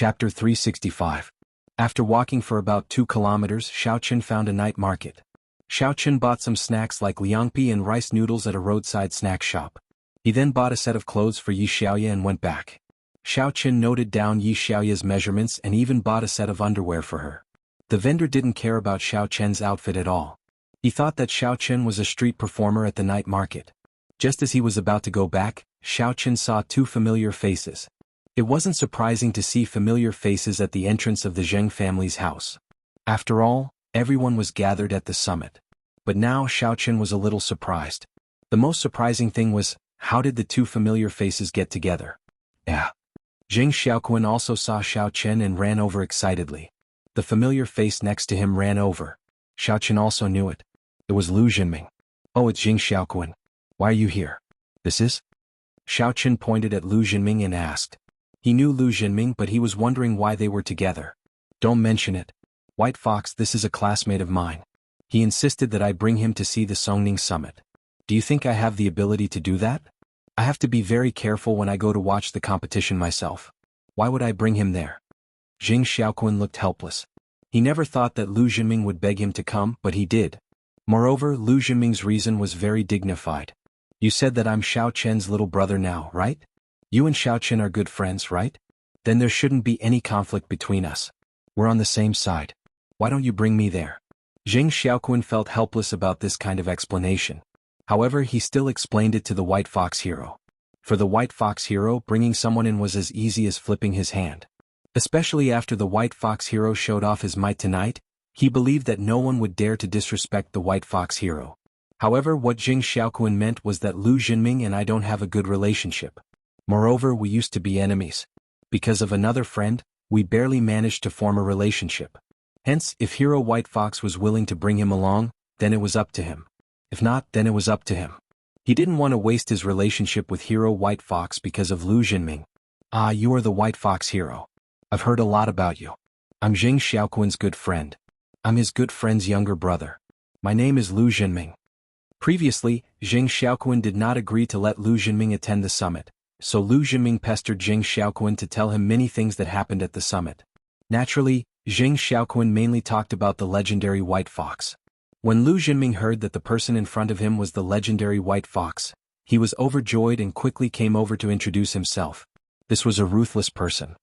Chapter 365. After walking for about 2 kilometers, Xiaoqun found a night market. Xiaoqun bought some snacks like liangpi and rice noodles at a roadside snack shop. He then bought a set of clothes for Yi Xiaoye and went back. Xiaoqun noted down Yi Xiaoye's measurements and even bought a set of underwear for her. The vendor didn't care about Xiaoqun's outfit at all. He thought that Xiaoqun was a street performer at the night market. Just as he was about to go back, Xiaoqun saw 2 familiar faces. It wasn't surprising to see familiar faces at the entrance of the Zheng family's house. After all, everyone was gathered at the summit. But now Xiaoqun was a little surprised. The most surprising thing was, how did the 2 familiar faces get together? Yeah. Zheng Xiaoqun also saw Xiaoqun and ran over excitedly. The familiar face next to him ran over. Xiaoqun also knew it. It was Lu Jinming. Oh, it's Zheng Xiaoqun. Why are you here? This is? Xiaoqun pointed at Lu Jinming and asked. He knew Lu Jinming, but he was wondering why they were together. Don't mention it. White Fox, this is a classmate of mine. He insisted that I bring him to see the Songning summit. Do you think I have the ability to do that? I have to be very careful when I go to watch the competition myself. Why would I bring him there? Zheng Xiaoqun looked helpless. He never thought that Lu Jinming would beg him to come, but he did. Moreover, Lu Jinming's reason was very dignified. You said that I'm Xiaoqun's little brother now, right? You and Xiaoqun are good friends, right? Then there shouldn't be any conflict between us. We're on the same side. Why don't you bring me there? Zheng Xiaoqun felt helpless about this kind of explanation. However, he still explained it to the White Fox hero. For the White Fox hero, bringing someone in was as easy as flipping his hand. Especially after the White Fox hero showed off his might tonight, he believed that no one would dare to disrespect the White Fox hero. However, what Zheng Xiaoqun meant was that Lu Jinming and I don't have a good relationship. Moreover, we used to be enemies. Because of another friend, we barely managed to form a relationship. Hence, if Hero White Fox was willing to bring him along, then it was up to him. If not, then it was up to him. He didn't want to waste his relationship with Hero White Fox because of Lu Jinming. Ah, you are the White Fox hero. I've heard a lot about you. I'm Zheng Xiaoqun's good friend. I'm his good friend's younger brother. My name is Lu Jinming. Previously, Zheng Xiaoqun did not agree to let Lu Jinming attend the summit, so Lu Jinming pestered Zheng Xiaoqun to tell him many things that happened at the summit. Naturally, Zheng Xiaoqun mainly talked about the legendary White Fox. When Lu Jinming heard that the person in front of him was the legendary White Fox, he was overjoyed and quickly came over to introduce himself. This was a ruthless person.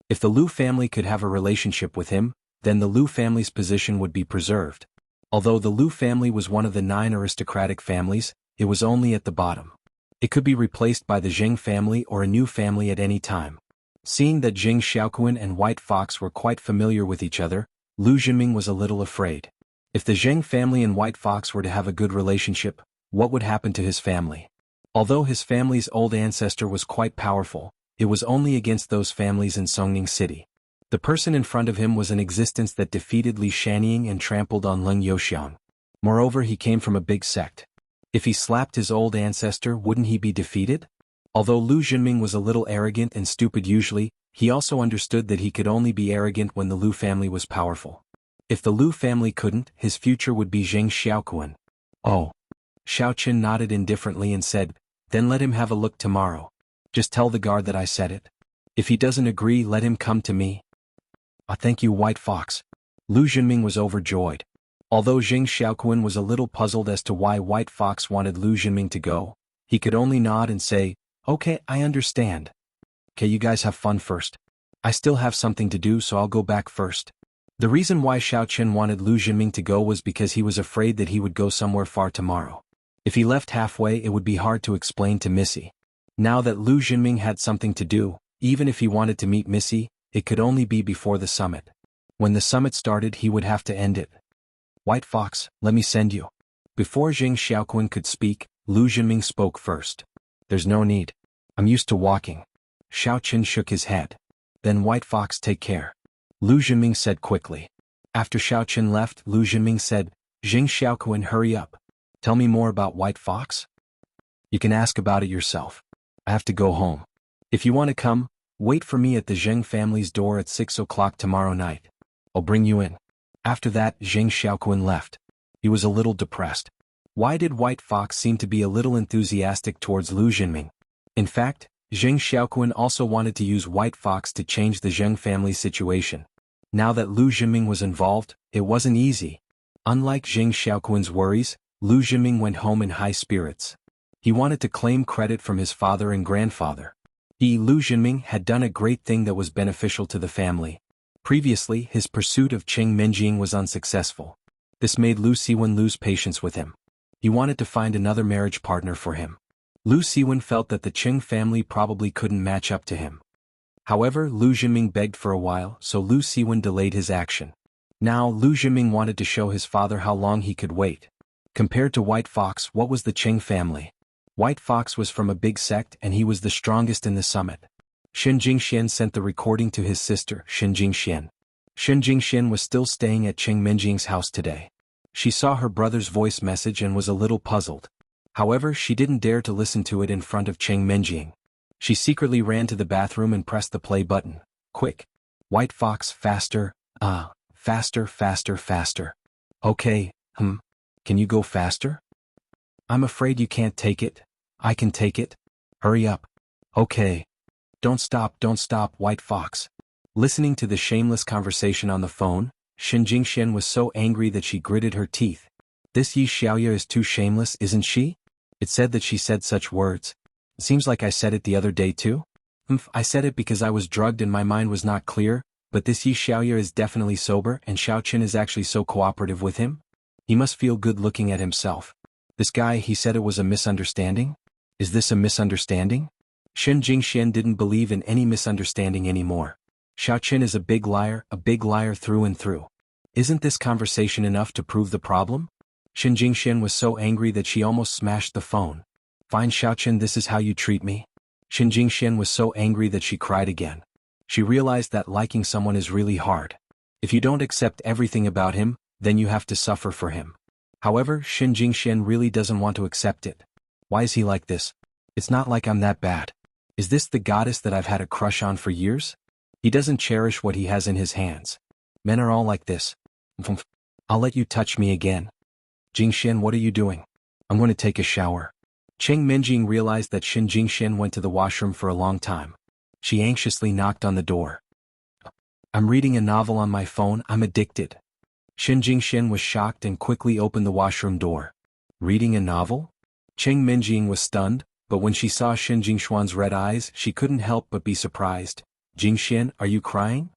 If the Lu family could have a relationship with him, then the Lu family's position would be preserved. Although the Lu family was one of the 9 aristocratic families, it was only at the bottom. It could be replaced by the Zheng family or a new family at any time. Seeing that Zheng Xiaoqun and White Fox were quite familiar with each other, Lu Jinming was a little afraid. If the Zheng family and White Fox were to have a good relationship, what would happen to his family? Although his family's old ancestor was quite powerful, it was only against those families in Songning City. The person in front of him was an existence that defeated Li Shanying and trampled on Leng Youxiang. Moreover, he came from a big sect. If he slapped his old ancestor, wouldn't he be defeated? Although Lu Jinming was a little arrogant and stupid usually, he also understood that he could only be arrogant when the Lu family was powerful. If the Lu family couldn't, his future would be Zheng Xiaoqun. Oh. Xiaoqun nodded indifferently and said, then let him have a look tomorrow. Just tell the guard that I said it. If he doesn't agree, let him come to me. Ah, thank you, White Fox. Lu Jinming was overjoyed. Although Zheng Xiaoqun was a little puzzled as to why White Fox wanted Lu Jinming to go, he could only nod and say, okay, I understand. Okay, you guys have fun first. I still have something to do, so I'll go back first. The reason why Xiaoqun wanted Lu Jinming to go was because he was afraid that he would go somewhere far tomorrow. If he left halfway, it would be hard to explain to Missy. Now that Lu Jinming had something to do, even if he wanted to meet Missy, it could only be before the summit. When the summit started, he would have to end it. White Fox, let me send you. Before Zheng Xiaoqun could speak, Lu Jinming spoke first. There's no need. I'm used to walking. Xiaoqun shook his head. Then White Fox, take care. Lu Jinming said quickly. After Xiaoqun left, Lu Jinming said, Zheng Xiaoqun, hurry up. Tell me more about White Fox. You can ask about it yourself. I have to go home. If you want to come, wait for me at the Zheng family's door at 6 o'clock tomorrow night. I'll bring you in. After that, Zheng Xiaoqun left. He was a little depressed. Why did White Fox seem to be a little enthusiastic towards Lu Jinming? In fact, Zheng Xiaoquan also wanted to use White Fox to change the Zheng family's situation. Now that Lu Zhiming was involved, it wasn't easy. Unlike Zheng Xiaoquan's worries, Lu Zhiming went home in high spirits. He wanted to claim credit from his father and grandfather. Lu Zhiming had done a great thing that was beneficial to the family. Previously, his pursuit of Cheng Menjing was unsuccessful. This made Lu Siwen lose patience with him. He wanted to find another marriage partner for him. Lu Siwen felt that the Cheng family probably couldn't match up to him. However, Lu Zhiming begged for a while, so Lu Siwen delayed his action. Now Lu Zhiming wanted to show his father how long he could wait. Compared to White Fox, what was the Cheng family? White Fox was from a big sect and he was the strongest in the summit. Shen Jingxian sent the recording to his sister, Shen Jingxian. Shen Jingxian was still staying at Cheng Menjing's house today. She saw her brother's voice message and was a little puzzled. However, she didn't dare to listen to it in front of Cheng Menjing. She secretly ran to the bathroom and pressed the play button. Quick. White Fox, faster, faster, faster, faster. Okay, can you go faster? I'm afraid you can't take it. I can take it. Hurry up. Okay. Don't stop, White Fox. Listening to the shameless conversation on the phone, Shen Jingxian was so angry that she gritted her teeth. This Yi Xiaoya is too shameless, isn't she? It said that she said such words. Seems like I said it the other day too. I said it because I was drugged and my mind was not clear, but this Yi Xiaoya is definitely sober and Xiao Qin is actually so cooperative with him. He must feel good looking at himself. This guy, he said it was a misunderstanding? Is this a misunderstanding? Shen Jingxian didn't believe in any misunderstanding anymore. Xiao Qin is a big liar through and through. Isn't this conversation enough to prove the problem? Shen Jingxian was so angry that she almost smashed the phone. Fine Xiao Qin, this is how you treat me? Shen Jingxian was so angry that she cried again. She realized that liking someone is really hard. If you don't accept everything about him, then you have to suffer for him. However, Shen Jingxian really doesn't want to accept it. Why is he like this? It's not like I'm that bad. Is this the goddess that I've had a crush on for years? He doesn't cherish what he has in his hands. Men are all like this. I'll let you touch me again. Jingxian, what are you doing? I'm going to take a shower. Cheng Menjing realized that Shen Jingxian went to the washroom for a long time. She anxiously knocked on the door. I'm reading a novel on my phone, I'm addicted. Shen Jingxian was shocked and quickly opened the washroom door. Reading a novel? Cheng Menjing was stunned, but when she saw Shen Jingxuan's red eyes, she couldn't help but be surprised. Jingxian, are you crying?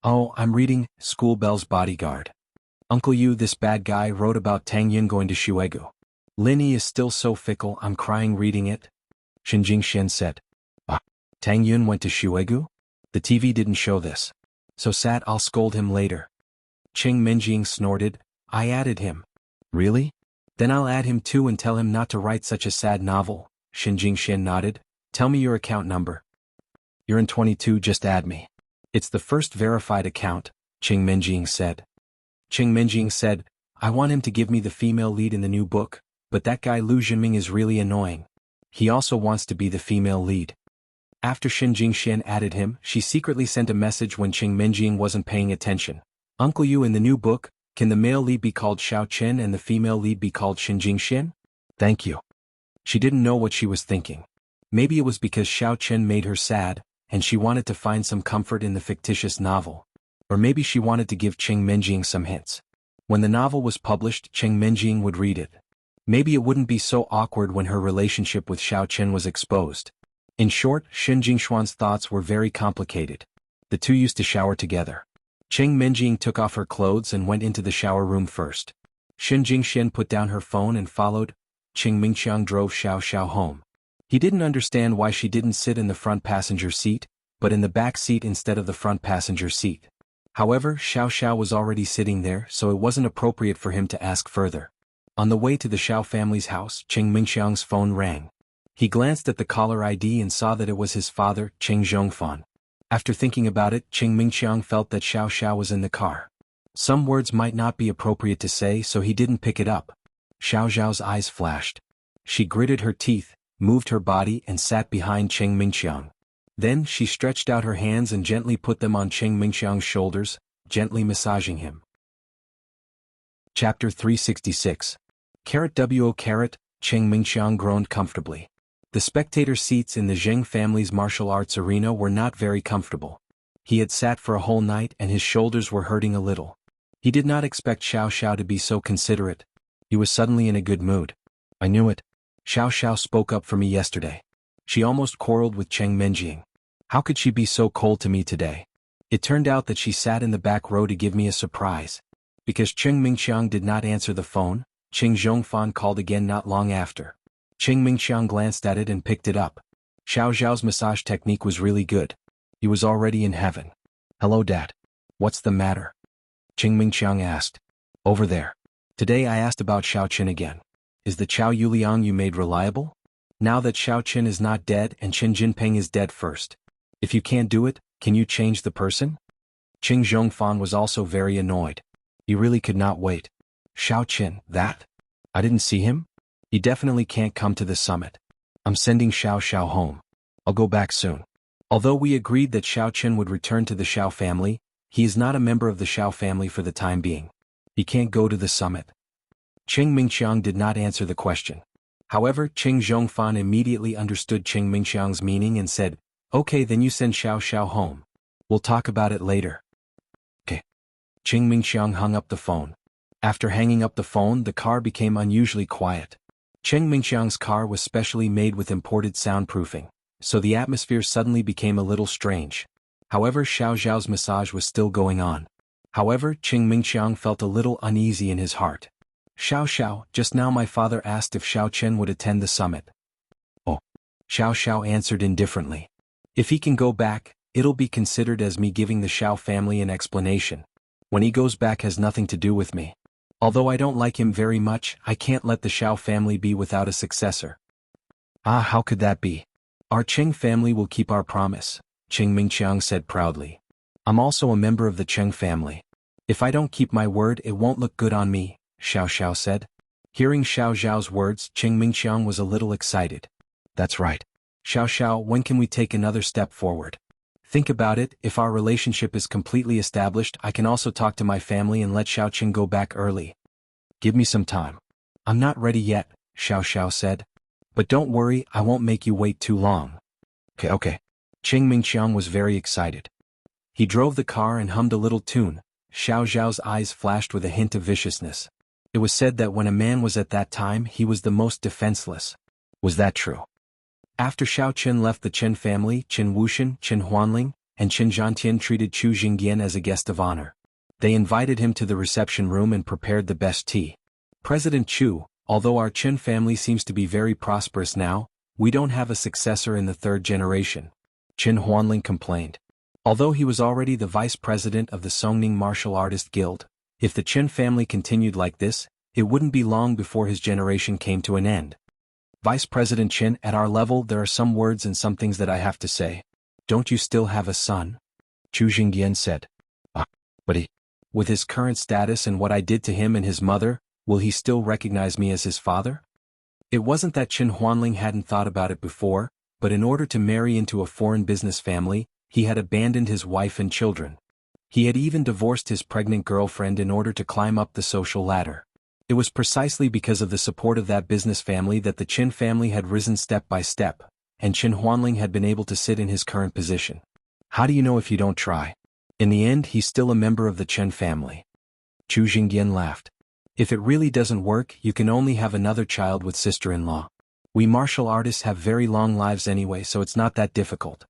Oh, I'm reading School Bell's Bodyguard. Uncle Yu, this bad guy, wrote about Tang Yun going to Shuegu. Linny is still so fickle, I'm crying reading it. Shen Jingxian said. Tang Yun went to Shuegu? The TV didn't show this. So sad, I'll scold him later. Cheng Menjing snorted. I added him. Really? Then I'll add him too and tell him not to write such a sad novel. Shen Jingxian nodded. Tell me your account number. You're in 22, just add me. It's the first verified account, Cheng Menjing said. Cheng Menjing said, I want him to give me the female lead in the new book, but that guy Lu Zhiming is really annoying. He also wants to be the female lead. After Shen Jingxian added him, she secretly sent a message when Cheng Menjing wasn't paying attention. Uncle Yu, in the new book, can the male lead be called Xiao Qin and the female lead be called Shen Jingxian? Thank you. She didn't know what she was thinking. Maybe it was because Xiao Qin made her sad, and she wanted to find some comfort in the fictitious novel. Or maybe she wanted to give Cheng Menjing some hints. When the novel was published, Cheng Menjing would read it. Maybe it wouldn't be so awkward when her relationship with Xiao Qin was exposed. In short, Shen Jingxuan's thoughts were very complicated. The two used to shower together. Cheng Menjing took off her clothes and went into the shower room first. Shen Jingxian put down her phone and followed. Cheng Mingqiang drove Xiao Xiao home. He didn't understand why she didn't sit in the front passenger seat, but in the back seat instead of the front passenger seat. However, Xiao Xiao was already sitting there, so it wasn't appropriate for him to ask further. On the way to the Xiao family's house, Cheng Mingqiang's phone rang. He glanced at the caller ID and saw that it was his father, Cheng Zhongfan. After thinking about it, Cheng Mingqiang felt that Xiao Xiao was in the car. Some words might not be appropriate to say, so he didn't pick it up. Xiao Xiao's eyes flashed. She gritted her teeth, moved her body and sat behind Cheng Mingqiang. Then she stretched out her hands and gently put them on Cheng Mingqiang's shoulders, gently massaging him. Chapter 366. Wo. Cheng Mingqiang groaned comfortably. The spectator seats in the Zheng family's martial arts arena were not very comfortable. He had sat for a whole night and his shoulders were hurting a little. He did not expect Xiao Xiao to be so considerate. He was suddenly in a good mood. I knew it. Xiao Xiao spoke up for me yesterday. She almost quarreled with Cheng Minjing. How could she be so cold to me today? It turned out that she sat in the back row to give me a surprise. Because Cheng Mingxiang did not answer the phone, Qing Zhongfan called again not long after. Cheng Mingxiang glanced at it and picked it up. Xiao Xiao's massage technique was really good. He was already in heaven. Hello, Dad. What's the matter? Cheng Mingxiang asked. Over there. Today I asked about Xiao Qin again. Is the Qiao Yuliang you made reliable? Now that Xiao Qin is not dead and Qin Jinping is dead first. If you can't do it, can you change the person? Qing Zhongfan was also very annoyed. He really could not wait. Xiao Qin, that? I didn't see him? He definitely can't come to the summit. I'm sending Xiao Xiao home. I'll go back soon. Although we agreed that Xiao Qin would return to the Xiao family, he is not a member of the Xiao family for the time being. He can't go to the summit. Cheng Mingxiang did not answer the question. However, Qing Zhongfan immediately understood Cheng Mingxiang's meaning and said, Okay, then you send Xiao Xiao home. We'll talk about it later. Okay. Cheng Mingxiang hung up the phone. After hanging up the phone, the car became unusually quiet. Cheng Mingxiang's car was specially made with imported soundproofing, so the atmosphere suddenly became a little strange. However, Xiao Xiao's massage was still going on. However, Cheng Mingxiang felt a little uneasy in his heart. Xiao Xiao, just now my father asked if Xiao Qian would attend the summit. Oh. Xiao Xiao answered indifferently. If he can go back, it'll be considered as me giving the Xiao family an explanation. When he goes back has nothing to do with me. Although I don't like him very much, I can't let the Xiao family be without a successor. Ah, how could that be? Our Cheng family will keep our promise, Cheng Mingxiang said proudly. I'm also a member of the Cheng family. If I don't keep my word, it won't look good on me, Xiao Xiao said. Hearing Xiao Xiao's words, Cheng Mingxiang was a little excited. That's right. Xiao Xiao, when can we take another step forward? Think about it, if our relationship is completely established, I can also talk to my family and let Xiao Qin go back early. Give me some time. I'm not ready yet, Xiao Xiao said. But don't worry, I won't make you wait too long. Okay. Cheng Mingxiang was very excited. He drove the car and hummed a little tune. Xiao Xiao's eyes flashed with a hint of viciousness. It was said that when a man was at that time, he was the most defenseless. Was that true? After Xiao Qin left the Chen family, Qin Wuxian, Qin Huanling, and Qin Zhantian treated Chu Jingyan as a guest of honor. They invited him to the reception room and prepared the best tea. President Chu, although our Qin family seems to be very prosperous now, we don't have a successor in the third generation, Qin Huanling complained. Although he was already the vice president of the Songning Martial Artist Guild, if the Qin family continued like this, it wouldn't be long before his generation came to an end. Vice President Qin, at our level there are some words and some things that I have to say. Don't you still have a son? Chu Jingyan said. But he, with his current status and what I did to him and his mother, will he still recognize me as his father? It wasn't that Qin Huanling hadn't thought about it before, but in order to marry into a foreign business family, he had abandoned his wife and children. He had even divorced his pregnant girlfriend in order to climb up the social ladder. It was precisely because of the support of that business family that the Qin family had risen step by step, and Qin Huanling had been able to sit in his current position. How do you know if you don't try? In the end, he's still a member of the Chen family. Chu Jingyan laughed. If it really doesn't work, you can only have another child with sister-in-law. We martial artists have very long lives anyway, so it's not that difficult.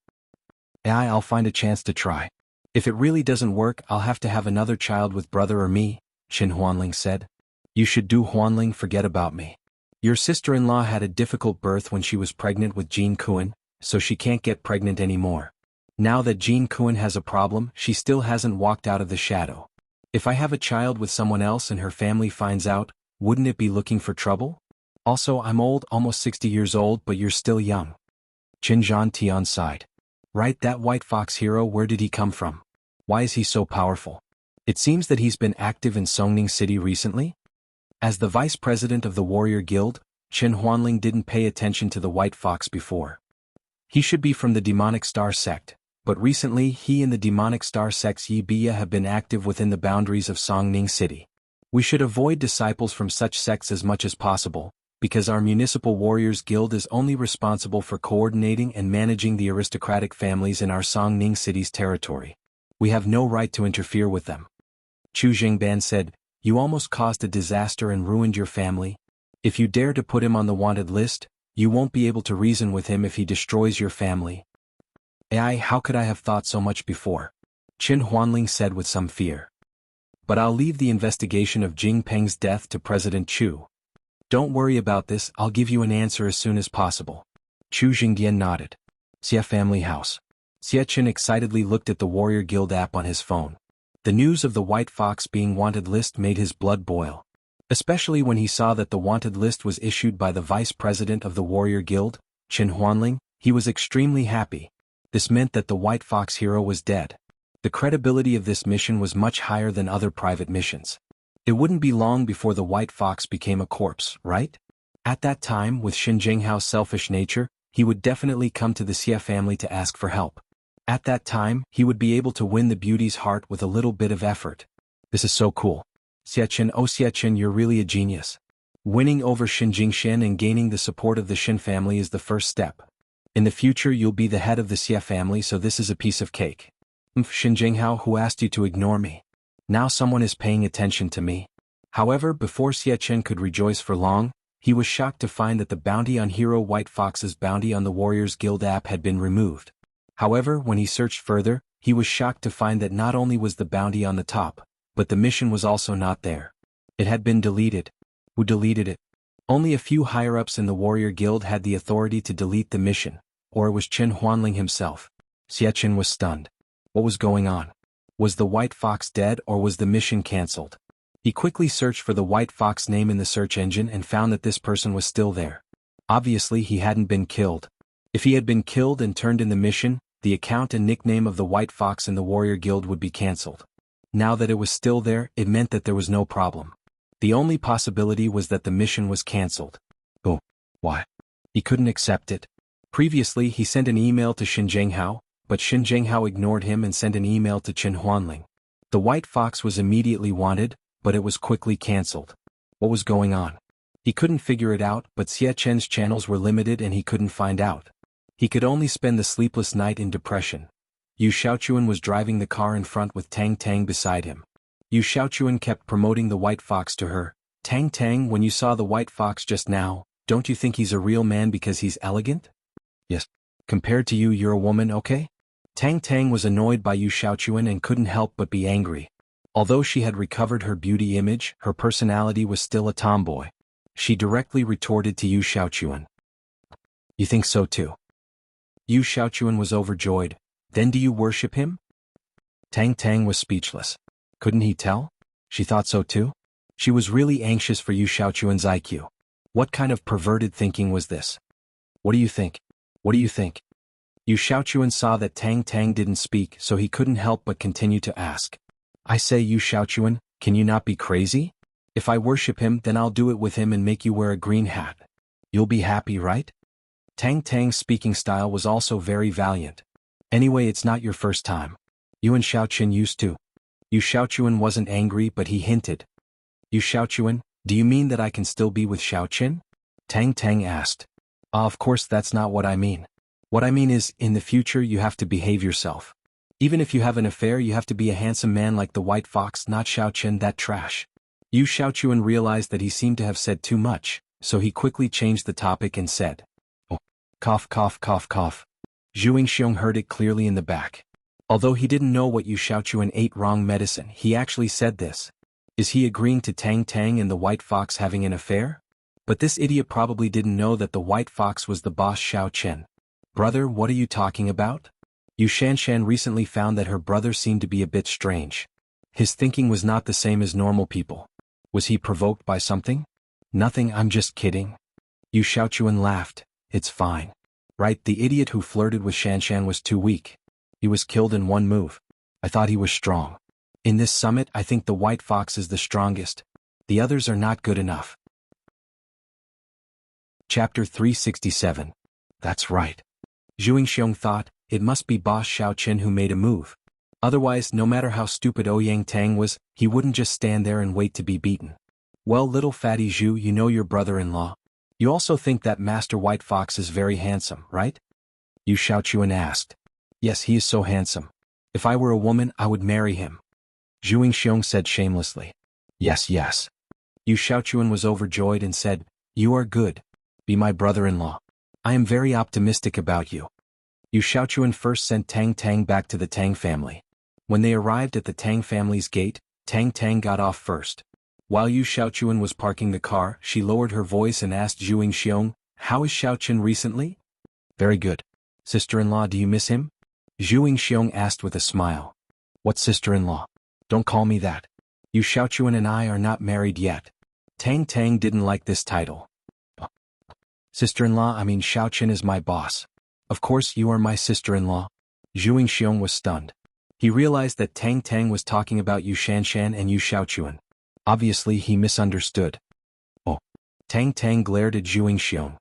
I'll find a chance to try. If it really doesn't work, I'll have to have another child with brother or me, Qin Huanling said. You should do, Huanling, forget about me. Your sister-in-law had a difficult birth when she was pregnant with Jean Kuan, so she can't get pregnant anymore. Now that Jean Kuan has a problem, she still hasn't walked out of the shadow. If I have a child with someone else and her family finds out, wouldn't it be looking for trouble? Also, I'm old, almost 60 years old, but you're still young. Qin Zhantian sighed. Right, that white fox hero, where did he come from? Why is he so powerful? It seems that he's been active in Songning City recently? As the vice president of the Warrior Guild, Qin Huanling didn't pay attention to the White Fox before. He should be from the Demonic Star sect, but recently he and the Demonic Star sect's Yi Biya have been active within the boundaries of Songning City. We should avoid disciples from such sects as much as possible, because our Municipal Warriors Guild is only responsible for coordinating and managing the aristocratic families in our Songning City's territory. We have no right to interfere with them. Chu Jingban said, "You almost caused a disaster and ruined your family. If you dare to put him on the wanted list, you won't be able to reason with him if he destroys your family." How could I have thought so much before? Qin Huanling said with some fear. But I'll leave the investigation of Jing Peng's death to President Chu. Don't worry about this, I'll give you an answer as soon as possible. Chu Jingdian nodded. Xie family house. Xie Qin excitedly looked at the Warrior Guild app on his phone. The news of the White Fox being wanted list made his blood boil. Especially when he saw that the wanted list was issued by the vice president of the Warrior Guild, Qin Huanling, he was extremely happy. This meant that the White Fox hero was dead. The credibility of this mission was much higher than other private missions. It wouldn't be long before the White Fox became a corpse, right? At that time, with Xin Jinghao's selfish nature, he would definitely come to the Xie family to ask for help. At that time, he would be able to win the beauty's heart with a little bit of effort. This is so cool. Xie Qin, oh Xie Qin, you're really a genius. Winning over Xin Jingshan and gaining the support of the Xin family is the first step. In the future you'll be the head of the Xie family, so this is a piece of cake. Xin Jinghao, who asked you to ignore me? Now someone is paying attention to me. However, before Xie Qin could rejoice for long, he was shocked to find that the bounty on Hero White Fox's bounty on the Warriors Guild app had been removed. However, when he searched further, he was shocked to find that not only was the bounty on the top, but the mission was also not there. It had been deleted. Who deleted it? Only a few higher-ups in the Warrior Guild had the authority to delete the mission, or it was Qin Huanling himself. Xie Qin was stunned. What was going on? Was the White Fox dead or was the mission cancelled? He quickly searched for the White Fox name in the search engine and found that this person was still there. Obviously he hadn't been killed. If he had been killed and turned in the mission, the account and nickname of the White Fox in the Warrior Guild would be cancelled. Now that it was still there, it meant that there was no problem. The only possibility was that the mission was cancelled. Oh, why? He couldn't accept it. Previously he sent an email to Xin Jinghao, but Xin Jinghao ignored him and sent an email to Qin Huanling. The White Fox was immediately wanted, but it was quickly cancelled. What was going on? He couldn't figure it out, but Xie Qin's channels were limited and he couldn't find out. He could only spend the sleepless night in depression. Yu Xiaochuan was driving the car in front with Tang Tang beside him. Yu Xiaochuan kept promoting the White Fox to her. Tang Tang, when you saw the White Fox just now, don't you think he's a real man because he's elegant? Yes. Compared to you, you're a woman, okay? Tang Tang was annoyed by Yu Xiaochuan and couldn't help but be angry. Although she had recovered her beauty image, her personality was still a tomboy. She directly retorted to Yu Xiaochuan. You think so too? Yu Xiaochuan was overjoyed. Then do you worship him? Tang Tang was speechless. Couldn't he tell? She thought so too? She was really anxious for Yu Xiaochuan's IQ. What kind of perverted thinking was this? What do you think? What do you think? Yu Xiaochuan saw that Tang Tang didn't speak, so he couldn't help but continue to ask. I say, Yu Xiaochuan, can you not be crazy? If I worship him, then I'll do it with him and make you wear a green hat. You'll be happy, right? Tang Tang's speaking style was also very valiant. Anyway, it's not your first time. You and Xiaoqin used to. Yu Xiaochuan wasn't angry, but he hinted. Yu Xiaochuan, do you mean that I can still be with Xiaoqin? Tang Tang asked. Of course that's not what I mean. What I mean is, in the future you have to behave yourself. Even if you have an affair, you have to be a handsome man like the White Fox, not Xiaoqin, that trash. Yu Xiaochuan realized that he seemed to have said too much, so he quickly changed the topic and said, oh, cough cough cough cough. Zhu Yingxiong heard it clearly in the back. Although he didn't know what Yu Xiaochuan ate wrong medicine, he actually said this. Is he agreeing to Tang Tang and the White Fox having an affair? But this idiot probably didn't know that the White Fox was the boss Xiaoqin. Brother, what are you talking about? Yu Shanshan recently found that her brother seemed to be a bit strange. His thinking was not the same as normal people. Was he provoked by something? Nothing, I'm just kidding. Yu Xiaochuan laughed. It's fine. Right, the idiot who flirted with Shanshan was too weak. He was killed in one move. I thought he was strong. In this summit, I think the White Fox is the strongest. The others are not good enough. Chapter 367. That's right. Zhu Yingxiong thought, it must be boss Xiaoqin who made a move. Otherwise, no matter how stupid Ouyang Tang was, he wouldn't just stand there and wait to be beaten. Well, little fatty Zhu, you know your brother-in-law. You also think that Master White Fox is very handsome, right? Yu Xiaochuan asked. Yes, he is so handsome. If I were a woman, I would marry him. Zhu Yingxiong said shamelessly. Yes, yes. Yu Xiaochuan was overjoyed and said, You are good. Be my brother-in-law. I am very optimistic about you. Yu Xiaochuan first sent Tang Tang back to the Tang family. When they arrived at the Tang family's gate, Tang Tang got off first. While Yu Xiaochuan was parking the car, she lowered her voice and asked Zhu Yingxiong, How is Xiaochun recently? Very good. Sister-in-law, do you miss him? Zhu Yingxiong asked with a smile. What sister-in-law? Don't call me that. Yu Xiaochuan and I are not married yet. Tang Tang didn't like this title. Sister-in-law, I mean Xiaochun is my boss. Of course you are my sister-in-law. Zhu Yingxiong was stunned. He realized that Tang Tang was talking about Yu Shanshan and Yu Xiaochuan. Obviously he misunderstood. Oh. Tang Tang glared at Zhu Yingxiong.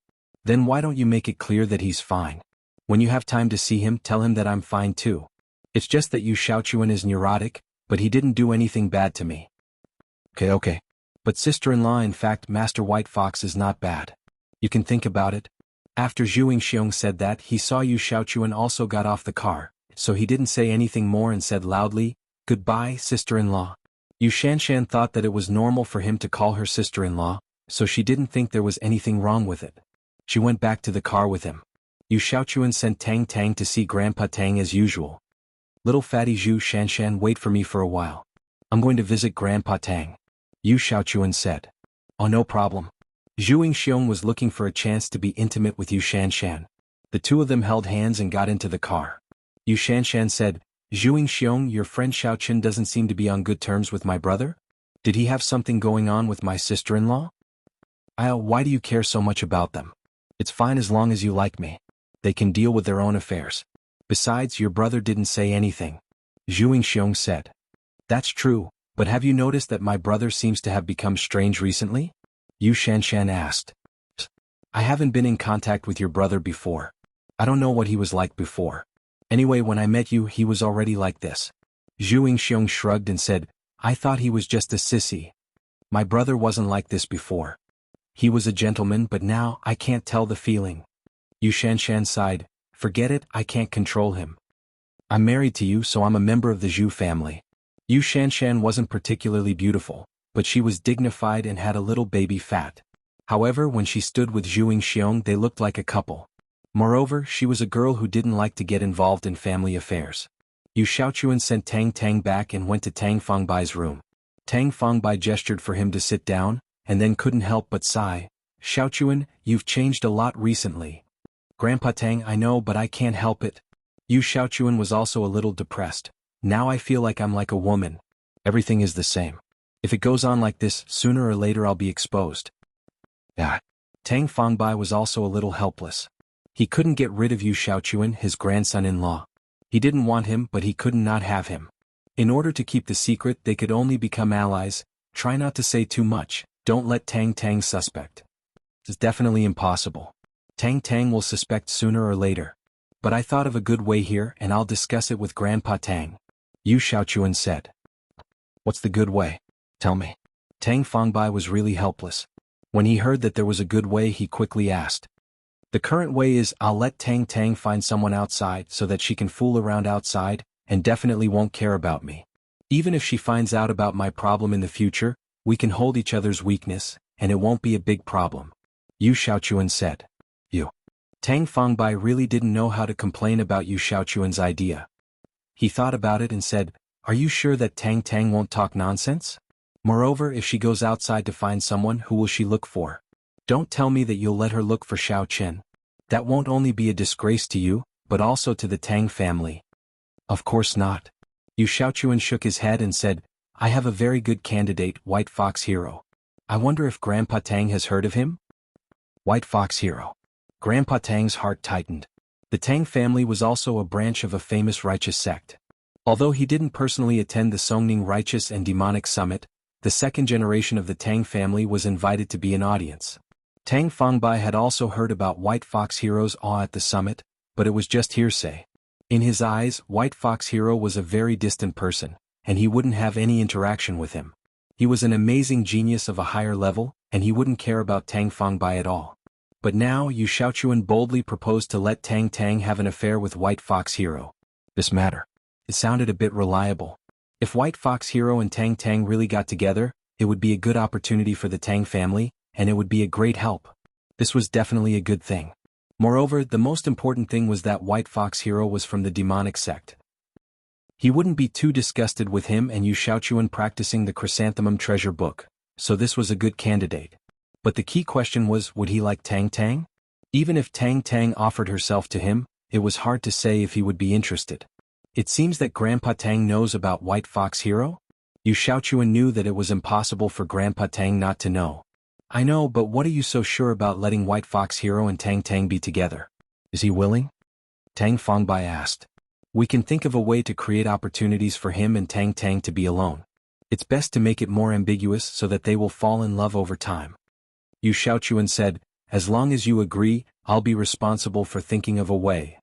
Then why don't you make it clear that he's fine? When you have time to see him, tell him that I'm fine too. It's just that Yu Xiaochuan is neurotic, but he didn't do anything bad to me. Okay. But sister-in-law, in fact, Master White Fox is not bad. You can think about it. After Zhu Yingxiong said that, he saw Yu Xiaochuan also got off the car, so he didn't say anything more and said loudly, Goodbye, sister-in-law. Yu Shanshan thought that it was normal for him to call her sister-in-law, so she didn't think there was anything wrong with it. She went back to the car with him. Yu Xiaochuan sent Tang Tang to see Grandpa Tang as usual. Little fatty Zhu Shanshan, wait for me for a while. I'm going to visit Grandpa Tang. Yu Xiaochuan said. Oh, no problem. Zhu Yingxiong was looking for a chance to be intimate with Yu Shanshan. The two of them held hands and got into the car. Yu Shanshan said, Zhu Yingxiong, your friend Xiaochun doesn't seem to be on good terms with my brother? Did he have something going on with my sister-in-law? Why do you care so much about them? It's fine as long as you like me. They can deal with their own affairs. Besides, your brother didn't say anything. Zhu Yingxiong said. That's true, but have you noticed that my brother seems to have become strange recently? Yu Shanshan asked. I haven't been in contact with your brother before. I don't know what he was like before. Anyway, when I met you, he was already like this. Zhu Yingxiong shrugged and said, I thought he was just a sissy. My brother wasn't like this before. He was a gentleman, but now I can't tell the feeling. Yu Shanshan sighed, Forget it, I can't control him. I'm married to you, so I'm a member of the Zhu family. Yu Shanshan wasn't particularly beautiful, but she was dignified and had a little baby fat. However, when she stood with Zhu Yingxiong, they looked like a couple. Moreover, she was a girl who didn't like to get involved in family affairs. Yu Xiaochuan sent Tang Tang back and went to Tang Fongbai's room. Tang Fongbai gestured for him to sit down, and then couldn't help but sigh. Xiaochuan, you've changed a lot recently. Grandpa Tang, I know, but I can't help it. Yu Xiaochuan was also a little depressed. Now I feel like I'm like a woman. Everything is the same. If it goes on like this, sooner or later I'll be exposed. Tang Fongbai was also a little helpless. He couldn't get rid of Yu Xiaochuan, his grandson-in-law. He didn't want him, but he couldn't not have him. In order to keep the secret, they could only become allies. Try not to say too much. Don't let Tang Tang suspect. It's definitely impossible. Tang Tang will suspect sooner or later. But I thought of a good way here, and I'll discuss it with Grandpa Tang. Yu Xiaochuan said. What's the good way? Tell me. Tang Fongbai was really helpless. When he heard that there was a good way, he quickly asked. The current way is I'll let Tang Tang find someone outside so that she can fool around outside, and definitely won't care about me. Even if she finds out about my problem in the future, we can hold each other's weakness, and it won't be a big problem. Yu Xiaochuan said. Tang Fongbai really didn't know how to complain about Yu Xiaochuan's idea. He thought about it and said, Are you sure that Tang Tang won't talk nonsense? Moreover, if she goes outside to find someone, who will she look for? Don't tell me that you'll let her look for Xiao Chen. That won't only be a disgrace to you, but also to the Tang family. Of course not. Yu Xiaochuan shook his head and said, I have a very good candidate, White Fox Hero. I wonder if Grandpa Tang has heard of him? White Fox Hero. Grandpa Tang's heart tightened. The Tang family was also a branch of a famous righteous sect. Although he didn't personally attend the Songning Righteous and Demonic Summit, the second generation of the Tang family was invited to be an audience. Tang Fongbai had also heard about White Fox Hero's awe at the summit, but it was just hearsay. In his eyes, White Fox Hero was a very distant person, and he wouldn't have any interaction with him. He was an amazing genius of a higher level, and he wouldn't care about Tang Fongbai at all. But now Yu Xiaochuan boldly proposed to let Tang Tang have an affair with White Fox Hero. This matter. It sounded a bit reliable. If White Fox Hero and Tang Tang really got together, it would be a good opportunity for the Tang family, and it would be a great help. This was definitely a good thing. Moreover, the most important thing was that White Fox Hero was from the demonic sect. He wouldn't be too disgusted with him and Yu Xiaochuan practicing the Chrysanthemum treasure book, so this was a good candidate. But the key question was, would he like Tang Tang? Even if Tang Tang offered herself to him, it was hard to say if he would be interested. It seems that Grandpa Tang knows about White Fox Hero? Yu Xiaochuan knew that it was impossible for Grandpa Tang not to know. I know, but what are you so sure about letting White Fox Hero and Tang Tang be together? Is he willing? Tang Fangbai asked. We can think of a way to create opportunities for him and Tang Tang to be alone. It's best to make it more ambiguous so that they will fall in love over time. Yu Xiaochuan said, as long as you agree, I'll be responsible for thinking of a way.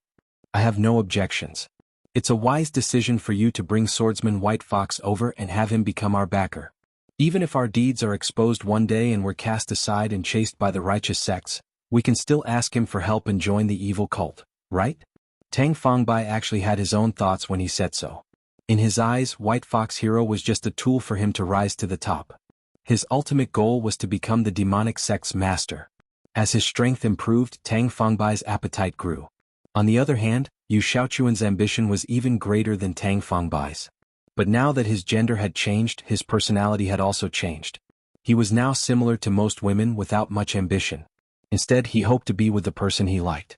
I have no objections. It's a wise decision for you to bring swordsman White Fox over and have him become our backer. Even if our deeds are exposed one day and we're cast aside and chased by the righteous sects, we can still ask him for help and join the evil cult, right? Tang Fangbai actually had his own thoughts when he said so. In his eyes, White Fox Hero was just a tool for him to rise to the top. His ultimate goal was to become the demonic sect's master. As his strength improved, Tang Fangbai's appetite grew. On the other hand, Yu Xiaochuan's ambition was even greater than Tang Fangbai's. But now that his gender had changed, his personality had also changed. He was now similar to most women without much ambition. Instead, he hoped to be with the person he liked.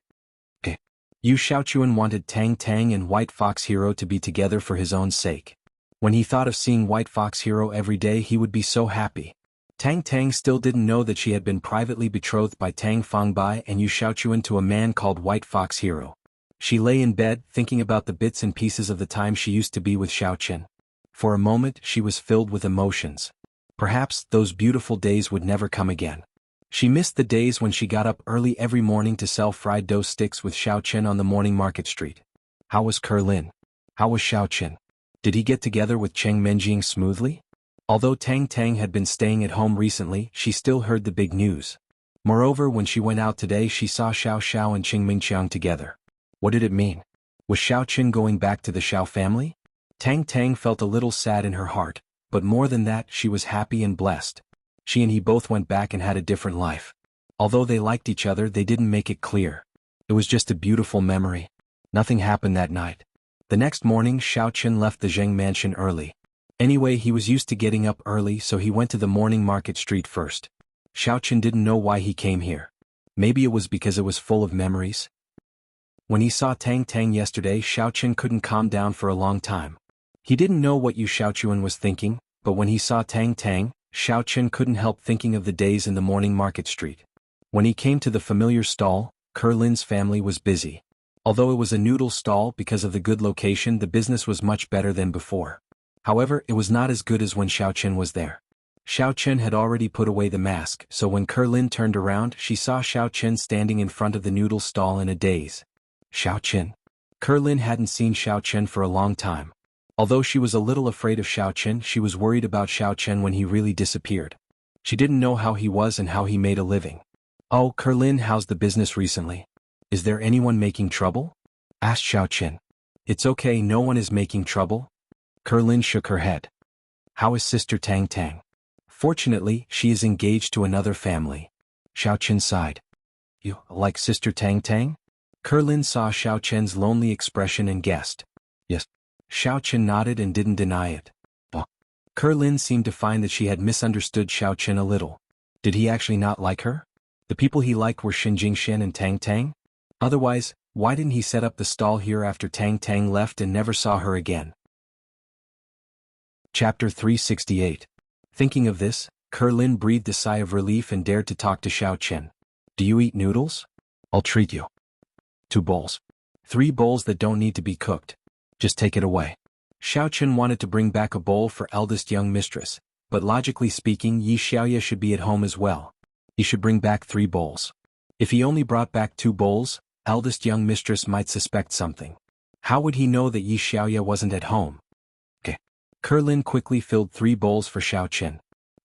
Yu Xiaochuan wanted Tang Tang and White Fox Hero to be together for his own sake. When he thought of seeing White Fox Hero every day, he would be so happy. Tang Tang still didn't know that she had been privately betrothed by Tang Fangbai and Yu Xiaochuan to a man called White Fox Hero. She lay in bed, thinking about the bits and pieces of the time she used to be with Xiaochen. For a moment, she was filled with emotions. Perhaps those beautiful days would never come again. She missed the days when she got up early every morning to sell fried dough sticks with Xiaochen on the morning market street. How was Kerlin? How was Xiaochen? Did he get together with Cheng Menjing smoothly? Although Tang Tang had been staying at home recently, she still heard the big news. Moreover, when she went out today, she saw Xiao Xiao and Qing Mingqiang together. What did it mean? Was Xiaochen going back to the Xiao family? Tang Tang felt a little sad in her heart, but more than that, she was happy and blessed. She and he both went back and had a different life. Although they liked each other, they didn't make it clear. It was just a beautiful memory. Nothing happened that night. The next morning, Xiaochen left the Zheng mansion early. Anyway, he was used to getting up early, so he went to the morning market street first. Xiaochen didn't know why he came here. Maybe it was because it was full of memories. When he saw Tang Tang yesterday, Xiaochen couldn't calm down for a long time. He didn't know what Yu Xiaochuan was thinking, but when he saw Tang Tang, Xiaochen couldn't help thinking of the days in the morning market street. When he came to the familiar stall, Kerlin's family was busy. Although it was a noodle stall, because of the good location, the business was much better than before. However, it was not as good as when Xiaochen was there. Xiaochen had already put away the mask, so when Kerlin turned around, she saw Xiaochen standing in front of the noodle stall in a daze. Xiaochen. Kerlin hadn't seen Xiaochen for a long time. Although she was a little afraid of Xiaochen, she was worried about Xiaochen when he really disappeared. She didn't know how he was and how he made a living. Oh, Kerlin, how's the business recently? Is there anyone making trouble? Asked Xiaochen. It's okay, no one is making trouble. Kerlin shook her head. How is Sister Tang Tang? Fortunately, she is engaged to another family. Xiaochen sighed. You like Sister Tang Tang? Kerlin saw Xiaochen's lonely expression and guessed. Yes. Xiaochen nodded and didn't deny it. Kerlin seemed to find that she had misunderstood Xiaochen a little. Did he actually not like her? The people he liked were Xinjingshen and Tang Tang? Otherwise, why didn't he set up the stall here after Tang Tang left and never saw her again? Chapter 368. Thinking of this, Kerlin breathed a sigh of relief and dared to talk to Xiaochen. Do you eat noodles? I'll treat you. 2 bowls. 3 bowls that don't need to be cooked. Just take it away. Xiaochen wanted to bring back a bowl for eldest young mistress, but logically speaking, Yi Xiaoya should be at home as well. He should bring back 3 bowls. If he only brought back 2 bowls, eldest young mistress might suspect something. How would he know that Yi Xiaoya wasn't at home? Kerlin quickly filled 3 bowls for Xiaochen.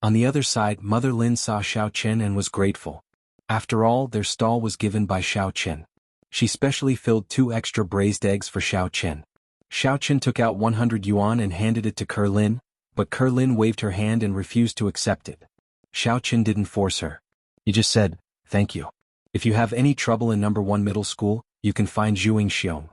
On the other side, Mother Lin saw Xiaochen and was grateful. After all, their stall was given by Xiao Chen. She specially filled 2 extra braised eggs for Xiao Chen. Xiao Chen took out 100 yuan and handed it to Kerlin, but Kerlin waved her hand and refused to accept it. Xiao Chen didn't force her. He just said, "Thank you. If you have any trouble in number 1 middle school, you can find Zhuing Xiong."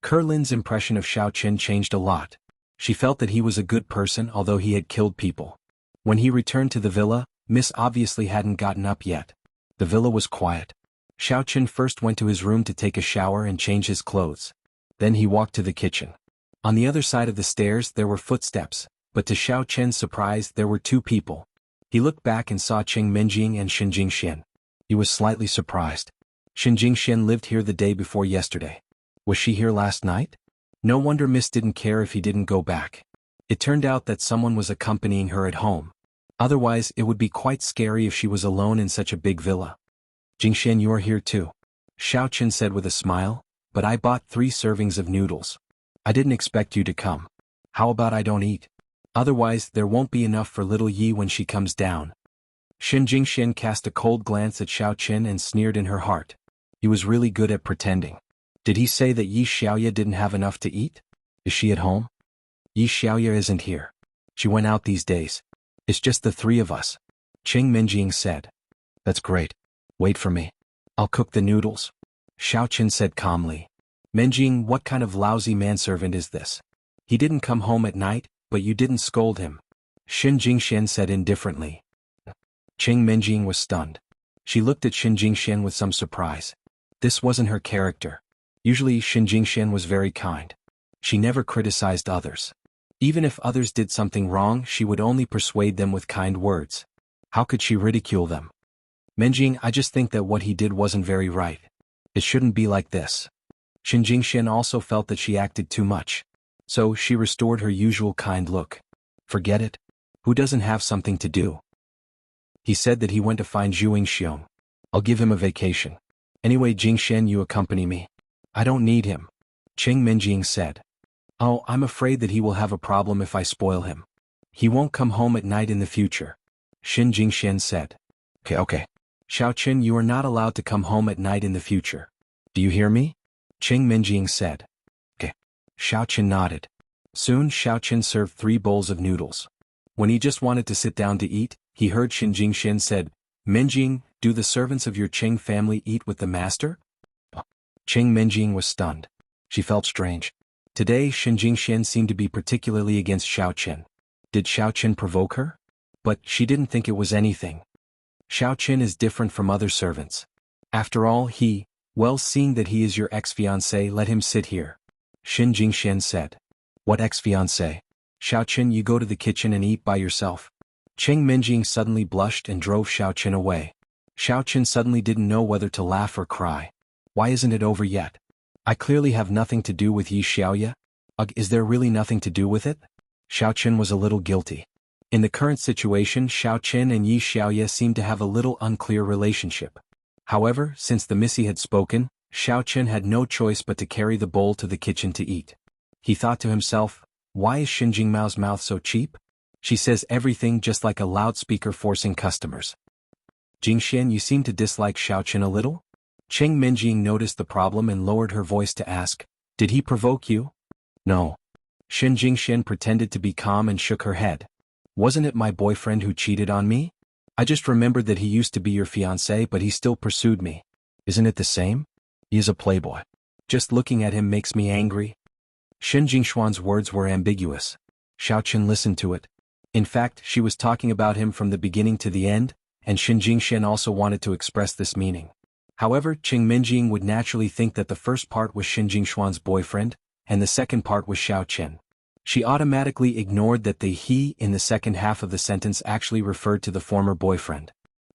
Kerlin's impression of Xiao Chen changed a lot. She felt that he was a good person although he had killed people. When he returned to the villa, Miss obviously hadn't gotten up yet. The villa was quiet. Xiao Chen first went to his room to take a shower and change his clothes. Then he walked to the kitchen. On the other side of the stairs there were footsteps, but to Xiao Chen's surprise there were 2 people. He looked back and saw Qing Menjing and Xin Jingxian. He was slightly surprised. Xin Jingxian lived here the day before yesterday. Was she here last night? No wonder Miss didn't care if he didn't go back. It turned out that someone was accompanying her at home. Otherwise it would be quite scary if she was alone in such a big villa. "Jingxian, you're here too," Xiao Chen said with a smile, "but I bought 3 servings of noodles. I didn't expect you to come. How about I don't eat? Otherwise there won't be enough for little Yi when she comes down." Xin Jingxian cast a cold glance at Xiao Chen and sneered in her heart. He was really good at pretending. Did he say that Yi Xiaoya didn't have enough to eat? Is she at home? Yi Xiaoya isn't here. She went out these days. It's just the 3 of us, Qing Menjing said. That's great. Wait for me. I'll cook the noodles, Xiao Chen said calmly. Menjing, what kind of lousy manservant is this? He didn't come home at night, but you didn't scold him, Xin Jingxian said indifferently. Qing Menjing was stunned. She looked at Xin Jingxian with some surprise. This wasn't her character. Usually Xin Jingxian was very kind. She never criticized others. Even if others did something wrong, she would only persuade them with kind words. How could she ridicule them? Menjing, I just think that what he did wasn't very right. It shouldn't be like this. Xin Jingxian also felt that she acted too much. So she restored her usual kind look. Forget it. Who doesn't have something to do? He said that he went to find Zhuing Xiong. I'll give him a vacation. Anyway, Jingxian, you accompany me. I don't need him, Qing Menjing said. Oh, I'm afraid that he will have a problem if I spoil him. He won't come home at night in the future, Xin Jingxian said. Okay. Xiao Chen, you are not allowed to come home at night in the future. Do you hear me? Qing Menjing said. Okay. Xiao Chen nodded. Soon Xiao Chen served 3 bowls of noodles. When he just wanted to sit down to eat, he heard Xin Jingxian said, Menjing, do the servants of your Qing family eat with the master? Qing Menjing was stunned. She felt strange. Today Xin Jingxian seemed to be particularly against Xiao Chen. Did Xiao Chen provoke her? But she didn't think it was anything. Xiao Chen is different from other servants. After all, seeing that he is your ex-fiancé, let him sit here, Xin Jingxian said. What ex-fiancé? Xiao Chen, you go to the kitchen and eat by yourself. Qing Menjing suddenly blushed and drove Xiao Chen away. Xiao Chen suddenly didn't know whether to laugh or cry. Why isn't it over yet? I clearly have nothing to do with Yi Xiaoya. Ugh, is there really nothing to do with it? Xiao Chen was a little guilty. In the current situation, Xiao Chen and Yi Xiaoya seemed to have a little unclear relationship. However, since the Missy had spoken, Xiao Chen had no choice but to carry the bowl to the kitchen to eat. He thought to himself, why is Xin Jingmao's mouth so cheap? She says everything just like a loudspeaker forcing customers. Jingxian, you seem to dislike Xiao Chen a little? Qing Menjing noticed the problem and lowered her voice to ask, did he provoke you? No. Xin Jingxian pretended to be calm and shook her head. Wasn't it my boyfriend who cheated on me? I just remembered that he used to be your fiancé, but he still pursued me. Isn't it the same? He is a playboy. Just looking at him makes me angry. Xin Jingshuan's words were ambiguous. Xiao Chen listened to it. In fact, she was talking about him from the beginning to the end, and Xin Jingxian also wanted to express this meaning. However, Qing Menjing would naturally think that the first part was Xin Jingshuan's boyfriend, and the second part was Xiao Chen. She automatically ignored that the he in the second half of the sentence actually referred to the former boyfriend.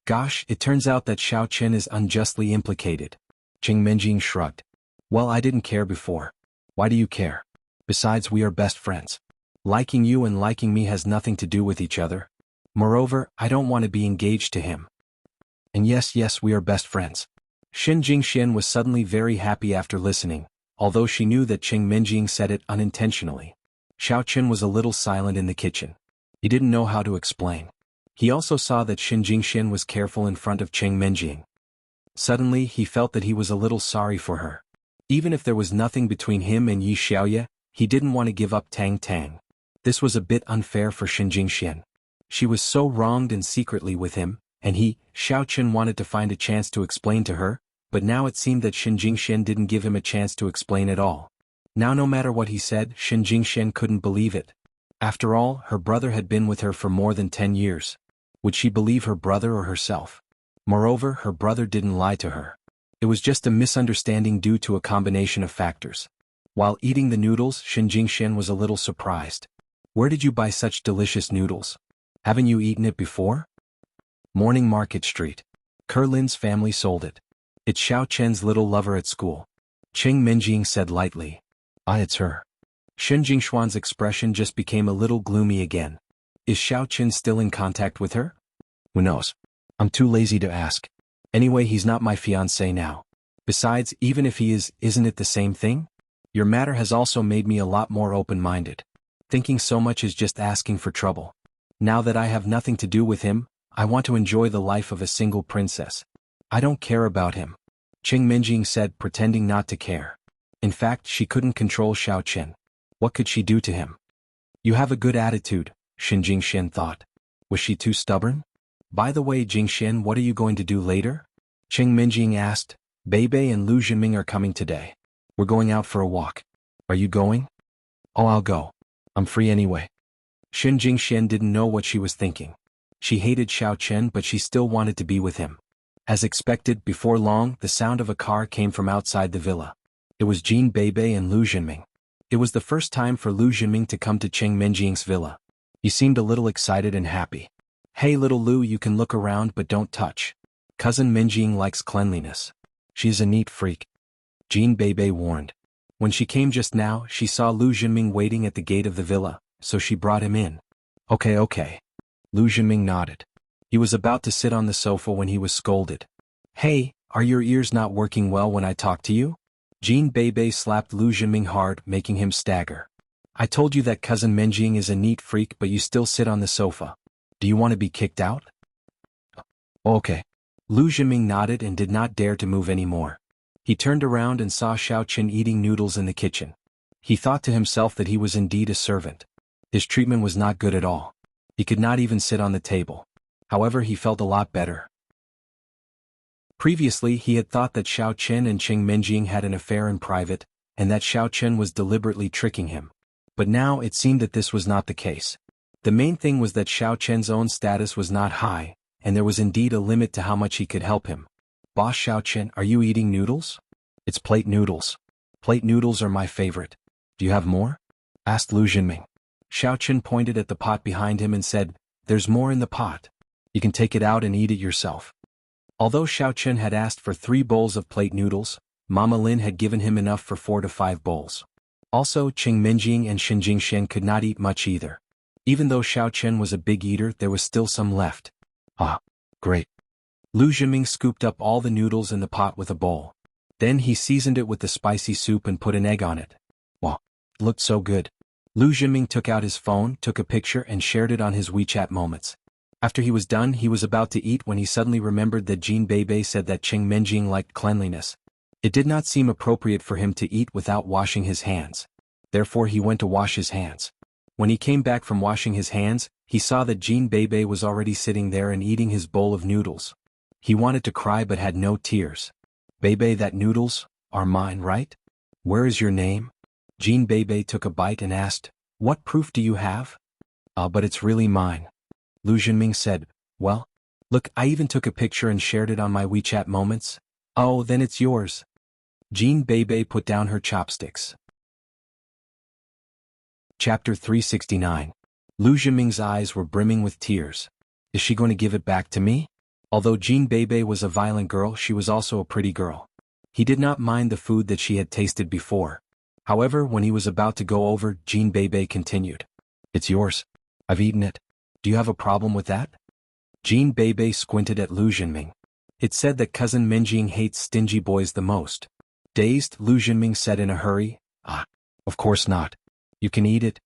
Gosh, it turns out that Xiao Chen is unjustly implicated. Qing Menjing shrugged. Well, I didn't care before. Why do you care? Besides, we are best friends. Liking you and liking me has nothing to do with each other. Moreover, I don't want to be engaged to him. And yes, we are best friends. Xin Jingxian was suddenly very happy after listening, although she knew that Qing Menjing said it unintentionally. Xiao Chen was a little silent in the kitchen. He didn't know how to explain. He also saw that Xin Jingxian was careful in front of Cheng Menjing. Suddenly he felt that he was a little sorry for her. Even if there was nothing between him and Yi Xiaoye, he didn't want to give up Tang Tang. This was a bit unfair for Xin Jingxian. She was so wronged and secretly with him, and he, Xiaochen, wanted to find a chance to explain to her, but now it seemed that Xin Jingxian didn't give him a chance to explain at all. Now no matter what he said, Xin Jingxian couldn't believe it. After all, her brother had been with her for more than 10 years. Would she believe her brother or herself? Moreover, her brother didn't lie to her. It was just a misunderstanding due to a combination of factors. While eating the noodles, Xin Jingxian was a little surprised. Where did you buy such delicious noodles? Haven't you eaten it before? Morning Market Street. Kerlin's family sold it. It's Xiao Chen's little lover at school. Cheng Menjing said lightly. Ah, it's her. Xin Jingshuan's expression just became a little gloomy again. Is Xiao Chen still in contact with her? Who knows? I'm too lazy to ask. Anyway, he's not my fiancé now. Besides, even if he is, isn't it the same thing? Your matter has also made me a lot more open-minded. Thinking so much is just asking for trouble. Now that I have nothing to do with him, I want to enjoy the life of a single princess. I don't care about him. Cheng Menjing said, pretending not to care. In fact, she couldn't control Xiao Chen. What could she do to him? You have a good attitude, Xin Jingxian thought. Was she too stubborn? By the way, Jingxian, what are you going to do later? Cheng Menjing asked. Beibei and Lu Jinming are coming today. We're going out for a walk. Are you going? Oh, I'll go. I'm free anyway. Xin Jingxian didn't know what she was thinking. She hated Xiao Chen, but she still wanted to be with him. As expected, before long, the sound of a car came from outside the villa. It was Jin Beibei and Lu Jinming. It was the first time for Lu Jinming to come to Cheng Menjing's villa. He seemed a little excited and happy. Hey little Lu, you can look around but don't touch. Cousin Menjing likes cleanliness. She's a neat freak. Jin Beibei warned. When she came just now, she saw Lu Jinming waiting at the gate of the villa, so she brought him in. Okay. Lu Jinming nodded. He was about to sit on the sofa when he was scolded. Hey, are your ears not working well when I talk to you? Jin Beibei slapped Lu Jinming hard, making him stagger. I told you that cousin Menjing is a neat freak, but you still sit on the sofa. Do you want to be kicked out? Okay. Lu Jinming nodded and did not dare to move any more. He turned around and saw Xiao Chen eating noodles in the kitchen. He thought to himself that he was indeed a servant. His treatment was not good at all. He could not even sit on the table. However, he felt a lot better. Previously, he had thought that Xiao Chen and Cheng Menjing had an affair in private, and that Xiao Chen was deliberately tricking him. But now it seemed that this was not the case. The main thing was that Xiao Chen's own status was not high, and there was indeed a limit to how much he could help him. Boss Xiao Chen, are you eating noodles? It's plate noodles. Plate noodles are my favorite. Do you have more? Asked Lu Jinming. Xiao Chen pointed at the pot behind him and said, There's more in the pot. You can take it out and eat it yourself. Although Xiao Chen had asked for 3 bowls of plate noodles, Mama Lin had given him enough for 4 to 5 bowls. Also, Cheng Menjing and Xin Jingxian could not eat much either. Even though Xiao Chen was a big eater, there was still some left. Ah, great. Lu Jinming scooped up all the noodles in the pot with a bowl. Then he seasoned it with the spicy soup and put an egg on it. Wow, it looked so good. Lu Jinming took out his phone, took a picture and shared it on his WeChat moments. After he was done, he was about to eat when he suddenly remembered that Jin Beibei said that Cheng Menjing liked cleanliness. It did not seem appropriate for him to eat without washing his hands. Therefore he went to wash his hands. When he came back from washing his hands, he saw that Jin Beibei was already sitting there and eating his bowl of noodles. He wanted to cry but had no tears. Beibei, that noodles are mine, right? Where is your name? Jin Beibei took a bite and asked, What proof do you have? But it's really mine. Lu Jinming said, Well, look, I even took a picture and shared it on my WeChat moments. Oh, then it's yours. Jin Beibei put down her chopsticks. Chapter 369. Lu Jinming's eyes were brimming with tears. Is she going to give it back to me? Although Jin Beibei was a violent girl, she was also a pretty girl. He did not mind the food that she had tasted before. However, when he was about to go over, Jin Beibei continued. It's yours. I've eaten it. Do you have a problem with that? Jin Beibei squinted at Lu Jinming. It said that cousin Menjing hates stingy boys the most. Dazed, Lu Jinming said in a hurry, Of course not. You can eat it.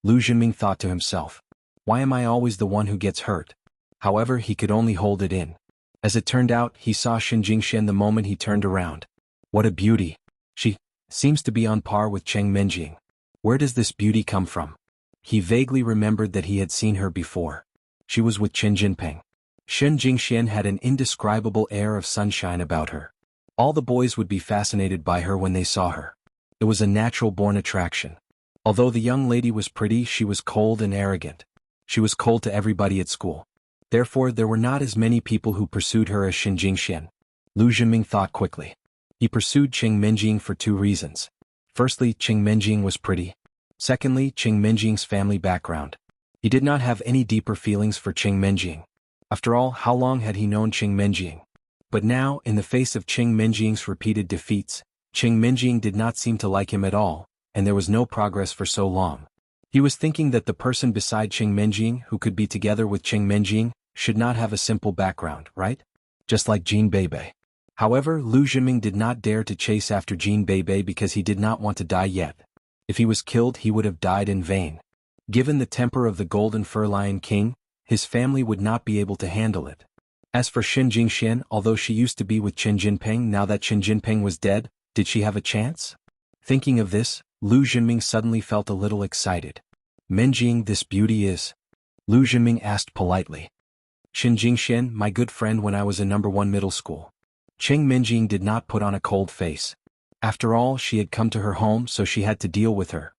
Lu Jinming thought to himself. Why am I always the one who gets hurt? However, he could only hold it in. As it turned out, he saw Shen Jingxian the moment he turned around. What a beauty! She seems to be on par with Cheng Menjing. Where does this beauty come from? He vaguely remembered that he had seen her before. She was with Chen Jinping. Shen Jingxian had an indescribable air of sunshine about her. All the boys would be fascinated by her when they saw her. It was a natural-born attraction. Although the young lady was pretty, she was cold and arrogant. She was cold to everybody at school. Therefore, there were not as many people who pursued her as Shen Jingxian. Lu Zhenming thought quickly. He pursued Cheng Menjing for two reasons. Firstly, Cheng Menjing was pretty. Secondly, Cheng Menjing's family background. He did not have any deeper feelings for Cheng Menjing. After all, how long had he known Cheng Menjing? But now, in the face of Cheng Menjing's repeated defeats, Cheng Menjing did not seem to like him at all, and there was no progress for so long. He was thinking that the person beside Cheng Menjing who could be together with Cheng Menjing should not have a simple background, right? Just like Jin Beibei. However, Lu Zhenming did not dare to chase after Jin Beibei because he did not want to die yet. If he was killed, he would have died in vain. Given the temper of the Golden Fur Lion King, his family would not be able to handle it. As for Shen Jingxian, although she used to be with Chen Jinping, now that Chen Jinping was dead, did she have a chance? Thinking of this, Lu Zhenming suddenly felt a little excited. Menjing, this beauty is? Lu Zhenming asked politely. Shen Jingxian, my good friend when I was in number 1 middle school. Cheng Menjing did not put on a cold face. After all, she had come to her home, so she had to deal with her.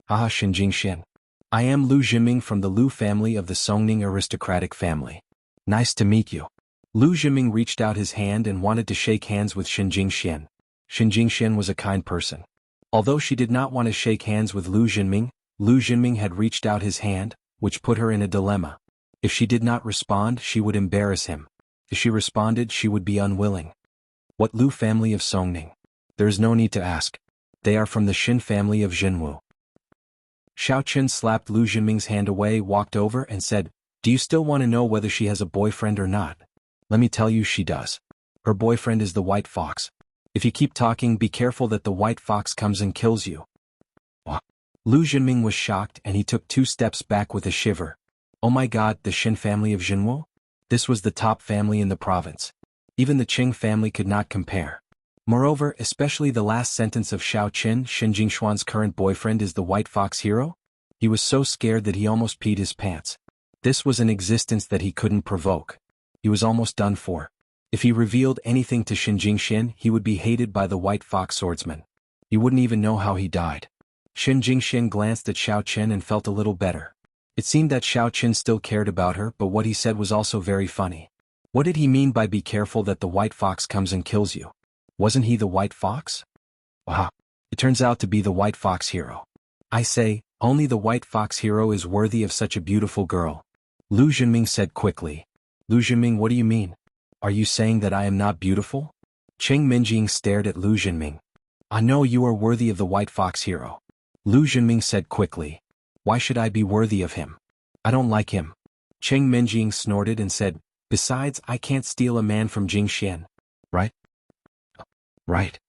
Ah, Shen Jingxian. I am Lu Zhenming from the Lu family of the Songning aristocratic family. Nice to meet you. Lu Zhenming reached out his hand and wanted to shake hands with Shen Jingxian. Shen Jingxian was a kind person. Although she did not want to shake hands with Lu Zhenming had reached out his hand, which put her in a dilemma. If she did not respond, she would embarrass him. If she responded, she would be unwilling. What Lu family of Songning? There is no need to ask. They are from the Shin family of Zhenwu. Xiao Chen slapped Lu Zhenming's hand away, walked over and said, do you still want to know whether she has a boyfriend or not? Let me tell you, she does. Her boyfriend is the white fox. If you keep talking, be careful that the white fox comes and kills you. What? Lu Zhenming was shocked and he took 2 steps back with a shiver. Oh my god, the Shin family of Zhenwu? This was the top family in the province. Even the Qing family could not compare. Moreover, especially the last sentence of Xiao Chen, Shen Jingshuan's current boyfriend is the white fox hero? He was so scared that he almost peed his pants. This was an existence that he couldn't provoke. He was almost done for. If he revealed anything to Shen Jingxian, he would be hated by the white fox swordsman. He wouldn't even know how he died. Shen Jingxian glanced at Xiao Chen and felt a little better. It seemed that Xiao Chen still cared about her, but what he said was also very funny. What did he mean by be careful that the white fox comes and kills you? Wasn't he the white fox? Wow. It turns out to be the white fox hero. I say, only the white fox hero is worthy of such a beautiful girl. Lu Zhenming said quickly. Lu Zhenming, what do you mean? Are you saying that I am not beautiful? Cheng Menjing stared at Lu Zhenming. I know you are worthy of the white fox hero. Lu Zhenming said quickly. Why should I be worthy of him? I don't like him. Cheng Menjing snorted and said, besides, I can't steal a man from Jingxian. Right? Right.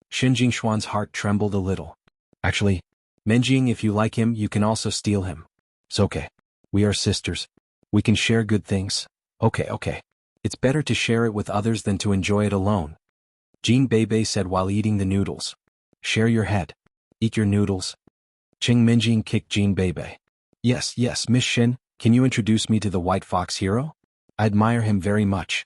Shen Jingshuan's heart trembled a little. Actually, Menjing, if you like him, you can also steal him. It's okay. We are sisters. We can share good things. Okay. It's better to share it with others than to enjoy it alone. Jin Beibei said while eating the noodles. Share your head. Eat your noodles. Cheng Menjing kicked Jin Beibei. Yes, Miss Shen, can you introduce me to the white fox hero? I admire him very much.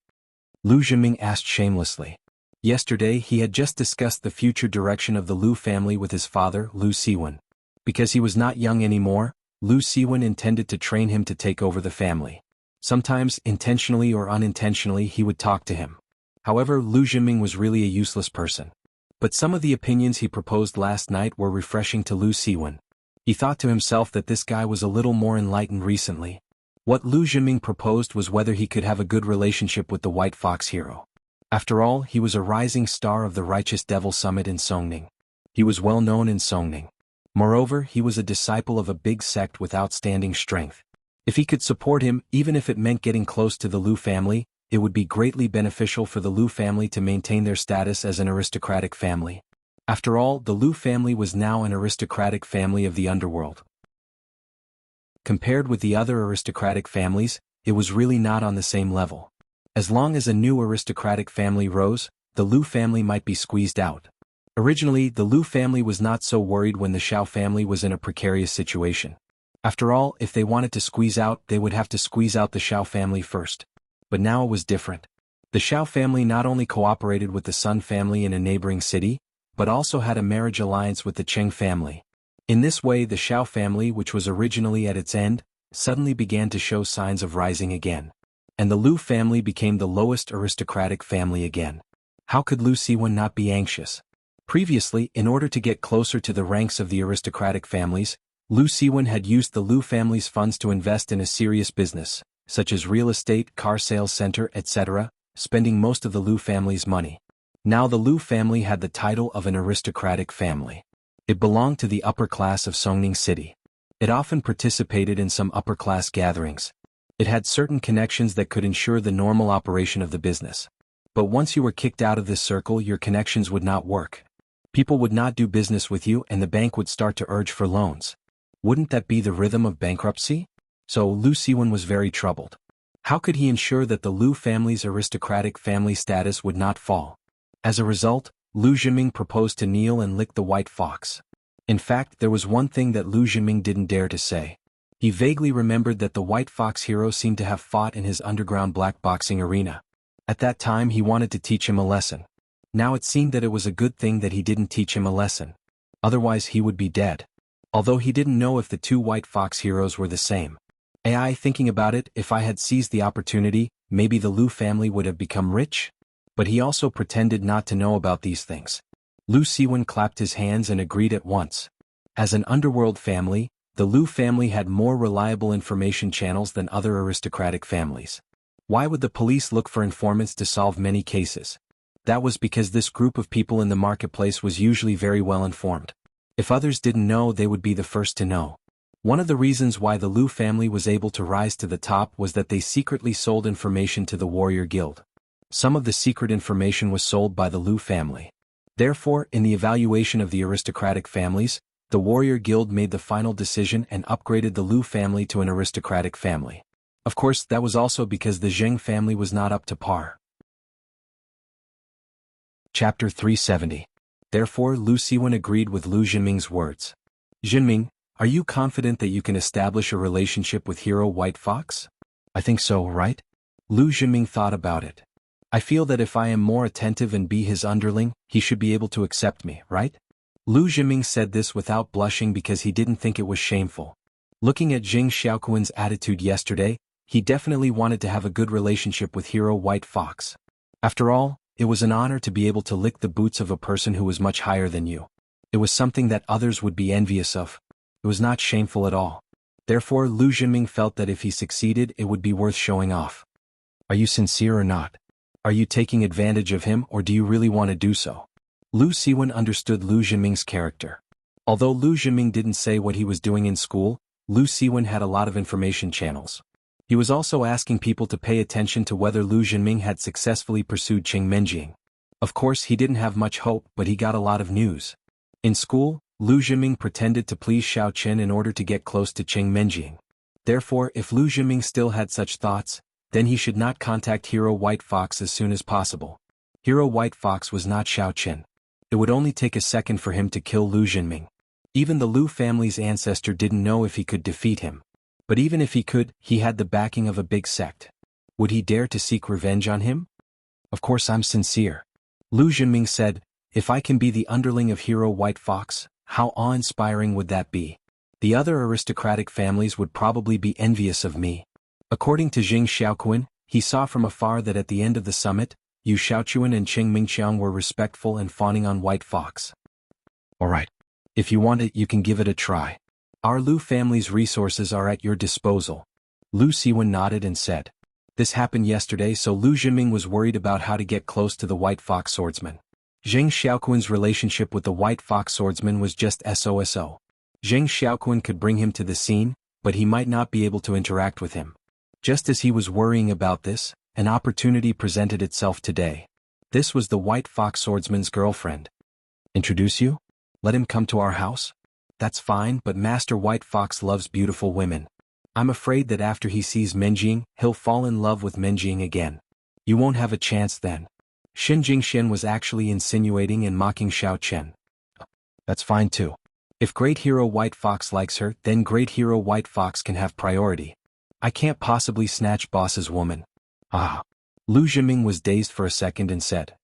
Lu Zhenming asked shamelessly. Yesterday he had just discussed the future direction of the Lu family with his father, Lu Siwen. Because he was not young anymore, Lu Siwen intended to train him to take over the family. Sometimes, intentionally or unintentionally, he would talk to him. However, Lu Zhenming was really a useless person. But some of the opinions he proposed last night were refreshing to Lu Siwen. He thought to himself that this guy was a little more enlightened recently. What Lu Zhenming proposed was whether he could have a good relationship with the white fox hero. After all, he was a rising star of the Righteous Devil Summit in Songning. He was well known in Songning. Moreover, he was a disciple of a big sect with outstanding strength. If he could support him, even if it meant getting close to the Lu family, it would be greatly beneficial for the Lu family to maintain their status as an aristocratic family. After all, the Lu family was now an aristocratic family of the underworld. Compared with the other aristocratic families, it was really not on the same level. As long as a new aristocratic family rose, the Lu family might be squeezed out. Originally, the Lu family was not so worried when the Xiao family was in a precarious situation. After all, if they wanted to squeeze out, they would have to squeeze out the Xiao family first. But now it was different. The Xiao family not only cooperated with the Sun family in a neighboring city, but also had a marriage alliance with the Cheng family. In this way, the Xiao family, which was originally at its end, suddenly began to show signs of rising again. And the Lu family became the lowest aristocratic family again. How could Lu Siwen not be anxious? Previously, in order to get closer to the ranks of the aristocratic families, Lu Siwen had used the Lu family's funds to invest in a serious business, such as real estate, car sales center, etc., spending most of the Lu family's money. Now the Lu family had the title of an aristocratic family. It belonged to the upper class of Songning City. It often participated in some upper-class gatherings. It had certain connections that could ensure the normal operation of the business. But once you were kicked out of this circle, your connections would not work. People would not do business with you and the bank would start to urge for loans. Wouldn't that be the rhythm of bankruptcy? So Lu Siwen was very troubled. How could he ensure that the Lu family's aristocratic family status would not fall? As a result, Lu Zhiming proposed to kneel and lick the white fox. In fact, there was one thing that Lu Zhiming didn't dare to say. He vaguely remembered that the white fox hero seemed to have fought in his underground black boxing arena. At that time he wanted to teach him a lesson. Now it seemed that it was a good thing that he didn't teach him a lesson. Otherwise he would be dead. Although he didn't know if the two white fox heroes were the same. Thinking about it, if I had seized the opportunity, maybe the Lu family would have become rich? But he also pretended not to know about these things. Lu Siwen clapped his hands and agreed at once. As an underworld family, the Lu family had more reliable information channels than other aristocratic families. Why would the police look for informants to solve many cases? That was because this group of people in the marketplace was usually very well informed. If others didn't know, they would be the first to know. One of the reasons why the Lu family was able to rise to the top was that they secretly sold information to the warrior guild. Some of the secret information was sold by the Lu family. Therefore, in the evaluation of the aristocratic families, the warrior guild made the final decision and upgraded the Lu family to an aristocratic family. Of course, that was also because the Zheng family was not up to par. Chapter 370. Therefore, Lu Siwen agreed with Lu Zhiming's words. Zhiming, are you confident that you can establish a relationship with Hero White Fox? I think so, right? Lu Zhiming thought about it. I feel that if I am more attentive and be his underling, he should be able to accept me, right? Lu Zhiming said this without blushing because he didn't think it was shameful. Looking at Jing Xiaoquan's attitude yesterday, he definitely wanted to have a good relationship with Hero White Fox. After all, it was an honor to be able to lick the boots of a person who was much higher than you. It was something that others would be envious of. It was not shameful at all. Therefore, Lu Zhiming felt that if he succeeded, it would be worth showing off. Are you sincere or not? Are you taking advantage of him or do you really want to do so? Lu Siwen understood Lu Zhiming's character. Although Lu Zhiming didn't say what he was doing in school, Lu Siwen had a lot of information channels. He was also asking people to pay attention to whether Lu Zhiming had successfully pursued Qing Menjing. Of course, he didn't have much hope, but he got a lot of news. In school, Lu Zhiming pretended to please Xiao Qin in order to get close to Qing Menjing. Therefore, if Lu Zhiming still had such thoughts, then he should not contact Hero White Fox as soon as possible. Hero White Fox was not Xiao Qin. It would only take a second for him to kill Lu Zhiming. Even the Lu family's ancestor didn't know if he could defeat him. But even if he could, he had the backing of a big sect. Would he dare to seek revenge on him? Of course I'm sincere. Lu Zhiming said, if I can be the underling of Hero White Fox, how awe-inspiring would that be? The other aristocratic families would probably be envious of me. According to Jing Xiaoquan, he saw from afar that at the end of the summit, Yu Xiaochuan and Qing Mingqiang were respectful and fawning on White Fox. Alright. If you want it, you can give it a try. Our Lu family's resources are at your disposal. Lu Siwen nodded and said. This happened yesterday, so Lu Zhiming was worried about how to get close to the White Fox swordsman. Jing Xiaoquan's relationship with the White Fox swordsman was just so. Jing Xiaoquan could bring him to the scene, but he might not be able to interact with him. Just as he was worrying about this, an opportunity presented itself today. This was the White Fox swordsman's girlfriend. Introduce you? Let him come to our house? That's fine, but Master White Fox loves beautiful women. I'm afraid that after he sees Menjing, he'll fall in love with Menjing again. You won't have a chance then. Xin Jingxian was actually insinuating and mocking Xiao Chen. That's fine too. If Great Hero White Fox likes her, then Great Hero White Fox can have priority. I can't possibly snatch boss's woman. Ah. Lu Zhiming was dazed for a second and said.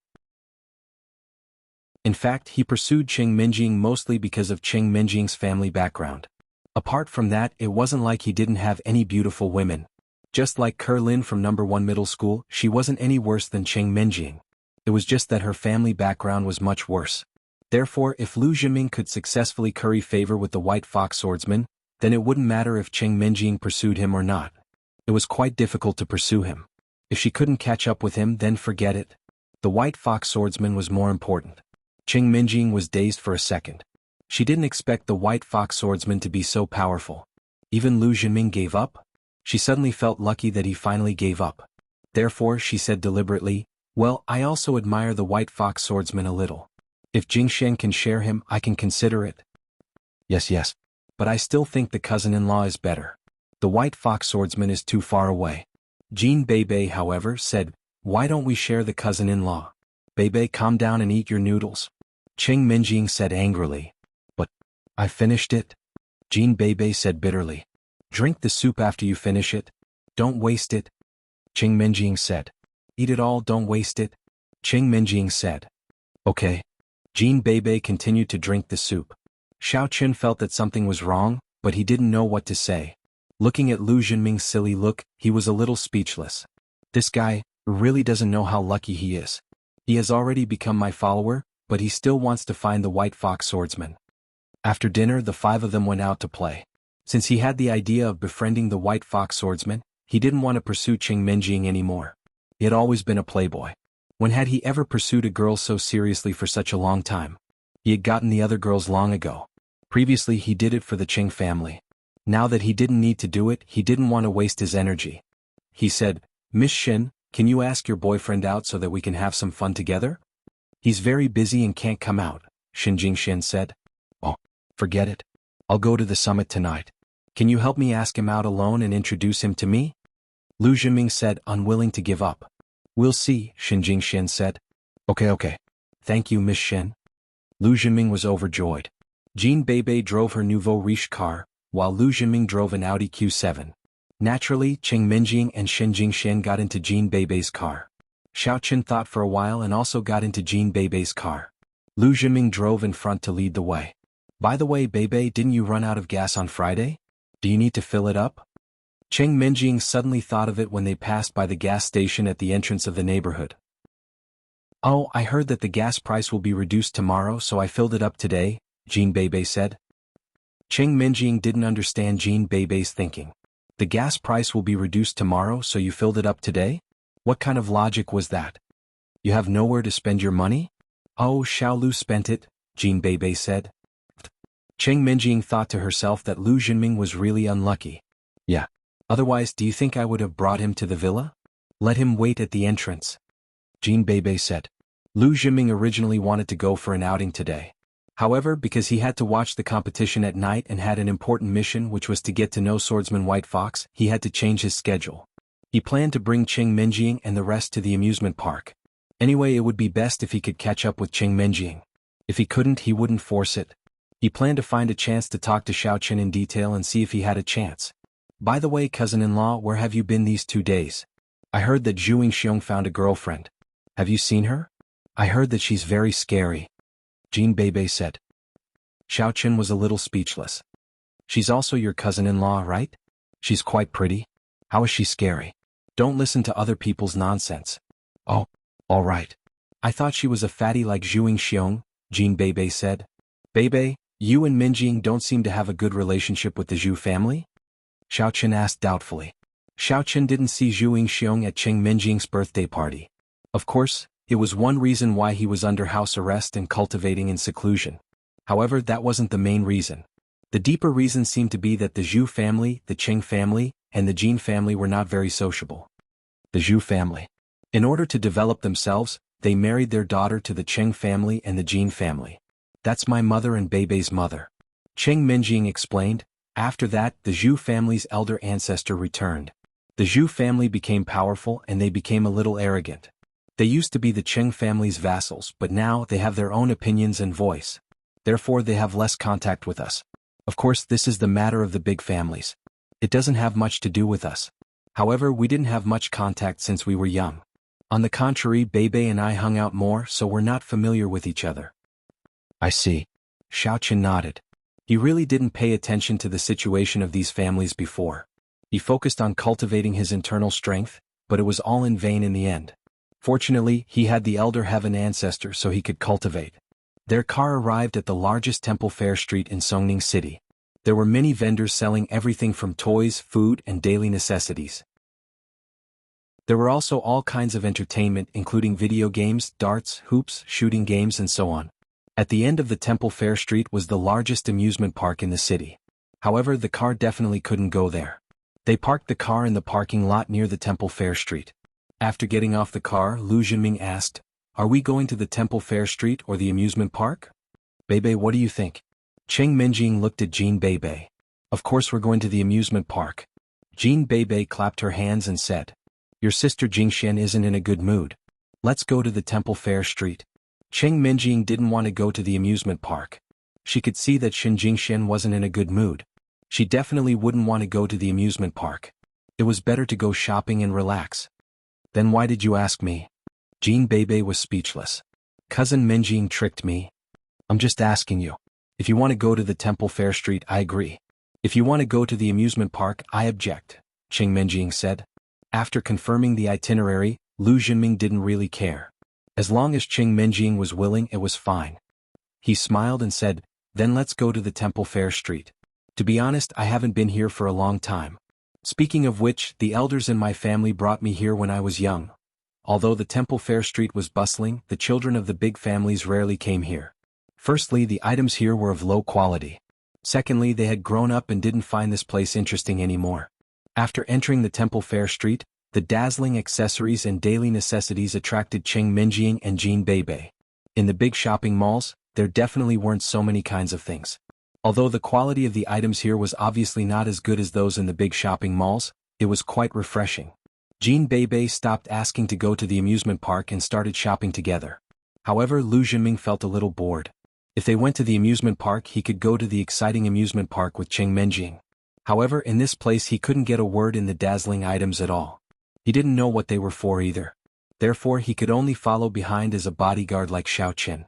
In fact, he pursued Qing Minjing mostly because of Qing Minjing's family background. Apart from that, it wasn't like he didn't have any beautiful women. Just like Ke Lin from No. 1 middle school, she wasn't any worse than Qing Minjing. It was just that her family background was much worse. Therefore, if Lu Zhiming could successfully curry favor with the White Fox swordsman, then it wouldn't matter if Qing Minjing pursued him or not. It was quite difficult to pursue him. If she couldn't catch up with him, then forget it. The White Fox swordsman was more important. Qing Minjing was dazed for a second. She didn't expect the White Fox swordsman to be so powerful. Even Lu Zhiming gave up? She suddenly felt lucky that he finally gave up. Therefore, she said deliberately, well, I also admire the White Fox swordsman a little. If Jingxian can share him, I can consider it. Yes. But I still think the cousin-in-law is better. The White Fox swordsman is too far away. Jean Beibei, however, said, why don't we share the cousin-in-law? Beibei, calm down and eat your noodles. Qing Minjing said angrily. But I finished it. Jean Beibei said bitterly. Drink the soup after you finish it. Don't waste it. Qing Minjing said. Eat it all, don't waste it. Qing Minjing said. Okay. Jean Beibei continued to drink the soup. Xiao Qun felt that something was wrong, but he didn't know what to say. Looking at Lu Zhiming's silly look, he was a little speechless. This guy really doesn't know how lucky he is. He has already become my follower, but he still wants to find the White Fox swordsman. After dinner, the five of them went out to play. Since he had the idea of befriending the White Fox swordsman, he didn't want to pursue Qing Minjing anymore. He had always been a playboy. When had he ever pursued a girl so seriously for such a long time? He had gotten the other girls long ago. Previously he did it for the Qing family. Now that he didn't need to do it, he didn't want to waste his energy. He said, Miss Xin, can you ask your boyfriend out so that we can have some fun together? He's very busy and can't come out, Xin Jingxian said. Oh, forget it. I'll go to the summit tonight. Can you help me ask him out alone and introduce him to me? Lu Zhiming said, unwilling to give up. We'll see, Xin Jingxian said. Okay. Thank you, Miss Xin. Lu Zhiming was overjoyed. Jean Beibei drove her nouveau riche car, while Lu Zhiming drove an Audi Q7. Naturally, Qing Minjing and Xin Jingxian got into Jean Beibei's car. Xiao Qun thought for a while and also got into Jean Beibei's car. Lu Zhiming drove in front to lead the way. By the way, Beibei, didn't you run out of gas on Friday? Do you need to fill it up? Qing Minjing suddenly thought of it when they passed by the gas station at the entrance of the neighborhood. Oh, I heard that the gas price will be reduced tomorrow, so I filled it up today, Jean Beibei said. Qing Minjing didn't understand Jean Beibei's thinking. The gas price will be reduced tomorrow, so you filled it up today? What kind of logic was that? You have nowhere to spend your money? Oh, Xiao Lu spent it, Jean Beibei said. Qing Minjing thought to herself that Lu Zhiming was really unlucky. Yeah. Otherwise, do you think I would have brought him to the villa? Let him wait at the entrance. Jean Beibei said. Lu Zhiming originally wanted to go for an outing today. However, because he had to watch the competition at night and had an important mission which was to get to know swordsman White Fox, he had to change his schedule. He planned to bring Qing Minjing and the rest to the amusement park. Anyway, it would be best if he could catch up with Qing Minjing. If he couldn't, he wouldn't force it. He planned to find a chance to talk to Xiao Qun in detail and see if he had a chance. By the way, cousin-in-law, where have you been these 2 days? I heard that Zhu Yingxiong found a girlfriend. Have you seen her? I heard that she's very scary. Jean Beibei said. Xiao Qun was a little speechless. She's also your cousin-in-law, right? She's quite pretty. How is she scary? Don't listen to other people's nonsense. Oh, all right. I thought she was a fatty like Zhu Yingxiong, Jean Beibei said. Beibei, you and Minjing don't seem to have a good relationship with the Zhu family? Xiao Qun asked doubtfully. Xiao Qun didn't see Zhu Yingxiong at Qing Minjing's birthday party. Of course, it was one reason why he was under house arrest and cultivating in seclusion. However, that wasn't the main reason. The deeper reason seemed to be that the Zhu family, the Qing family, and the Jin family were not very sociable. The Zhu family. In order to develop themselves, they married their daughter to the Qing family and the Jin family. That's my mother and Beibei's mother. Qing Minjing explained. After that, the Zhu family's elder ancestor returned. The Zhu family became powerful and they became a little arrogant. They used to be the Cheng family's vassals, but now they have their own opinions and voice. Therefore they have less contact with us. Of course, this is the matter of the big families. It doesn't have much to do with us. However, we didn't have much contact since we were young. On the contrary, Bebe and I hung out more, so we're not familiar with each other. I see. Xiaoqin nodded. He really didn't pay attention to the situation of these families before. He focused on cultivating his internal strength, but it was all in vain in the end. Fortunately, he had the elder heaven ancestor so he could cultivate. Their car arrived at the largest temple fair street in Songning City. There were many vendors selling everything from toys, food, and daily necessities. There were also all kinds of entertainment including video games, darts, hoops, shooting games and so on. At the end of the temple fair street was the largest amusement park in the city. However, the car definitely couldn't go there. They parked the car in the parking lot near the temple fair street. After getting off the car, Lu Jinming asked, "Are we going to the temple fair street or the amusement park?" "Bebe, what do you think?" Cheng Menjing looked at Jean Bebe. "Of course we're going to the amusement park." Jean Bebe clapped her hands and said, "Your sister Jingxian isn't in a good mood. Let's go to the temple fair street." Cheng Menjing didn't want to go to the amusement park. She could see that Xin Jingxian wasn't in a good mood. She definitely wouldn't want to go to the amusement park. It was better to go shopping and relax. "Then why did you ask me?" Jean Bebe was speechless. "Cousin Menjing tricked me. I'm just asking you. If you want to go to the temple fair street, I agree. If you want to go to the amusement park, I object," Cheng Menjing said. After confirming the itinerary, Lu Jinming didn't really care. As long as Cheng Menjing was willing, it was fine. He smiled and said, "Then let's go to the temple fair street. To be honest, I haven't been here for a long time. Speaking of which, the elders in my family brought me here when I was young. Although the temple fair street was bustling, the children of the big families rarely came here. Firstly, the items here were of low quality. Secondly, they had grown up and didn't find this place interesting anymore. After entering the temple fair street, the dazzling accessories and daily necessities attracted Cheng Menjing and Jean Bebe. In the big shopping malls, there definitely weren't so many kinds of things. Although the quality of the items here was obviously not as good as those in the big shopping malls, it was quite refreshing. Jean Bebe stopped asking to go to the amusement park and started shopping together. However, Lu Jinming felt a little bored. If they went to the amusement park, he could go to the exciting amusement park with Cheng Menjing. However, in this place he couldn't get a word in the dazzling items at all. He didn't know what they were for either. Therefore he could only follow behind as a bodyguard like Xiaoqin.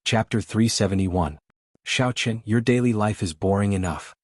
Chapter 371. Xiaoqin, your daily life is boring enough.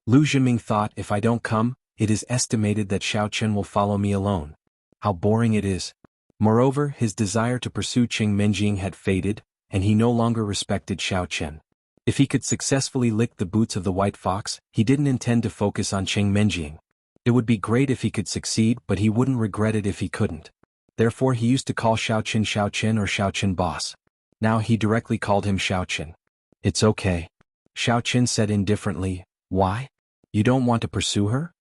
Lu Jinming thought, if I don't come, it is estimated that Xiaoqin will follow me alone. How boring it is. Moreover, his desire to pursue Cheng Menjing had faded, and he no longer respected Xiaoqin. If he could successfully lick the boots of the white fox, he didn't intend to focus on Cheng Menjing. It would be great if he could succeed, but he wouldn't regret it if he couldn't. Therefore he used to call Xiaoqin Xiaoqin or Xiaoqin boss. Now he directly called him Xiaoqin. "It's okay." Xiaoqin said indifferently, "Why? You don't want to pursue her?"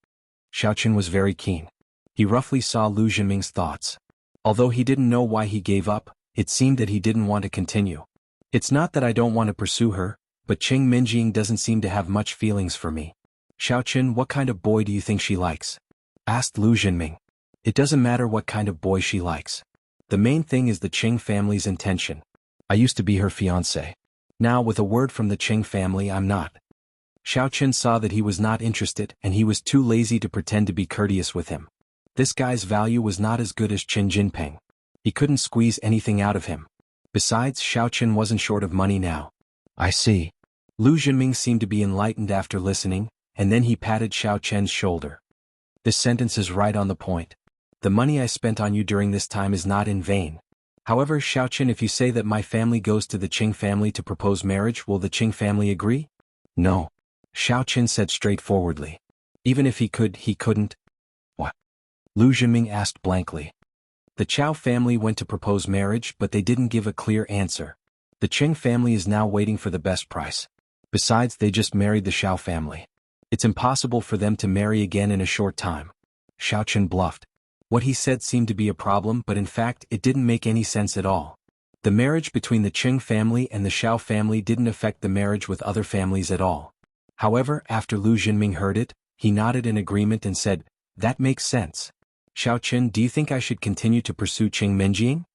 Xiaoqin was very keen. He roughly saw Lu Jinming's thoughts. Although he didn't know why he gave up, it seemed that he didn't want to continue. "It's not that I don't want to pursue her, but Cheng Menjing doesn't seem to have much feelings for me." "Xiaoqin, what kind of boy do you think she likes?" asked Lu Jinming. "It doesn't matter what kind of boy she likes. The main thing is the Cheng family's intention. I used to be her fiancé. Now with a word from the Cheng family I'm not." Xiaoqin saw that he was not interested and he was too lazy to pretend to be courteous with him. This guy's value was not as good as Qin Jinping. He couldn't squeeze anything out of him. Besides, Xiaoqin wasn't short of money now. "I see." Lu Jinming seemed to be enlightened after listening, and then he patted Xiaoqin's shoulder. "This sentence is right on the point. The money I spent on you during this time is not in vain. However, Xiaoqin, if you say that my family goes to the Qing family to propose marriage, will the Qing family agree?" "No," Xiaoqin said straightforwardly. "Even if he could, he couldn't." "What?" Lu Jinming asked blankly. The Chao family went to propose marriage, but they didn't give a clear answer. The Qing family is now waiting for the best price. Besides, they just married the Xiao family. It's impossible for them to marry again in a short time. Xiaoqin bluffed. What he said seemed to be a problem, but in fact it didn't make any sense at all. The marriage between the Qing family and the Xiao family didn't affect the marriage with other families at all. However, after Lu Jinming heard it, he nodded in agreement and said, "That makes sense. Xiaoqin, do you think I should continue to pursue Qing Menjing?"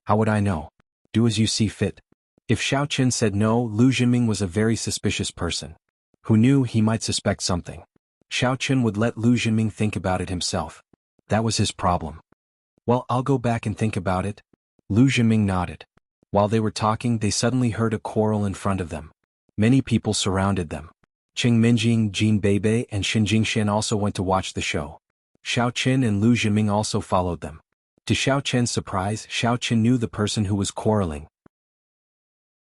"How would I know? Do as you see fit." If Xiaoqin said no, Lu Jinming was a very suspicious person. Who knew he might suspect something? Xiaoqin would let Lu Jinming think about it himself. That was his problem. "Well, I'll go back and think about it." Lu Jinming nodded. While they were talking, they suddenly heard a quarrel in front of them. Many people surrounded them. Qing Minjing, Jin Beibei, and Xin Jingshan also went to watch the show. Xiaoqin and Lu Jinming also followed them. To Xiaoqin's surprise, Xiaoqin knew the person who was quarreling.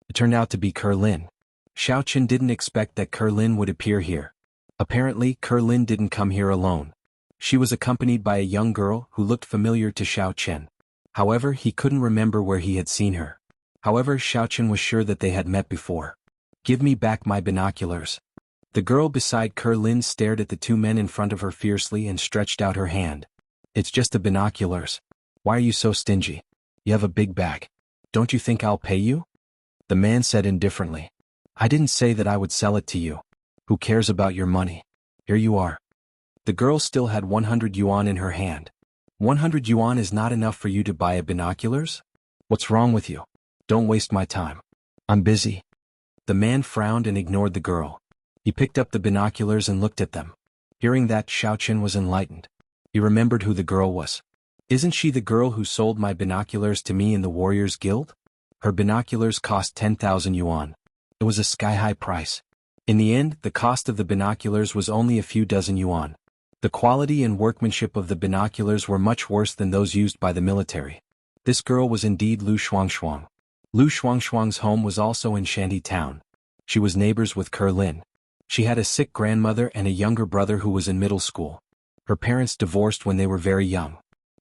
It turned out to be Lin. Xiaoqin didn't expect that Lin would appear here. Apparently, Lin didn't come here alone. She was accompanied by a young girl who looked familiar to Xiaoqin. However, he couldn't remember where he had seen her. However, Xiaoqin was sure that they had met before. "Give me back my binoculars." The girl beside Lin stared at the two men in front of her fiercely and stretched out her hand. "It's just the binoculars. Why are you so stingy? You have a big bag. Don't you think I'll pay you?" The man said indifferently. "I didn't say that I would sell it to you. Who cares about your money? Here you are." The girl still had 100 yuan in her hand. 100 yuan is not enough for you to buy a binoculars? What's wrong with you? Don't waste my time. I'm busy. The man frowned and ignored the girl. He picked up the binoculars and looked at them. Hearing that, Xiaoqin was enlightened. He remembered who the girl was. "Isn't she the girl who sold my binoculars to me in the Warriors Guild? Her binoculars cost 10,000 yuan. It was a sky-high price. In the end, the cost of the binoculars was only a few dozen yuan. The quality and workmanship of the binoculars were much worse than those used by the military." This girl was indeed Lu Shuangshuang. Lu Shuangshuang's home was also in Shanty Town. She was neighbors with Lin. She had a sick grandmother and a younger brother who was in middle school. Her parents divorced when they were very young.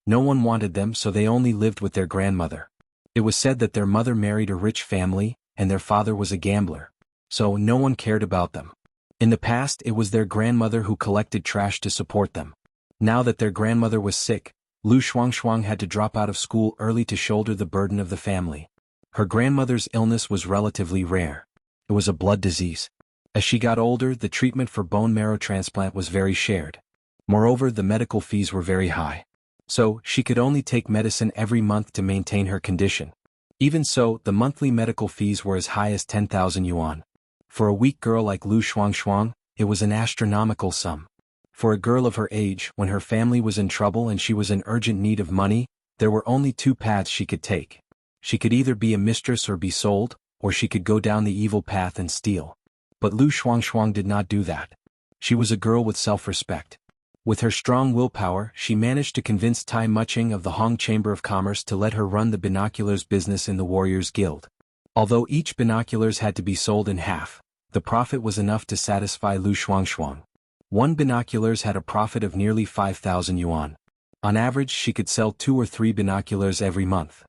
No one wanted them, so they only lived with their grandmother. It was said that their mother married a rich family, and their father was a gambler. So no one cared about them. In the past, it was their grandmother who collected trash to support them. Now that their grandmother was sick, Lu Shuangshuang had to drop out of school early to shoulder the burden of the family. Her grandmother's illness was relatively rare. It was a blood disease. As she got older, the treatment for bone marrow transplant was very shared. Moreover, the medical fees were very high. So, she could only take medicine every month to maintain her condition. Even so, the monthly medical fees were as high as 10,000 yuan. For a weak girl like Lu Shuangshuang, it was an astronomical sum. For a girl of her age, when her family was in trouble and she was in urgent need of money, there were only two paths she could take. She could either be a mistress or be sold, or she could go down the evil path and steal. But Lu Shuangshuang did not do that. She was a girl with self-respect. With her strong willpower, she managed to convince Tai Muching of the Hong Chamber of Commerce to let her run the binoculars business in the Warriors Guild. Although each binoculars had to be sold in half, the profit was enough to satisfy Lu Shuangshuang. One binoculars had a profit of nearly 5,000 yuan. On average, she could sell 2 or 3 binoculars every month.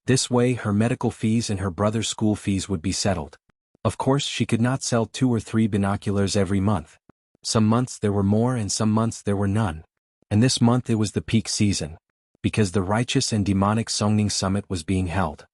This way, her medical fees and her brother's school fees would be settled. Of course, she could not sell 2 or 3 binoculars every month. Some months there were more and some months there were none. And this month it was the peak season, because the righteous and demonic Songning Summit was being held.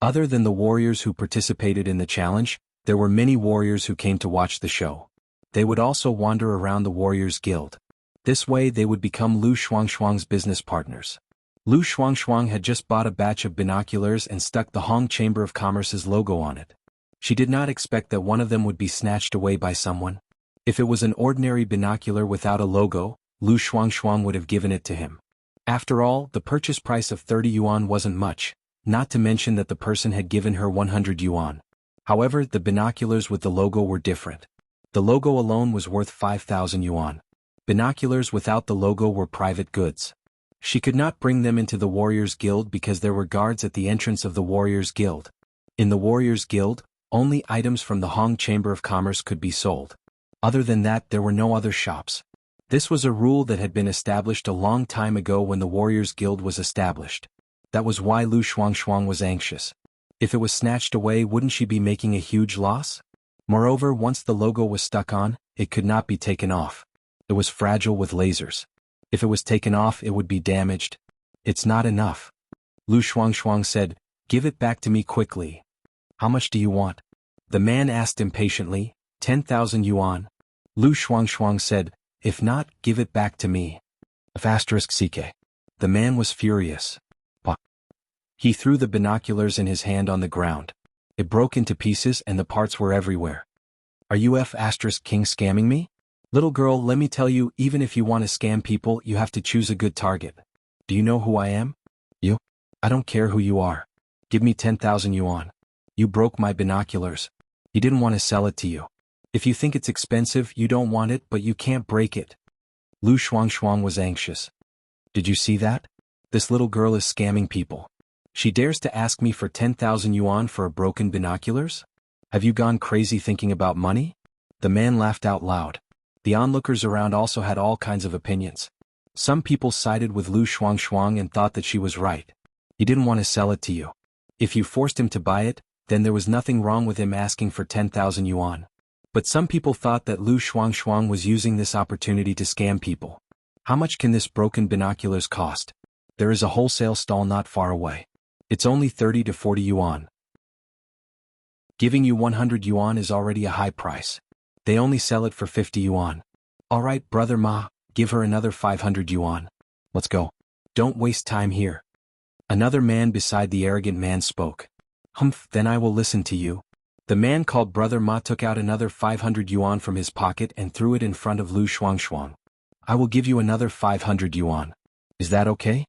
Other than the warriors who participated in the challenge, there were many warriors who came to watch the show. They would also wander around the Warriors Guild. This way they would become Lu Shuangshuang's business partners. Lu Shuangshuang had just bought a batch of binoculars and stuck the Hong Chamber of Commerce's logo on it. She did not expect that one of them would be snatched away by someone. If it was an ordinary binocular without a logo, Lu Shuangshuang would have given it to him. After all, the purchase price of 30 yuan wasn't much, not to mention that the person had given her 100 yuan. However, the binoculars with the logo were different. The logo alone was worth 5,000 yuan. Binoculars without the logo were private goods. She could not bring them into the Warriors Guild because there were guards at the entrance of the Warriors Guild. In the Warriors Guild, only items from the Hong Chamber of Commerce could be sold. Other than that, there were no other shops. This was a rule that had been established a long time ago when the Warriors Guild was established. That was why Lu Shuangshuang was anxious. If it was snatched away, wouldn't she be making a huge loss? Moreover, once the logo was stuck on, it could not be taken off. It was fragile with lasers. If it was taken off, it would be damaged. It's not enough. Lu Shuangshuang said, "Give it back to me quickly." "How much do you want?" the man asked impatiently, 10,000 yuan. Lu Shuangshuang said, if not, give it back to me. *CK. The man was furious. He threw the binoculars in his hand on the ground. It broke into pieces and the parts were everywhere. Are you King scamming me? Little girl, let me tell you, even if you want to scam people, you have to choose a good target. Do you know who I am? You? I don't care who you are. Give me 10,000 yuan. You broke my binoculars. He didn't want to sell it to you. If you think it's expensive, you don't want it, but you can't break it. Lu Shuangshuang was anxious. Did you see that? This little girl is scamming people. She dares to ask me for 10,000 yuan for a broken binoculars? Have you gone crazy thinking about money? The man laughed out loud. The onlookers around also had all kinds of opinions. Some people sided with Lu Shuangshuang and thought that she was right. He didn't want to sell it to you. If you forced him to buy it, then there was nothing wrong with him asking for 10,000 yuan. But some people thought that Lu Shuangshuang was using this opportunity to scam people. How much can this broken binoculars cost? There is a wholesale stall not far away. It's only 30 to 40 yuan. Giving you 100 yuan is already a high price. They only sell it for 50 yuan. Alright, brother Ma, give her another 500 yuan. Let's go. Don't waste time here. Another man beside the arrogant man spoke. Humph, then I will listen to you. The man called Brother Ma took out another 500 yuan from his pocket and threw it in front of Lu Shuangshuang. I will give you another 500 yuan. Is that okay?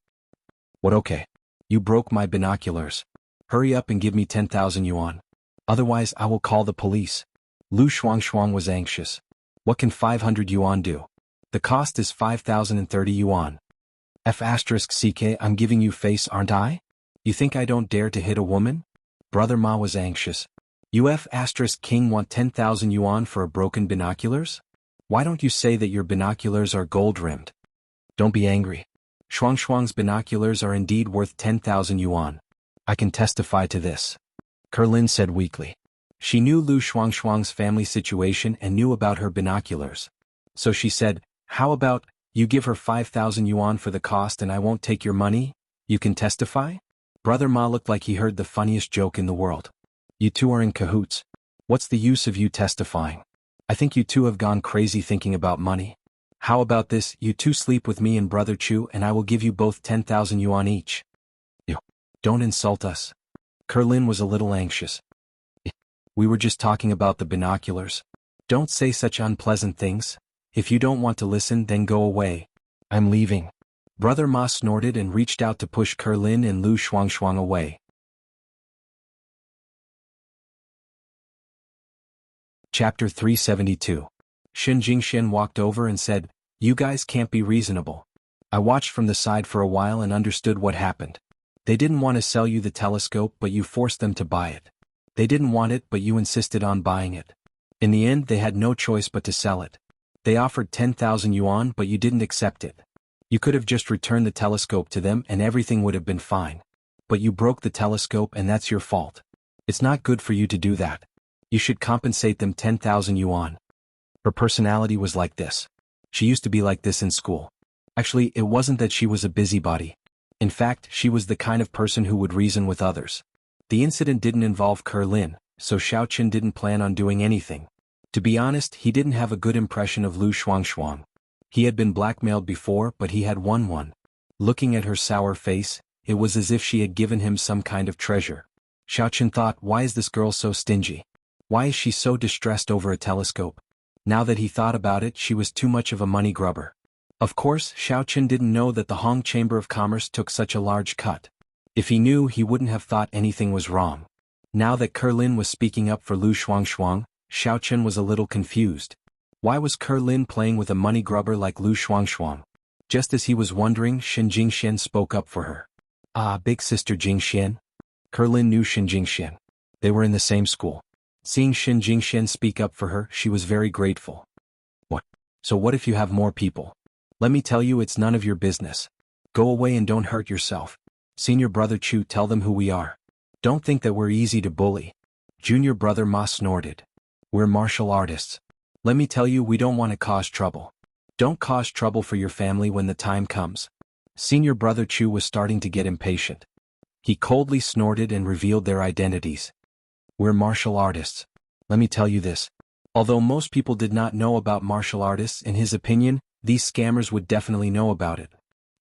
What okay? You broke my binoculars. Hurry up and give me 10,000 yuan. Otherwise I will call the police. Lu Shuangshuang was anxious. What can 500 yuan do? The cost is 5,030 yuan. *CK, I'm giving you face, aren't I? You think I don't dare to hit a woman? Brother Ma was anxious. You King want 10,000 yuan for a broken binoculars? Why don't you say that your binoculars are gold-rimmed? Don't be angry. Shuangshuang's binoculars are indeed worth 10,000 yuan. I can testify to this. Kerlin said weakly. She knew Lu Shuangshuang's family situation and knew about her binoculars. So she said, how about, you give her 5,000 yuan for the cost and I won't take your money? You can testify? Brother Ma looked like he heard the funniest joke in the world. You two are in cahoots. What's the use of you testifying? I think you two have gone crazy thinking about money. How about this, you two sleep with me and Brother Chu and I will give you both 10,000 yuan each. You. Don't insult us. Kerlin was a little anxious. We were just talking about the binoculars. Don't say such unpleasant things. If you don't want to listen, then go away. I'm leaving. Brother Ma snorted and reached out to push Kerlin and Lu Shuangshuang away. Chapter 372. Shen Jingxian walked over and said, you guys can't be reasonable. I watched from the side for a while and understood what happened. They didn't want to sell you the telescope but you forced them to buy it. They didn't want it but you insisted on buying it. In the end they had no choice but to sell it. They offered 10,000 yuan but you didn't accept it. You could have just returned the telescope to them and everything would have been fine. But you broke the telescope and that's your fault. It's not good for you to do that. You should compensate them 10,000 yuan. Her personality was like this. She used to be like this in school. Actually, it wasn't that she was a busybody. In fact, she was the kind of person who would reason with others. The incident didn't involve Kerlin, so Xiaoqun didn't plan on doing anything. To be honest, he didn't have a good impression of Lu Shuangshuang. He had been blackmailed before but he had won one. Looking at her sour face, it was as if she had given him some kind of treasure. Xiaoqun thought, why is this girl so stingy? Why is she so distressed over a telescope? Now that he thought about it, she was too much of a money grubber. Of course, Xiaoqun didn't know that the Hong Chamber of Commerce took such a large cut. If he knew, he wouldn't have thought anything was wrong. Now that Kerlin was speaking up for Lu Shuangshuang, Xiaoqun was a little confused. Why was Kerlin playing with a money grubber like Lu Shuangshuang? Just as he was wondering, Shen Jingxian spoke up for her. Ah, big sister Jingxian. Kerlin knew Shen Jingxian. They were in the same school. Seeing Shen Jingxian speak up for her, she was very grateful. What? So what if you have more people? Let me tell you, it's none of your business. Go away and don't hurt yourself. Senior brother Chu, tell them who we are. Don't think that we're easy to bully. Junior brother Ma snorted. We're martial artists. Let me tell you, we don't want to cause trouble. Don't cause trouble for your family when the time comes. Senior brother Chu was starting to get impatient. He coldly snorted and revealed their identities. We're martial artists. Let me tell you this. Although most people did not know about martial artists, in his opinion, these scammers would definitely know about it.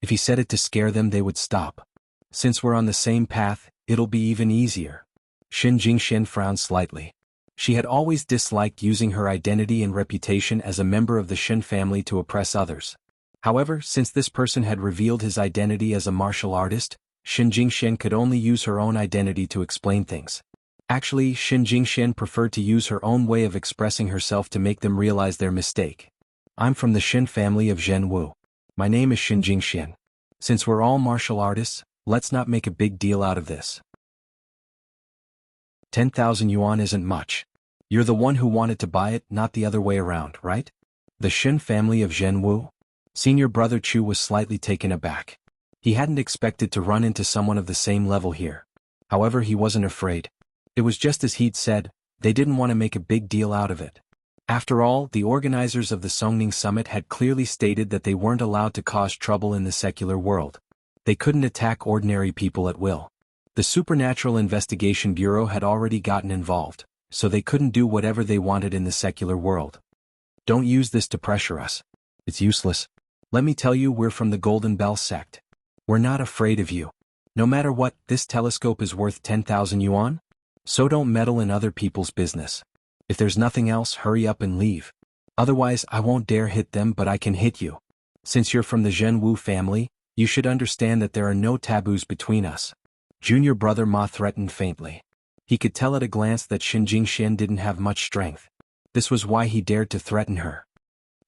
If he said it to scare them, they would stop. Since we're on the same path, it'll be even easier. Xin Jingxian frowned slightly. She had always disliked using her identity and reputation as a member of the Shen family to oppress others. However, since this person had revealed his identity as a martial artist, Xin Jingxian could only use her own identity to explain things. Actually, Xin Jingxian preferred to use her own way of expressing herself to make them realize their mistake. I'm from the Shen family of Zhenwu. My name is Xin Jingxian. Since we're all martial artists, let's not make a big deal out of this. 10,000 yuan isn't much. You're the one who wanted to buy it, not the other way around, right? The Shen family of Zhenwu? Senior brother Chu was slightly taken aback. He hadn't expected to run into someone of the same level here. However, he wasn't afraid. It was just as he'd said, they didn't want to make a big deal out of it. After all, the organizers of the Songning Summit had clearly stated that they weren't allowed to cause trouble in the secular world. They couldn't attack ordinary people at will. The Supernatural Investigation Bureau had already gotten involved, so they couldn't do whatever they wanted in the secular world. Don't use this to pressure us. It's useless. Let me tell you, we're from the Golden Bell sect. We're not afraid of you. No matter what, this telescope is worth 10,000 yuan? So don't meddle in other people's business. If there's nothing else, hurry up and leave. Otherwise, I won't dare hit them, but I can hit you. Since you're from the Zhenwu family, you should understand that there are no taboos between us. Junior brother Ma threatened faintly. He could tell at a glance that Xin Jingxian didn't have much strength. This was why he dared to threaten her.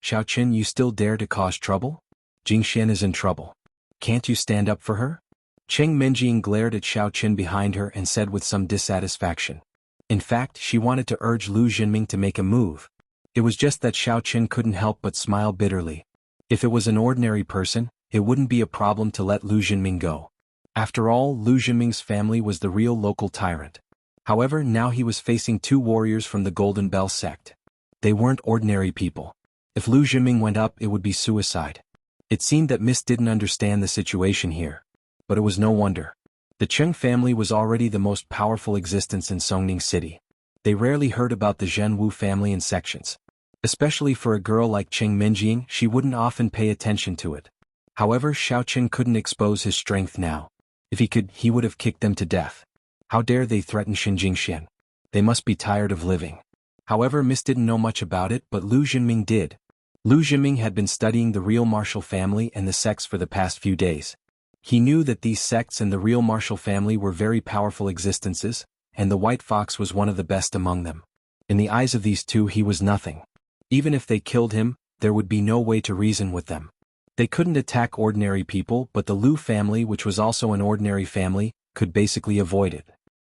Xiaoqin, you still dare to cause trouble? Jingxian is in trouble. Can't you stand up for her? Cheng Menjing glared at Xiaoqin behind her and said with some dissatisfaction. In fact, she wanted to urge Lu Jinming to make a move. It was just that Xiaoqin couldn't help but smile bitterly. If it was an ordinary person, it wouldn't be a problem to let Lu Jinming go. After all, Lu Jinming's family was the real local tyrant. However, now he was facing two warriors from the Golden Bell sect. They weren't ordinary people. If Lu Jinming went up, it would be suicide. It seemed that Miss didn't understand the situation here. But it was no wonder. The Cheng family was already the most powerful existence in Songning City. They rarely heard about the Zhenwu family in sections. Especially for a girl like Cheng Menjing, she wouldn't often pay attention to it. However, Xiaoqin couldn't expose his strength now. If he could, he would have kicked them to death. How dare they threaten Xin Jingxian? They must be tired of living. However, Miss didn't know much about it, but Lu Jinming did. Lu Jinming had been studying the real martial family and the sects for the past few days. He knew that these sects and the real martial family were very powerful existences, and the White Fox was one of the best among them. In the eyes of these two, he was nothing. Even if they killed him, there would be no way to reason with them. They couldn't attack ordinary people, but the Lu family, which was also an ordinary family, could basically avoid it.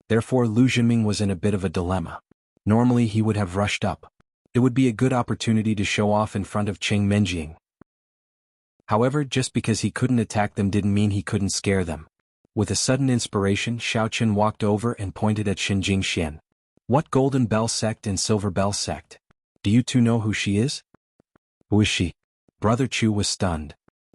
Therefore, Lu Jinming was in a bit of a dilemma. Normally he would have rushed up. It would be a good opportunity to show off in front of Cheng Menjing. However, just because he couldn't attack them didn't mean he couldn't scare them. With a sudden inspiration, Xiaoqin walked over and pointed at Xin Jingxian. What Golden Bell sect and Silver Bell sect? Do you two know who she is? Who is she? Brother Chu was stunned.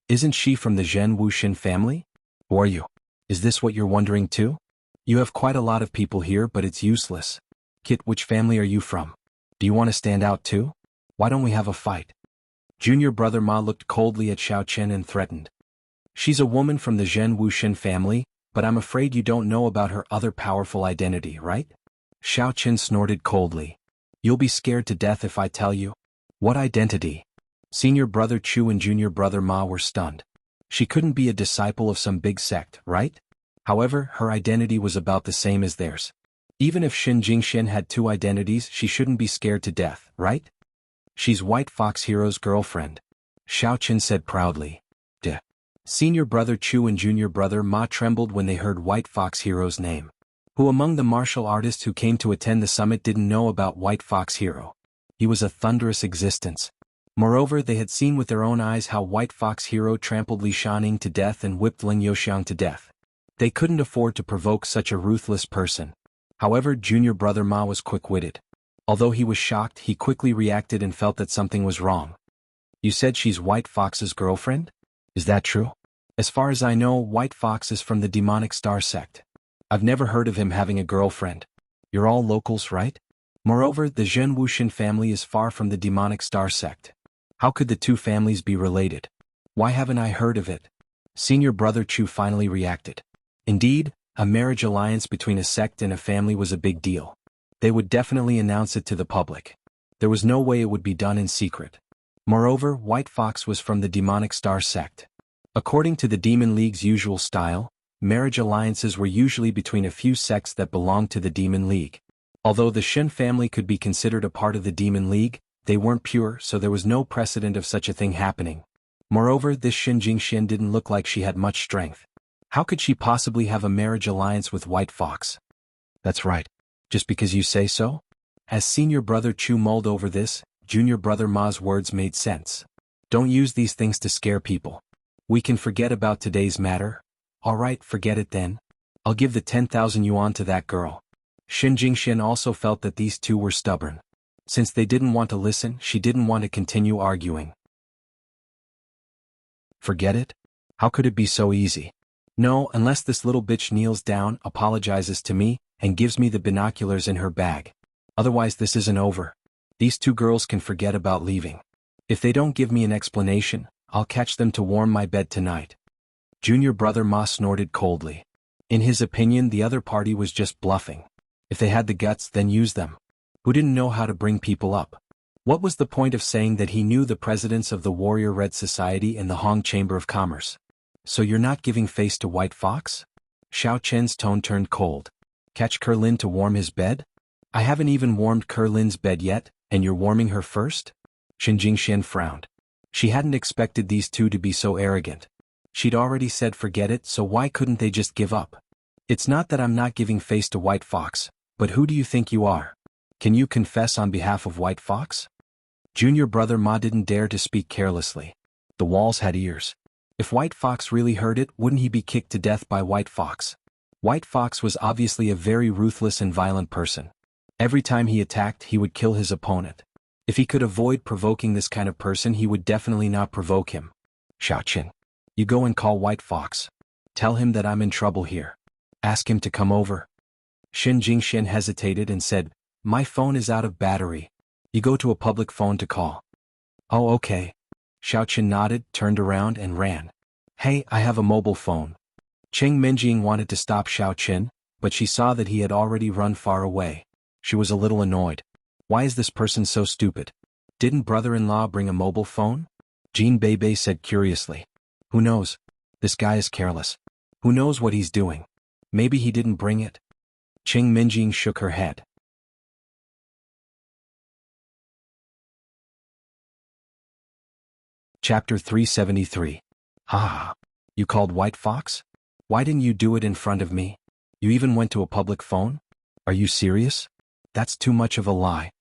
Isn't she from the Zhenwu Shen family? Who are you? Is this what you're wondering too? You have quite a lot of people here, but it's useless. Kit, which family are you from? Do you want to stand out too? Why don't we have a fight? Junior brother Ma looked coldly at Xiaoqin and threatened. She's a woman from the Zhenwu Shen family, but I'm afraid you don't know about her other powerful identity, right? Xiaoqin snorted coldly. You'll be scared to death if I tell you. What identity? Senior brother Chu and junior brother Ma were stunned. She couldn't be a disciple of some big sect, right? However, her identity was about the same as theirs. Even if Xin Jingxian had two identities, she shouldn't be scared to death, right? She's White Fox Hero's girlfriend. Xiaoqin said proudly. Duh. Senior brother Chu and junior brother Ma trembled when they heard White Fox Hero's name. Who among the martial artists who came to attend the summit didn't know about White Fox Hero? He was a thunderous existence. Moreover, they had seen with their own eyes how White Fox Hero trampled Li Shaning to death and whipped Ling Youxiang to death. They couldn't afford to provoke such a ruthless person. However, junior brother Ma was quick-witted. Although he was shocked, he quickly reacted and felt that something was wrong. You said she's White Fox's girlfriend? Is that true? As far as I know, White Fox is from the Demonic Star sect. I've never heard of him having a girlfriend. You're all locals, right? Moreover, the Zhen Wuxian family is far from the demonic star sect. How could the two families be related? Why haven't I heard of it? Senior brother Chu finally reacted. Indeed, a marriage alliance between a sect and a family was a big deal. They would definitely announce it to the public. There was no way it would be done in secret. Moreover, White Fox was from the demonic star sect. According to the Demon League's usual style, marriage alliances were usually between a few sects that belonged to the Demon League. Although the Shen family could be considered a part of the Demon League, they weren't pure, so there was no precedent of such a thing happening. Moreover, this Shen Jingxian didn't look like she had much strength. How could she possibly have a marriage alliance with White Fox? That's right. Just because you say so? As senior brother Chu mulled over this, junior brother Ma's words made sense. Don't use these things to scare people. We can forget about today's matter. Alright, forget it then. I'll give the 10,000 yuan to that girl. Shen Jingxian also felt that these two were stubborn. Since they didn't want to listen, she didn't want to continue arguing. Forget it? How could it be so easy? No, unless this little bitch kneels down, apologizes to me, and gives me the binoculars in her bag. Otherwise this isn't over. These two girls can forget about leaving. If they don't give me an explanation, I'll catch them to warm my bed tonight. Junior brother Ma snorted coldly. In his opinion, the other party was just bluffing. If they had the guts, then use them. Who didn't know how to bring people up? What was the point of saying that he knew the presidents of the Warrior Red Society and the Hong Chamber of Commerce? So you're not giving face to White Fox? Xiao Chen's tone turned cold. Catch Kerlin to warm his bed? I haven't even warmed Kerlin's bed yet, and you're warming her first? Shen Jingxian frowned. She hadn't expected these two to be so arrogant. She'd already said forget it, so why couldn't they just give up? It's not that I'm not giving face to White Fox, but who do you think you are? Can you confess on behalf of White Fox? Junior brother Ma didn't dare to speak carelessly. The walls had ears. If White Fox really heard it, wouldn't he be kicked to death by White Fox? White Fox was obviously a very ruthless and violent person. Every time he attacked, he would kill his opponent. If he could avoid provoking this kind of person, he would definitely not provoke him. Xiaoqin, you go and call White Fox. Tell him that I'm in trouble here. Ask him to come over. Shen Jingxian hesitated and said, my phone is out of battery. You go to a public phone to call. Oh, okay. Xiaoqin nodded, turned around and ran. Hey, I have a mobile phone. Cheng Menjing wanted to stop Xiaoqin, but she saw that he had already run far away. She was a little annoyed. Why is this person so stupid? Didn't brother-in-law bring a mobile phone? Jean Beibei said curiously. Who knows? This guy is careless. Who knows what he's doing? Maybe he didn't bring it. Cheng Menjing shook her head. Chapter 373. Ah, you called White Fox? Why didn't you do it in front of me? You even went to a public phone? Are you serious? That's too much of a lie.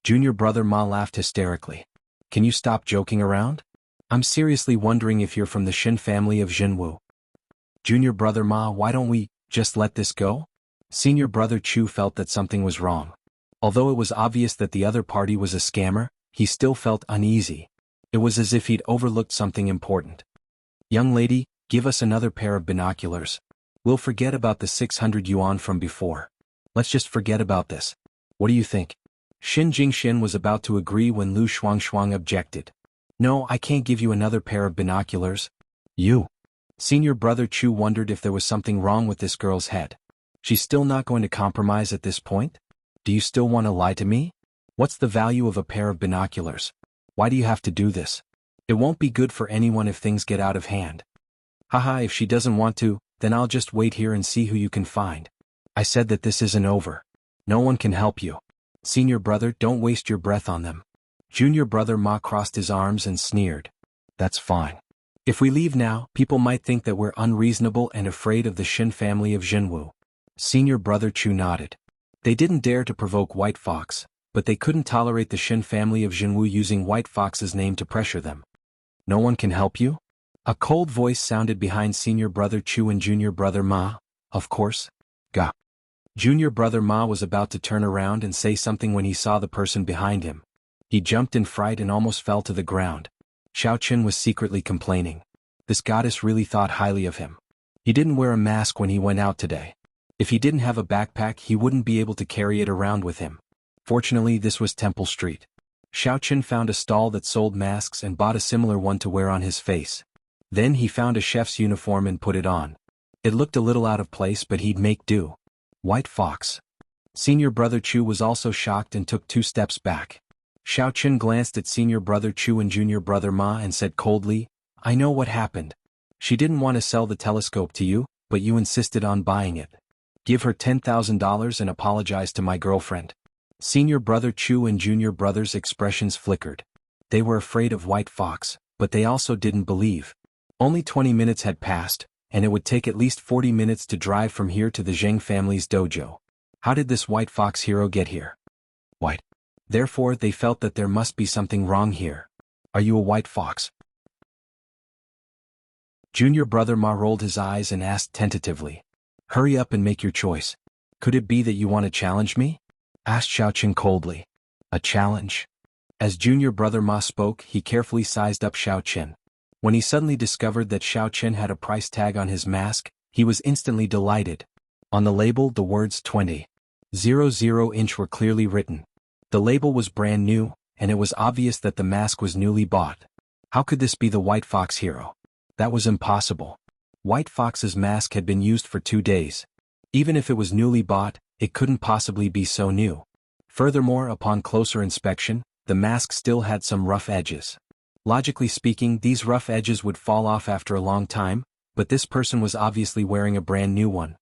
Junior brother Ma laughed hysterically. Can you stop joking around? I'm seriously wondering if you're from the Shen family of Jinwu. Junior brother Ma, why don't we just let this go? Senior brother Chu felt that something was wrong. Although it was obvious that the other party was a scammer, he still felt uneasy. It was as if he'd overlooked something important. Young lady, give us another pair of binoculars. We'll forget about the 600 yuan from before. Let's just forget about this. What do you think? Shen Jingxian was about to agree when Lu Shuangshuang objected. No, I can't give you another pair of binoculars. You. Senior brother Chu wondered if there was something wrong with this girl's head. She's still not going to compromise at this point? Do you still want to lie to me? What's the value of a pair of binoculars? Why do you have to do this? It won't be good for anyone if things get out of hand. Haha, if she doesn't want to, then I'll just wait here and see who you can find. I said that this isn't over. No one can help you. Senior brother, don't waste your breath on them. Junior brother Ma crossed his arms and sneered. That's fine. If we leave now, people might think that we're unreasonable and afraid of the Shen family of Jinwu. Senior brother Chu nodded. They didn't dare to provoke White Fox, but they couldn't tolerate the Shen family of Jinwu using White Fox's name to pressure them. No one can help you? A cold voice sounded behind senior brother Chu and junior brother Ma. Of course. Ga. Junior brother Ma was about to turn around and say something when he saw the person behind him. He jumped in fright and almost fell to the ground. Xiao Qin was secretly complaining. This goddess really thought highly of him. He didn't wear a mask when he went out today. If he didn't have a backpack, he wouldn't be able to carry it around with him. Fortunately, this was Temple Street. Xiaoqun found a stall that sold masks and bought a similar one to wear on his face. Then he found a chef's uniform and put it on. It looked a little out of place, but he'd make do. White Fox. Senior Brother Chu was also shocked and took 2 steps back. Xiaoqun glanced at Senior Brother Chu and Junior Brother Ma and said coldly, "I know what happened. She didn't want to sell the telescope to you, but you insisted on buying it. Give her $10,000 and apologize to my girlfriend." Senior Brother Chu and Junior Brother's expressions flickered. They were afraid of White Fox, but they also didn't believe. Only 20 minutes had passed, and it would take at least 40 minutes to drive from here to the Zheng family's dojo. How did this White Fox hero get here? White. Therefore, they felt that there must be something wrong here. Are you a White Fox? Junior Brother Ma rolled his eyes and asked tentatively. Hurry up and make your choice. Could it be that you want to challenge me? Asked Xiaoqun coldly. A challenge? As Junior Brother Ma spoke, he carefully sized up Xiaoqun. When he suddenly discovered that Xiaoqun had a price tag on his mask, he was instantly delighted. On the label, the words 20.00 inch were clearly written. The label was brand new, and it was obvious that the mask was newly bought. How could this be the White Fox hero? That was impossible. White Fox's mask had been used for 2 days. Even if it was newly bought, it couldn't possibly be so new. Furthermore, upon closer inspection, the mask still had some rough edges. Logically speaking, these rough edges would fall off after a long time, but this person was obviously wearing a brand new one.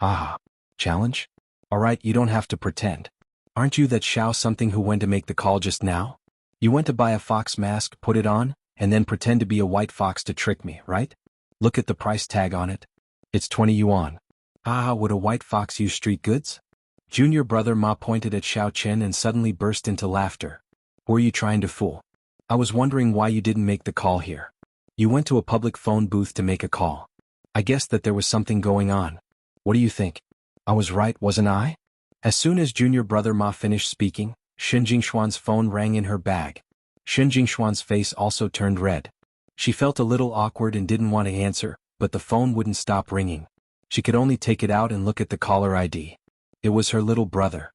Ah. Challenge? Alright, you don't have to pretend. Aren't you that Xiao something who went to make the call just now? You went to buy a fox mask, put it on, and then pretend to be a white fox to trick me, right? Look at the price tag on it. It's 20 yuan. Ah, would a white fox use street goods? Junior Brother Ma pointed at Xiaoqun and suddenly burst into laughter. Who are you trying to fool? I was wondering why you didn't make the call here. You went to a public phone booth to make a call. I guessed that there was something going on. What do you think? I was right, wasn't I? As soon as Junior Brother Ma finished speaking, Shen Jingshuan's phone rang in her bag. Shen Jingshuan's face also turned red. She felt a little awkward and didn't want to answer, but the phone wouldn't stop ringing. She could only take it out and look at the caller ID. It was her little brother.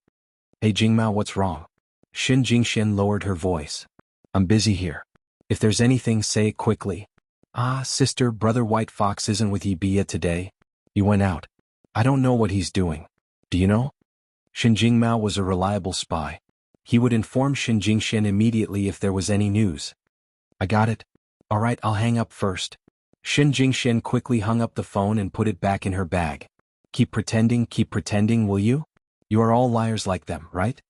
Hey Jingmao, what's wrong? Shen Jingshen lowered her voice. I'm busy here. If there's anything, say it quickly. Ah, sister, Brother White Fox isn't with Yibia today. He went out. I don't know what he's doing. Do you know? Shen Jingmao was a reliable spy. He would inform Shen Jingshen immediately if there was any news. I got it. Alright, I'll hang up first. Shen Jingshen quickly hung up the phone and put it back in her bag. Keep pretending, will you? You are all liars like them, right?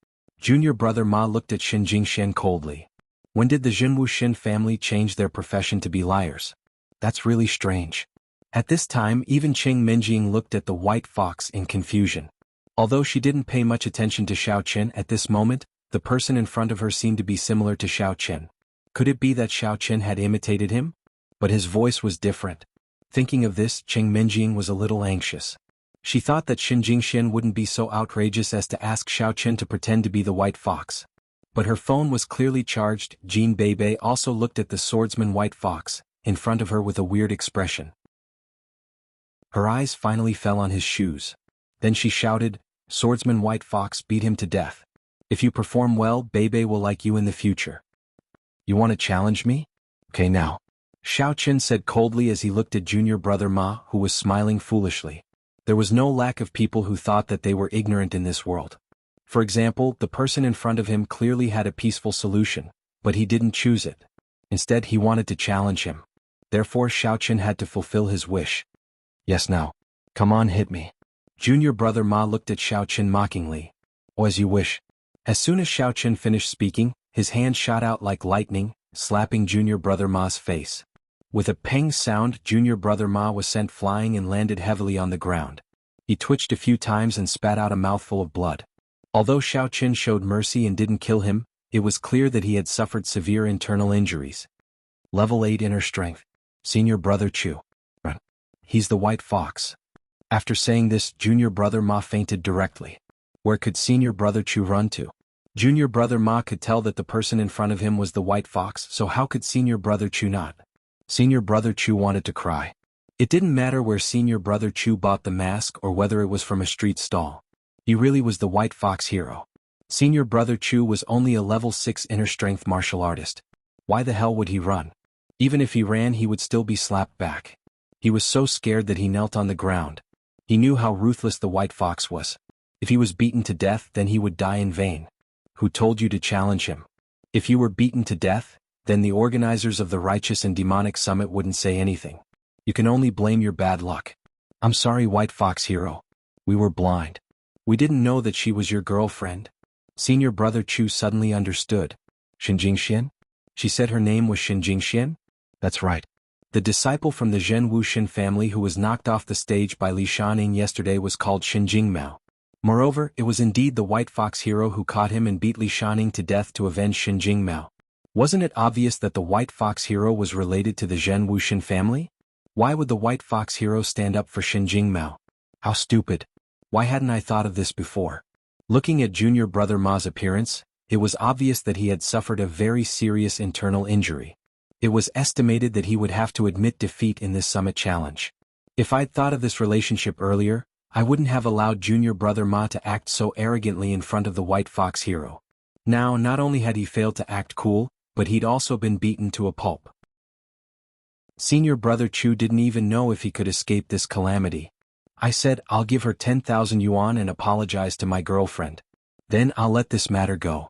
Junior Brother Ma looked at Shen Jingshen coldly. When did the Zhenwu Shen family change their profession to be liars? That's really strange. At this time, even Cheng Menjing looked at the White Fox in confusion. Although she didn't pay much attention to Xiaoqun at this moment, the person in front of her seemed to be similar to Xiaoqun. Could it be that Xiaoqun had imitated him? But his voice was different. Thinking of this, Cheng Menjing was a little anxious. She thought that Shen Jingshen wouldn't be so outrageous as to ask Xiaoqun to pretend to be the White Fox. But her phone was clearly charged. Jean Bebe also looked at the swordsman White Fox in front of her with a weird expression. Her eyes finally fell on his shoes. Then she shouted, Swordsman White Fox, beat him to death. If you perform well, Bebe will like you in the future. You want to challenge me? Okay now. Xiaoqun said coldly as he looked at Junior Brother Ma, who was smiling foolishly. There was no lack of people who thought that they were ignorant in this world. For example, the person in front of him clearly had a peaceful solution, but he didn't choose it. Instead, he wanted to challenge him. Therefore, Xiaoqun had to fulfill his wish. Yes now. Come on, hit me. Junior Brother Ma looked at Xiaoqun mockingly. Oh, as you wish. As soon as Xiaoqun finished speaking, his hand shot out like lightning, slapping Junior Brother Ma's face. With a peng sound, Junior Brother Ma was sent flying and landed heavily on the ground. He twitched a few times and spat out a mouthful of blood. Although Xiaoqun showed mercy and didn't kill him, it was clear that he had suffered severe internal injuries. Level 8 inner strength. Senior Brother Chu. Run. He's the White Fox. After saying this, Junior Brother Ma fainted directly. Where could Senior Brother Chu run to? Junior Brother Ma could tell that the person in front of him was the White Fox, so how could Senior Brother Chu not? Senior Brother Chu wanted to cry. It didn't matter where Senior Brother Chu bought the mask or whether it was from a street stall. He really was the White Fox hero. Senior brother Chu was only a level 6 inner strength martial artist. Why the hell would he run? Even if he ran, he would still be slapped back. He was so scared that he knelt on the ground. He knew how ruthless the white fox was. If he was beaten to death, then he would die in vain. Who told you to challenge him? If you were beaten to death, then the organizers of the Righteous and Demonic Summit wouldn't say anything. You can only blame your bad luck. I'm sorry, White Fox Hero. We were blind. We didn't know that she was your girlfriend. Senior brother Chu suddenly understood. Shinjingxian? She said her name was Shinjingxian? That's right. The disciple from the Zhen Wuxin family who was knocked off the stage by Li Shaning yesterday was called Shinjingmao. Moreover, it was indeed the White Fox Hero who caught him and beat Li Shaning to death to avenge Shinjingmao. Wasn't it obvious that the White Fox Hero was related to the Zhen Wuxin family? Why would the White Fox Hero stand up for Shinjingmao? How stupid. Why hadn't I thought of this before? Looking at junior brother Ma's appearance, it was obvious that he had suffered a very serious internal injury. It was estimated that he would have to admit defeat in this summit challenge. If I'd thought of this relationship earlier, I wouldn't have allowed junior brother Ma to act so arrogantly in front of the White Fox Hero. Now, not only had he failed to act cool, but he'd also been beaten to a pulp. Senior brother Chu didn't even know if he could escape this calamity. I said, I'll give her 10,000 yuan and apologize to my girlfriend. Then I'll let this matter go.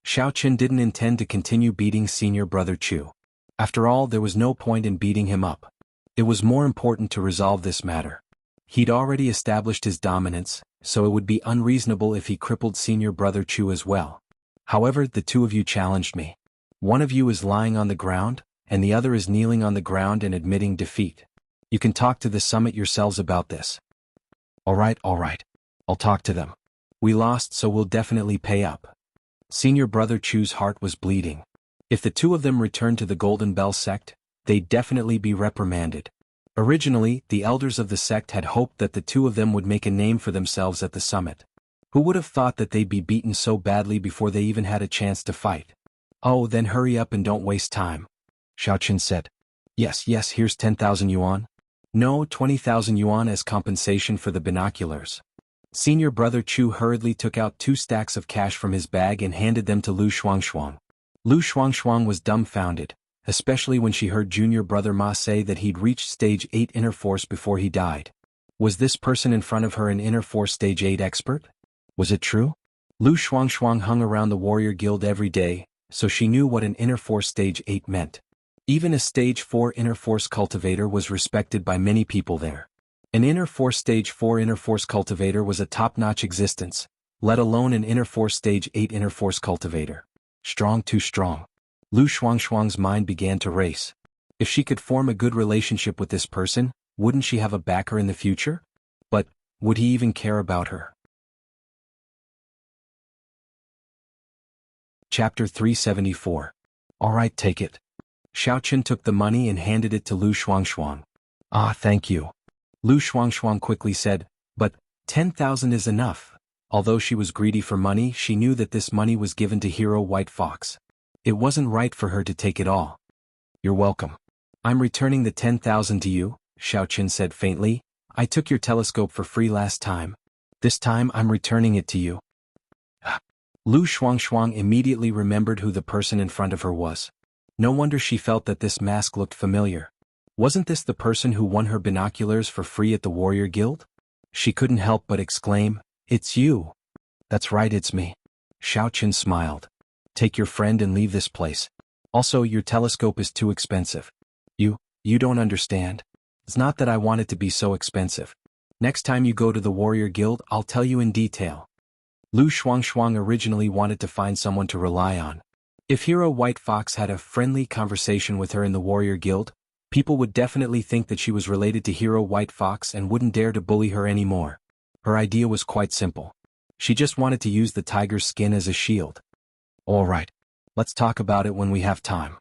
Xiaoqin didn't intend to continue beating senior brother Chu. After all, there was no point in beating him up. It was more important to resolve this matter. He'd already established his dominance, so it would be unreasonable if he crippled senior brother Chu as well. However, the two of you challenged me. One of you is lying on the ground, and the other is kneeling on the ground and admitting defeat. You can talk to the summit yourselves about this. All right. I'll talk to them. We lost, so we'll definitely pay up. Senior brother Chu's heart was bleeding. If the two of them returned to the Golden Bell sect, they'd definitely be reprimanded. Originally, the elders of the sect had hoped that the two of them would make a name for themselves at the summit. Who would have thought that they'd be beaten so badly before they even had a chance to fight? Oh, then hurry up and don't waste time. Xiaoqin said. Yes, here's 10,000 yuan. No, 20,000 yuan as compensation for the binoculars. Senior brother Chu hurriedly took out 2 stacks of cash from his bag and handed them to Lu Shuangshuang. Lu Shuangshuang was dumbfounded, especially when she heard junior brother Ma say that he'd reached stage 8 inner force before he died. Was this person in front of her an inner force stage 8 expert? Was it true? Lu Shuangshuang hung around the warrior guild every day, so she knew what an inner force stage 8 meant. Even a stage 4 inner force cultivator was respected by many people there. An inner force stage 4 inner force cultivator was a top-notch existence, let alone an inner force stage 8 inner force cultivator. Strong, too strong. Lu Shuangshuang's mind began to race. If she could form a good relationship with this person, wouldn't she have a backer in the future? But, would he even care about her? Chapter 374. Alright, take it. Xiaoqin took the money and handed it to Lu Shuangshuang. Ah, thank you. Lu Shuangshuang quickly said, but 10,000 is enough. Although she was greedy for money, she knew that this money was given to Hero White Fox. It wasn't right for her to take it all. You're welcome. I'm returning the 10,000 to you, Xiaoqin said faintly. I took your telescope for free last time. This time I'm returning it to you. Lu Shuangshuang immediately remembered who the person in front of her was. No wonder she felt that this mask looked familiar. Wasn't this the person who won her binoculars for free at the Warrior Guild? She couldn't help but exclaim, "It's you." That's right, it's me. Xiaoqin smiled. Take your friend and leave this place. Also, your telescope is too expensive. You don't understand. It's not that I want it to be so expensive. Next time you go to the Warrior Guild, I'll tell you in detail. Lu Shuangshuang originally wanted to find someone to rely on. If Hero White Fox had a friendly conversation with her in the Warrior Guild, people would definitely think that she was related to Hero White Fox and wouldn't dare to bully her anymore. Her idea was quite simple. She just wanted to use the tiger's skin as a shield. All right. Let's talk about it when we have time.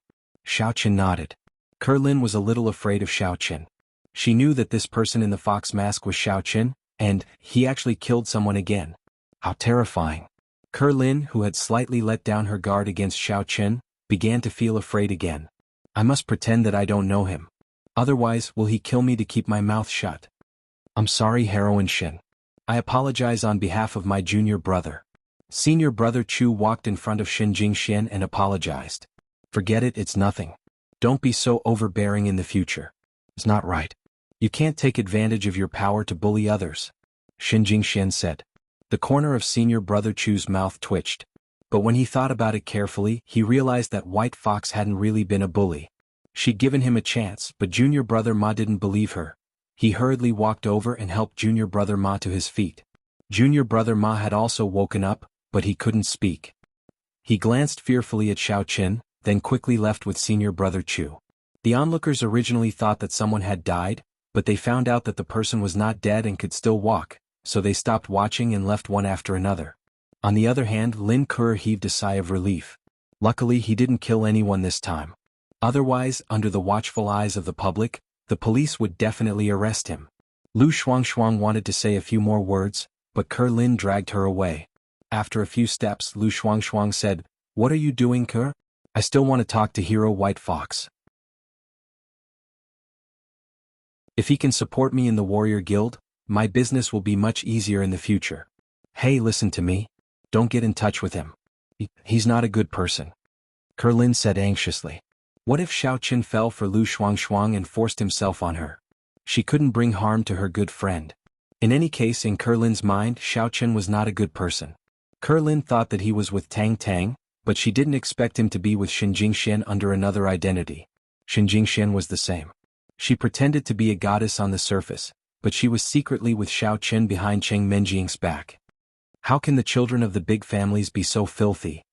Xiaoqin nodded. Kerlin was a little afraid of Xiaoqin. She knew that this person in the fox mask was Xiaoqin, and he actually killed someone again. How terrifying. Kerlin, who had slightly let down her guard against Xiaoqin, began to feel afraid again. I must pretend that I don't know him. Otherwise, will he kill me to keep my mouth shut? I'm sorry, Heroine Shin. I apologize on behalf of my junior brother. Senior brother Chu walked in front of Xin Jingxian and apologized. Forget it, it's nothing. Don't be so overbearing in the future. It's not right. You can't take advantage of your power to bully others. Xin Jingxian said. The corner of senior brother Chu's mouth twitched. But when he thought about it carefully, he realized that White Fox hadn't really been a bully. She'd given him a chance, but junior brother Ma didn't believe her. He hurriedly walked over and helped junior brother Ma to his feet. Junior brother Ma had also woken up, but he couldn't speak. He glanced fearfully at Xiaoqin, then quickly left with senior brother Chu. The onlookers originally thought that someone had died, but they found out that the person was not dead and could still walk, so they stopped watching and left one after another. On the other hand, Lin Ke heaved a sigh of relief. Luckily he didn't kill anyone this time. Otherwise, under the watchful eyes of the public, the police would definitely arrest him. Lu Shuangshuang wanted to say a few more words, but Ke Lin dragged her away. After a few steps, Lu Shuangshuang said, "What are you doing, Ke? I still want to talk to Hero White Fox. If he can support me in the warrior guild, my business will be much easier in the future. Hey, listen to me. Don't get in touch with him. He's not a good person." Ke Lin said anxiously. What if Xiaoqin fell for Lu Shuangshuang and forced himself on her? She couldn't bring harm to her good friend. In any case, in Ke Lin's mind, Xiaoqin was not a good person. Ke Lin thought that he was with Tang Tang, but she didn't expect him to be with Xin Jingxian under another identity. Xin Jingxian was the same. She pretended to be a goddess on the surface, but she was secretly with Xiaoqin behind Cheng Menjiang's back. How can the children of the big families be so filthy?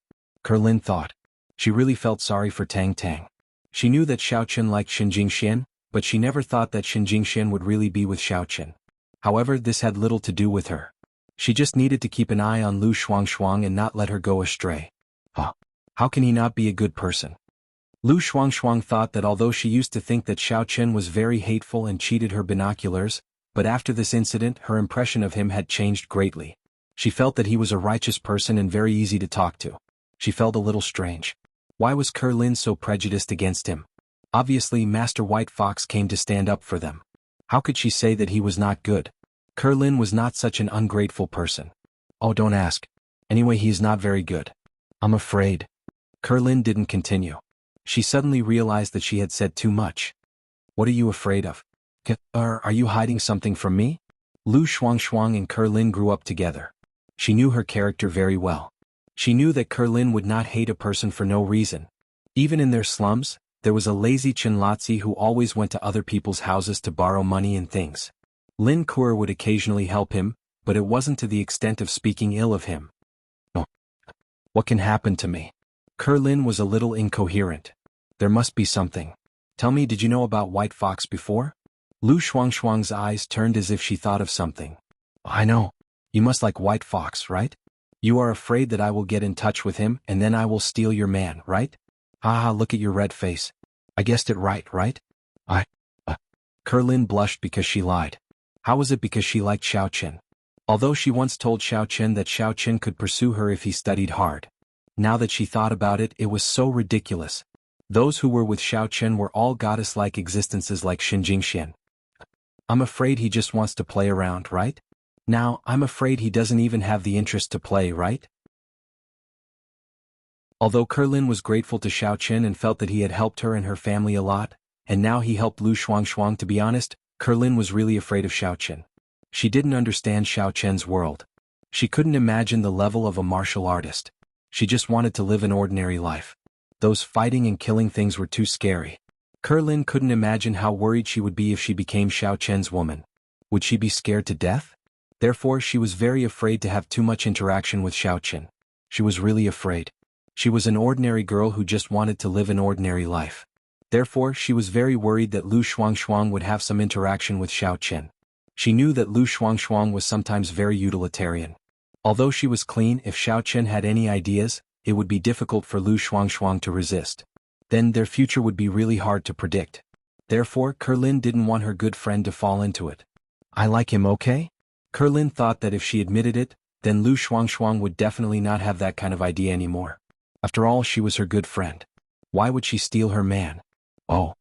Ke Lin thought. She really felt sorry for Tang Tang. She knew that Xiaoqin liked Xin Jingxian, but she never thought that Xin Jingxian would really be with Xiaoqin. However, this had little to do with her. She just needed to keep an eye on Lu Shuangshuang and not let her go astray. How can he not be a good person? Lu Shuangshuang thought that although she used to think that Xiaoqin was very hateful and cheated her binoculars, but after this incident her impression of him had changed greatly. She felt that he was a righteous person and very easy to talk to. She felt a little strange. Why was Ke Lin so prejudiced against him? Obviously Master White Fox came to stand up for them. How could she say that he was not good? Ke Lin was not such an ungrateful person. Oh, don't ask. Anyway, he is not very good. I'm afraid. Ke Lin didn't continue. She suddenly realized that she had said too much. What are you afraid of? Are you hiding something from me? Lu Shuangshuang and Ke Lin grew up together. She knew her character very well. She knew that Ke Lin would not hate a person for no reason. Even in their slums, there was a lazy Chenlatzi who always went to other people's houses to borrow money and things. Lin Ke would occasionally help him, but it wasn't to the extent of speaking ill of him. Oh. What can happen to me? Ke Lin was a little incoherent. There must be something. Tell me, did you know about White Fox before? Lu Shuangshuang's eyes turned as if she thought of something. I know. You must like White Fox, right? You are afraid that I will get in touch with him and then I will steal your man, right? Haha, look at your red face. I guessed it right? Ke Lin blushed because she lied. How was it because she liked Xiaoqin? Although she once told Xiaoqin that Xiaoqin could pursue her if he studied hard. Now that she thought about it, it was so ridiculous. Those who were with Xiaoqin were all goddess-like existences like Xin Jingxian. I'm afraid he just wants to play around, right? Now, I'm afraid he doesn't even have the interest to play, right? Although Ke Lin was grateful to Xiaoqin and felt that he had helped her and her family a lot, and now he helped Lu Shuangshuang, to be honest, Ke Lin was really afraid of Xiaoqin. She didn't understand Xiaoqin's world. She couldn't imagine the level of a martial artist. She just wanted to live an ordinary life. Those fighting and killing things were too scary. Ke Lin couldn't imagine how worried she would be if she became Xiaoqin's woman. Would she be scared to death? Therefore she was very afraid to have too much interaction with Xiaoqin. She was really afraid. She was an ordinary girl who just wanted to live an ordinary life. Therefore she was very worried that Lu Shuangshuang would have some interaction with Xiaoqin. She knew that Lu Shuangshuang was sometimes very utilitarian. Although she was clean, if Xiaoqin had any ideas, it would be difficult for Lu Shuangshuang to resist. Then their future would be really hard to predict. Therefore Ke Lin didn't want her good friend to fall into it. I like him, okay? Ke Lin thought that if she admitted it, then Lu Shuangshuang would definitely not have that kind of idea anymore. After all, she was her good friend. Why would she steal her man? Oh.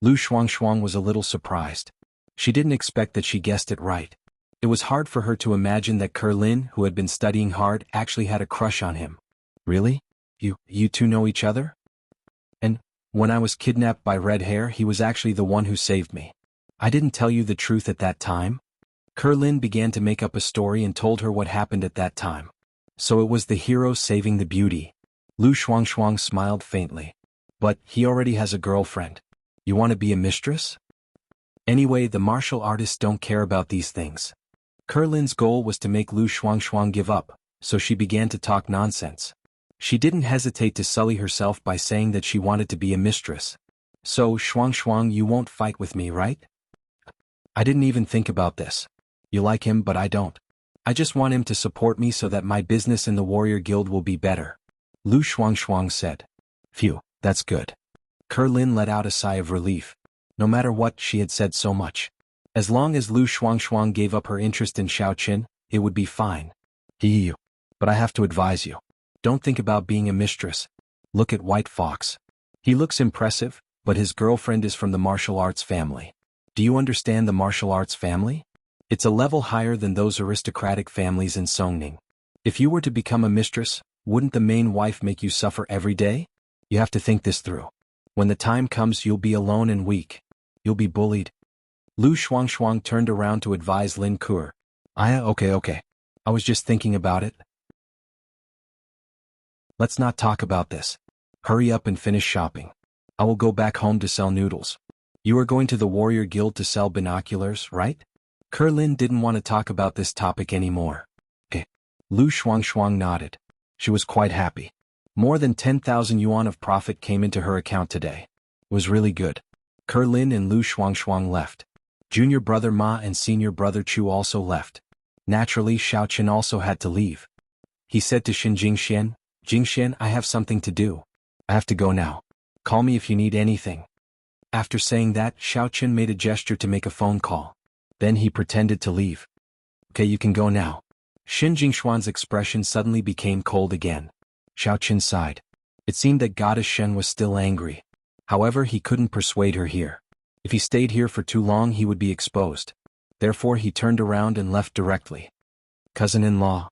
Lu Shuangshuang was a little surprised. She didn't expect that she guessed it right. It was hard for her to imagine that Kerlin, who had been studying hard, actually had a crush on him. Really? You two know each other? And when I was kidnapped by Red Hair, he was actually the one who saved me. I didn't tell you the truth at that time? Kerlin began to make up a story and told her what happened at that time. So it was the hero saving the beauty. Lu Shuangshuang smiled faintly. But he already has a girlfriend. You want to be a mistress? Anyway, the martial artists don't care about these things. Kerlin's goal was to make Lu Shuangshuang give up, so she began to talk nonsense. She didn't hesitate to sully herself by saying that she wanted to be a mistress. So, Shuangshuang, you won't fight with me, right? I didn't even think about this. You like him, but I don't. I just want him to support me so that my business in the warrior guild will be better. Lu Shuangshuang said. Phew, that's good. Kerlin let out a sigh of relief. No matter what, she had said so much. As long as Lu Shuangshuang gave up her interest in Xiaoqin, it would be fine. But I have to advise you. Don't think about being a mistress. Look at White Fox. He looks impressive, but his girlfriend is from the martial arts family. Do you understand the martial arts family? It's a level higher than those aristocratic families in Songning. If you were to become a mistress, wouldn't the main wife make you suffer every day? You have to think this through. When the time comes, you'll be alone and weak. You'll be bullied. Lu Shuangshuang turned around to advise Lin Kur. Okay. I was just thinking about it. Let's not talk about this. Hurry up and finish shopping. I will go back home to sell noodles. You are going to the warrior guild to sell binoculars, right? Kerlin didn't want to talk about this topic anymore. Okay. Lu Shuangshuang nodded. She was quite happy. More than 10,000 yuan of profit came into her account today. It was really good. Kerlin and Lu Shuangshuang left. Junior brother Ma and senior brother Chu also left. Naturally, Xiaoqin also had to leave. He said to Jingxian, Jingxian, I have something to do. I have to go now. Call me if you need anything. After saying that, Xiaoqin made a gesture to make a phone call. Then he pretended to leave. Okay, you can go now. Xin Jingshuan's expression suddenly became cold again. Xiaoqin sighed. It seemed that Goddess Shen was still angry. However, he couldn't persuade her here. If he stayed here for too long, he would be exposed. Therefore, he turned around and left directly. Cousin-in-law.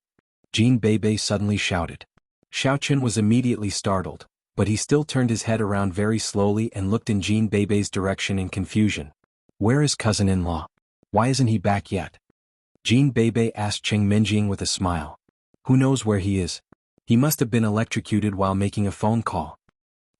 Jean Bebe suddenly shouted. Xiaoqin was immediately startled, but he still turned his head around very slowly and looked in Jean Bebe's direction in confusion. Where is cousin-in-law? Why isn't he back yet? Jean Bebe asked Cheng Minjing with a smile. Who knows where he is? He must have been electrocuted while making a phone call.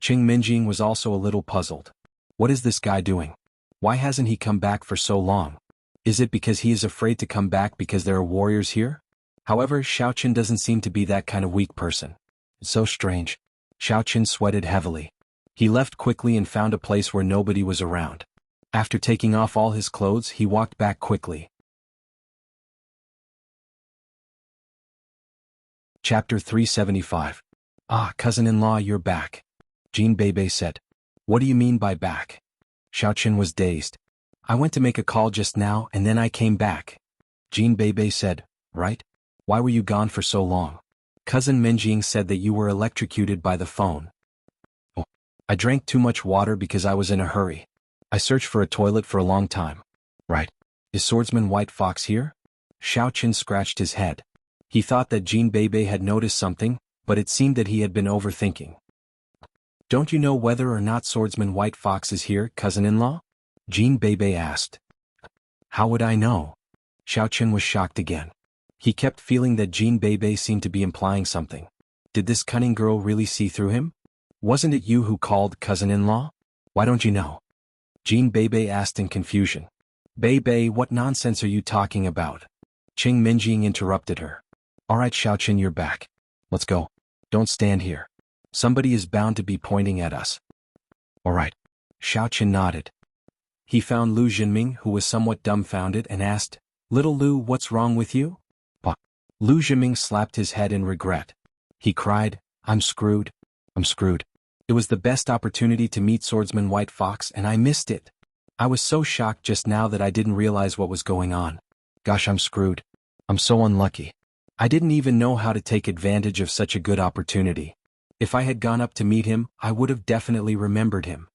Cheng Minjing was also a little puzzled. What is this guy doing? Why hasn't he come back for so long? Is it because he is afraid to come back because there are warriors here? However, Xiaoqin doesn't seem to be that kind of weak person. It's so strange. Xiaoqin sweated heavily. He left quickly and found a place where nobody was around. After taking off all his clothes, he walked back quickly. Chapter 375. Ah, cousin-in-law, you're back. Jean Bebe said. What do you mean by back? Xiaoqin was dazed. I went to make a call just now and then I came back. Jean Bebe said, right? Why were you gone for so long? Cousin Minjing said that you were electrocuted by the phone. Oh, I drank too much water because I was in a hurry. I searched for a toilet for a long time. Right. Is Swordsman White Fox here? Xiaoqin scratched his head. He thought that Jean Bebe had noticed something, but it seemed that he had been overthinking. Don't you know whether or not Swordsman White Fox is here, cousin-in-law? Jean Bebe asked. How would I know? Xiaoqin was shocked again. He kept feeling that Jean Bebe seemed to be implying something. Did this cunning girl really see through him? Wasn't it you who called, cousin-in-law? Why don't you know? Jean Bebe asked in confusion. Bebe, what nonsense are you talking about? Cheng Minjing interrupted her. All right, Xiaoqin, you're back. Let's go. Don't stand here. Somebody is bound to be pointing at us. All right. Xiaoqin nodded. He found Lu Jinming, who was somewhat dumbfounded, and asked, Little Lu, what's wrong with you? Lu Jinming slapped his head in regret. He cried, I'm screwed. I'm screwed. It was the best opportunity to meet Swordsman White Fox and I missed it. I was so shocked just now that I didn't realize what was going on. Gosh, I'm screwed. I'm so unlucky. I didn't even know how to take advantage of such a good opportunity. If I had gone up to meet him, I would have definitely remembered him.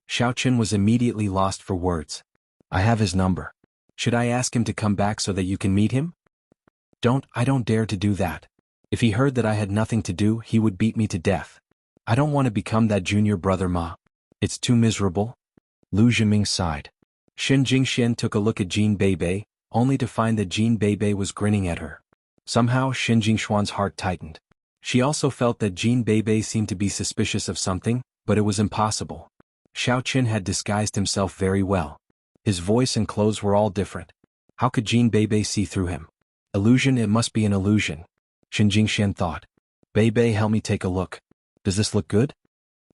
Xiaoqin was immediately lost for words. I have his number. Should I ask him to come back so that you can meet him? I don't dare to do that. If he heard that I had nothing to do, he would beat me to death. I don't want to become that junior brother, Ma. It's too miserable. Lu Zhiming sighed. Shen Jingxian took a look at Jin Beibei, only to find that Jin Beibei was grinning at her. Somehow Shen Jingshuan's heart tightened. She also felt that Jin Beibei seemed to be suspicious of something, but it was impossible. Xiao Qin had disguised himself very well. His voice and clothes were all different. How could Jin Beibei see through him? Illusion, it must be an illusion. Shen Jingxian thought. Beibei, help me take a look. Does this look good?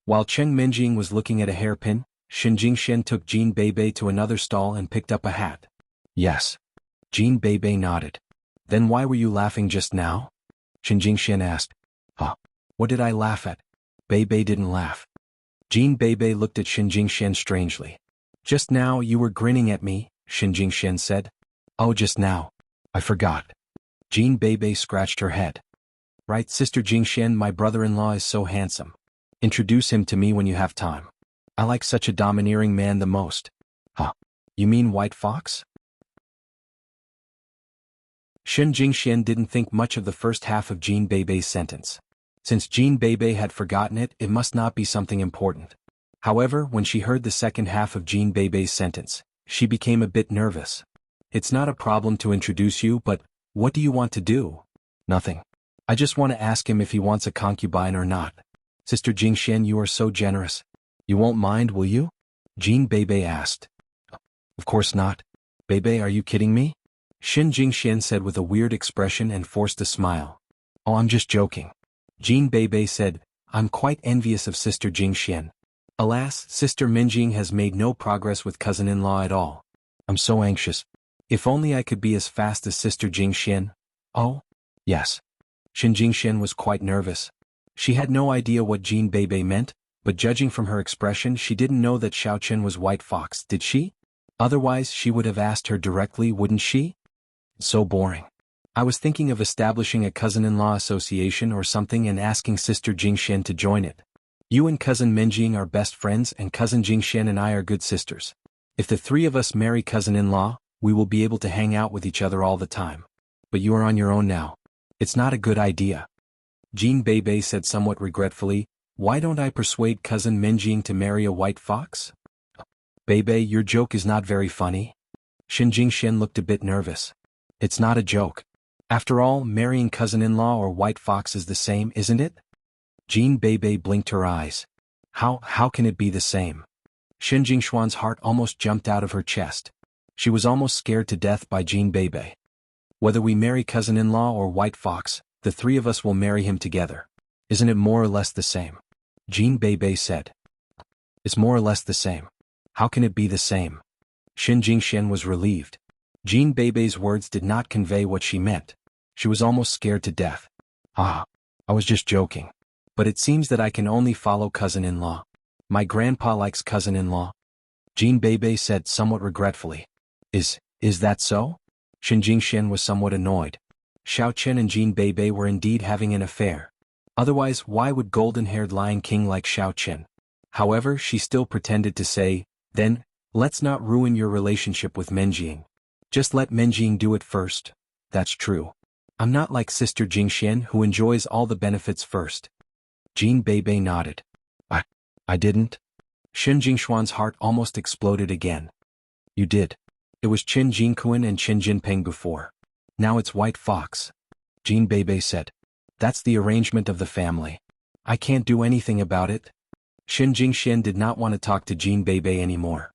While Cheng Minjing was looking at a hairpin, Shen Jingxian took Jin Beibei to another stall and picked up a hat. Yes. Jin Beibei nodded. Then why were you laughing just now? Shen Jingxian asked. Huh? What did I laugh at? Beibei didn't laugh. Jin Beibei looked at Shen Jingxian strangely. Just now you were grinning at me, Shen Jingxian said. Oh, just now. I forgot. Jin Beibei scratched her head. Right, Sister Jingxian, my brother-in-law is so handsome. Introduce him to me when you have time. I like such a domineering man the most. Huh? You mean White Fox? Shen Jingxian didn't think much of the first half of Jin Beibei's sentence. Since Jin Beibei had forgotten it, it must not be something important. However, when she heard the second half of Jin Beibei's sentence, she became a bit nervous. It's not a problem to introduce you, but what do you want to do? Nothing. I just want to ask him if he wants a concubine or not. Sister Jingxian, you are so generous. You won't mind, will you? Jin Beibei asked. Of course not. Beibei, are you kidding me? Shen Jingxian said with a weird expression and forced a smile. Oh, I'm just joking. Jin Beibei said, I'm quite envious of Sister Jingxian. Alas, Sister Minjing has made no progress with cousin-in-law at all. I'm so anxious. If only I could be as fast as Sister Jingxian. Oh? Yes. Shen Jingxian was quite nervous. She had no idea what Jin Beibei meant, but judging from her expression she didn't know that Xiao Chen was White Fox, did she? Otherwise she would have asked her directly, wouldn't she? So boring. I was thinking of establishing a cousin-in-law association or something and asking Sister Jingxian to join it. You and Cousin Minjing are best friends and Cousin Jingxian and I are good sisters. If the three of us marry cousin-in-law, we will be able to hang out with each other all the time. But you are on your own now. It's not a good idea. Jin Beibei said somewhat regretfully, why don't I persuade Cousin Minjing to marry a White Fox? Beibei, your joke is not very funny. Shen Jingxian looked a bit nervous. It's not a joke. After all, marrying cousin-in-law or White Fox is the same, isn't it? Jin Beibei blinked her eyes. How can it be the same? Shen Jingshuan's heart almost jumped out of her chest. She was almost scared to death by Jin Beibei. Whether we marry cousin-in-law or White Fox, the three of us will marry him together. Isn't it more or less the same? Jin Beibei said. It's more or less the same. How can it be the same? Shen Jingxian was relieved. Jin Beibei's words did not convey what she meant. She was almost scared to death. I was just joking. But it seems that I can only follow cousin-in-law. My grandpa likes cousin-in-law. Jin Beibei said somewhat regretfully. Is that so? Shen Jingxian was somewhat annoyed. Xiao Chen and Jin Beibei were indeed having an affair. Otherwise, why would golden-haired Lion King like Xiao Chen? However, she still pretended to say, then, let's not ruin your relationship with Minjing. Just let Minjing do it first. That's true. I'm not like Sister Jingxian who enjoys all the benefits first. Jin Beibei nodded. I didn't. Shen Jingshuan's heart almost exploded again. You did. It was Qin Jinkuan and Qin Jinping before. Now it's White Fox. Jin Beibei said. That's the arrangement of the family. I can't do anything about it. Shen Jingxian did not want to talk to Jin Beibei anymore.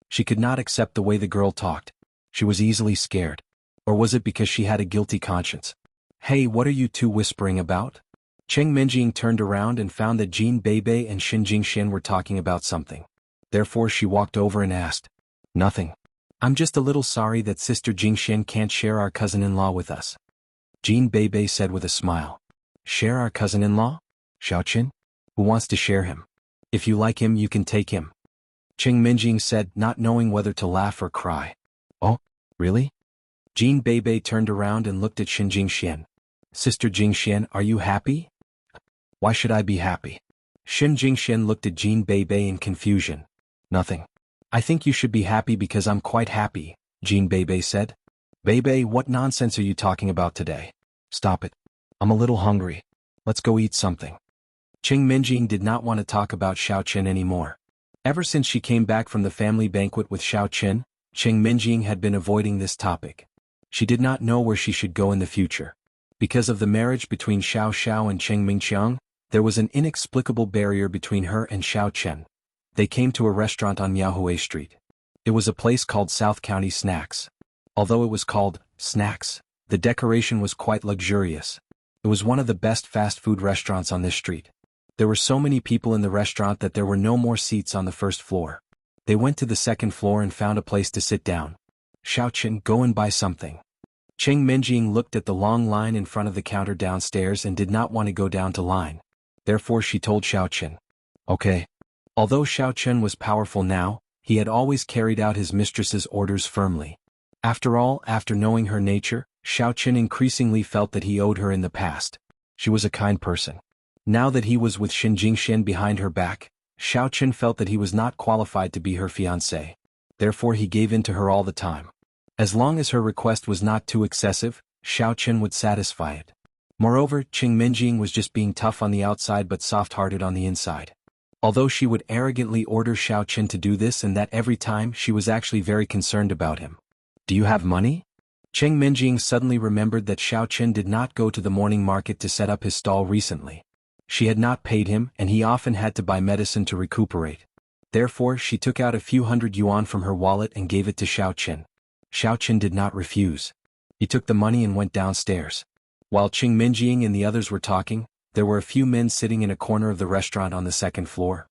She could not accept the way the girl talked. She was easily scared. Or was it because she had a guilty conscience? Hey, what are you two whispering about? Cheng Minjing turned around and found that Jin Beibei and Shen Jingxian were talking about something. Therefore she walked over and asked. Nothing. I'm just a little sorry that Sister Jingxian can't share our cousin-in-law with us. Jin Beibei said with a smile. Share our cousin-in-law? Xiao Qin? Who wants to share him? If you like him, you can take him. Cheng Minjing said, not knowing whether to laugh or cry. Oh, really? Jin Beibei turned around and looked at Shen Jingxian. Sister Jingxian, are you happy? Why should I be happy? Shen Jingxian looked at Jin Beibei in confusion. Nothing. I think you should be happy because I'm quite happy, Jean Bebe said. Bebe, what nonsense are you talking about today? Stop it. I'm a little hungry. Let's go eat something. Qing Minjing did not want to talk about Xiao Qin anymore. Ever since she came back from the family banquet with Xiao Qin, Qing Minjing had been avoiding this topic. She did not know where she should go in the future. Because of the marriage between Xiao Xiao and Qing Mingqiang, there was an inexplicable barrier between her and Xiao Chen. They came to a restaurant on Miaohui Street. It was a place called South County Snacks. Although it was called Snacks, the decoration was quite luxurious. It was one of the best fast food restaurants on this street. There were so many people in the restaurant that there were no more seats on the first floor. They went to the second floor and found a place to sit down. Xiao Chen, go and buy something. Qing Minjing looked at the long line in front of the counter downstairs and did not want to go down to line. Therefore she told Xiao Chen. Okay. Although Xiao Chen was powerful now, he had always carried out his mistress's orders firmly. After all, after knowing her nature, Xiao Chen increasingly felt that he owed her in the past. She was a kind person. Now that he was with Xin Jingxian behind her back, Xiao Chen felt that he was not qualified to be her fiancé. Therefore he gave in to her all the time. As long as her request was not too excessive, Xiao Chen would satisfy it. Moreover, Qing Minjing was just being tough on the outside but soft-hearted on the inside. Although she would arrogantly order Xiao Chen to do this and that every time, she was actually very concerned about him. Do you have money? Qing Minjing suddenly remembered that Xiao Chen did not go to the morning market to set up his stall recently. She had not paid him and he often had to buy medicine to recuperate. Therefore she took out a few hundred yuan from her wallet and gave it to Xiao Chen. Xiao Chen did not refuse. He took the money and went downstairs. While Qing Minjing and the others were talking, there were a few men sitting in a corner of the restaurant on the second floor.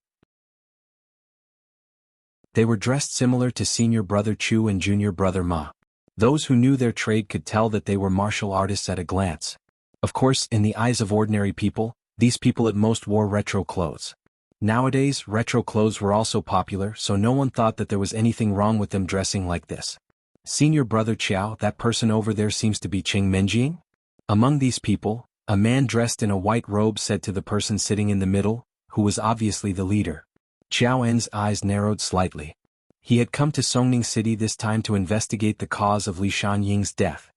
They were dressed similar to senior brother Chu and junior brother Ma. Those who knew their trade could tell that they were martial artists at a glance. Of course, in the eyes of ordinary people, these people at most wore retro clothes. Nowadays, retro clothes were also popular, so no one thought that there was anything wrong with them dressing like this. Senior brother Qiao, that person over there seems to be Qing Minjing? Among these people, a man dressed in a white robe said to the person sitting in the middle, who was obviously the leader. Qiao En's eyes narrowed slightly. He had come to Songning City this time to investigate the cause of Li Shan-Ying's death.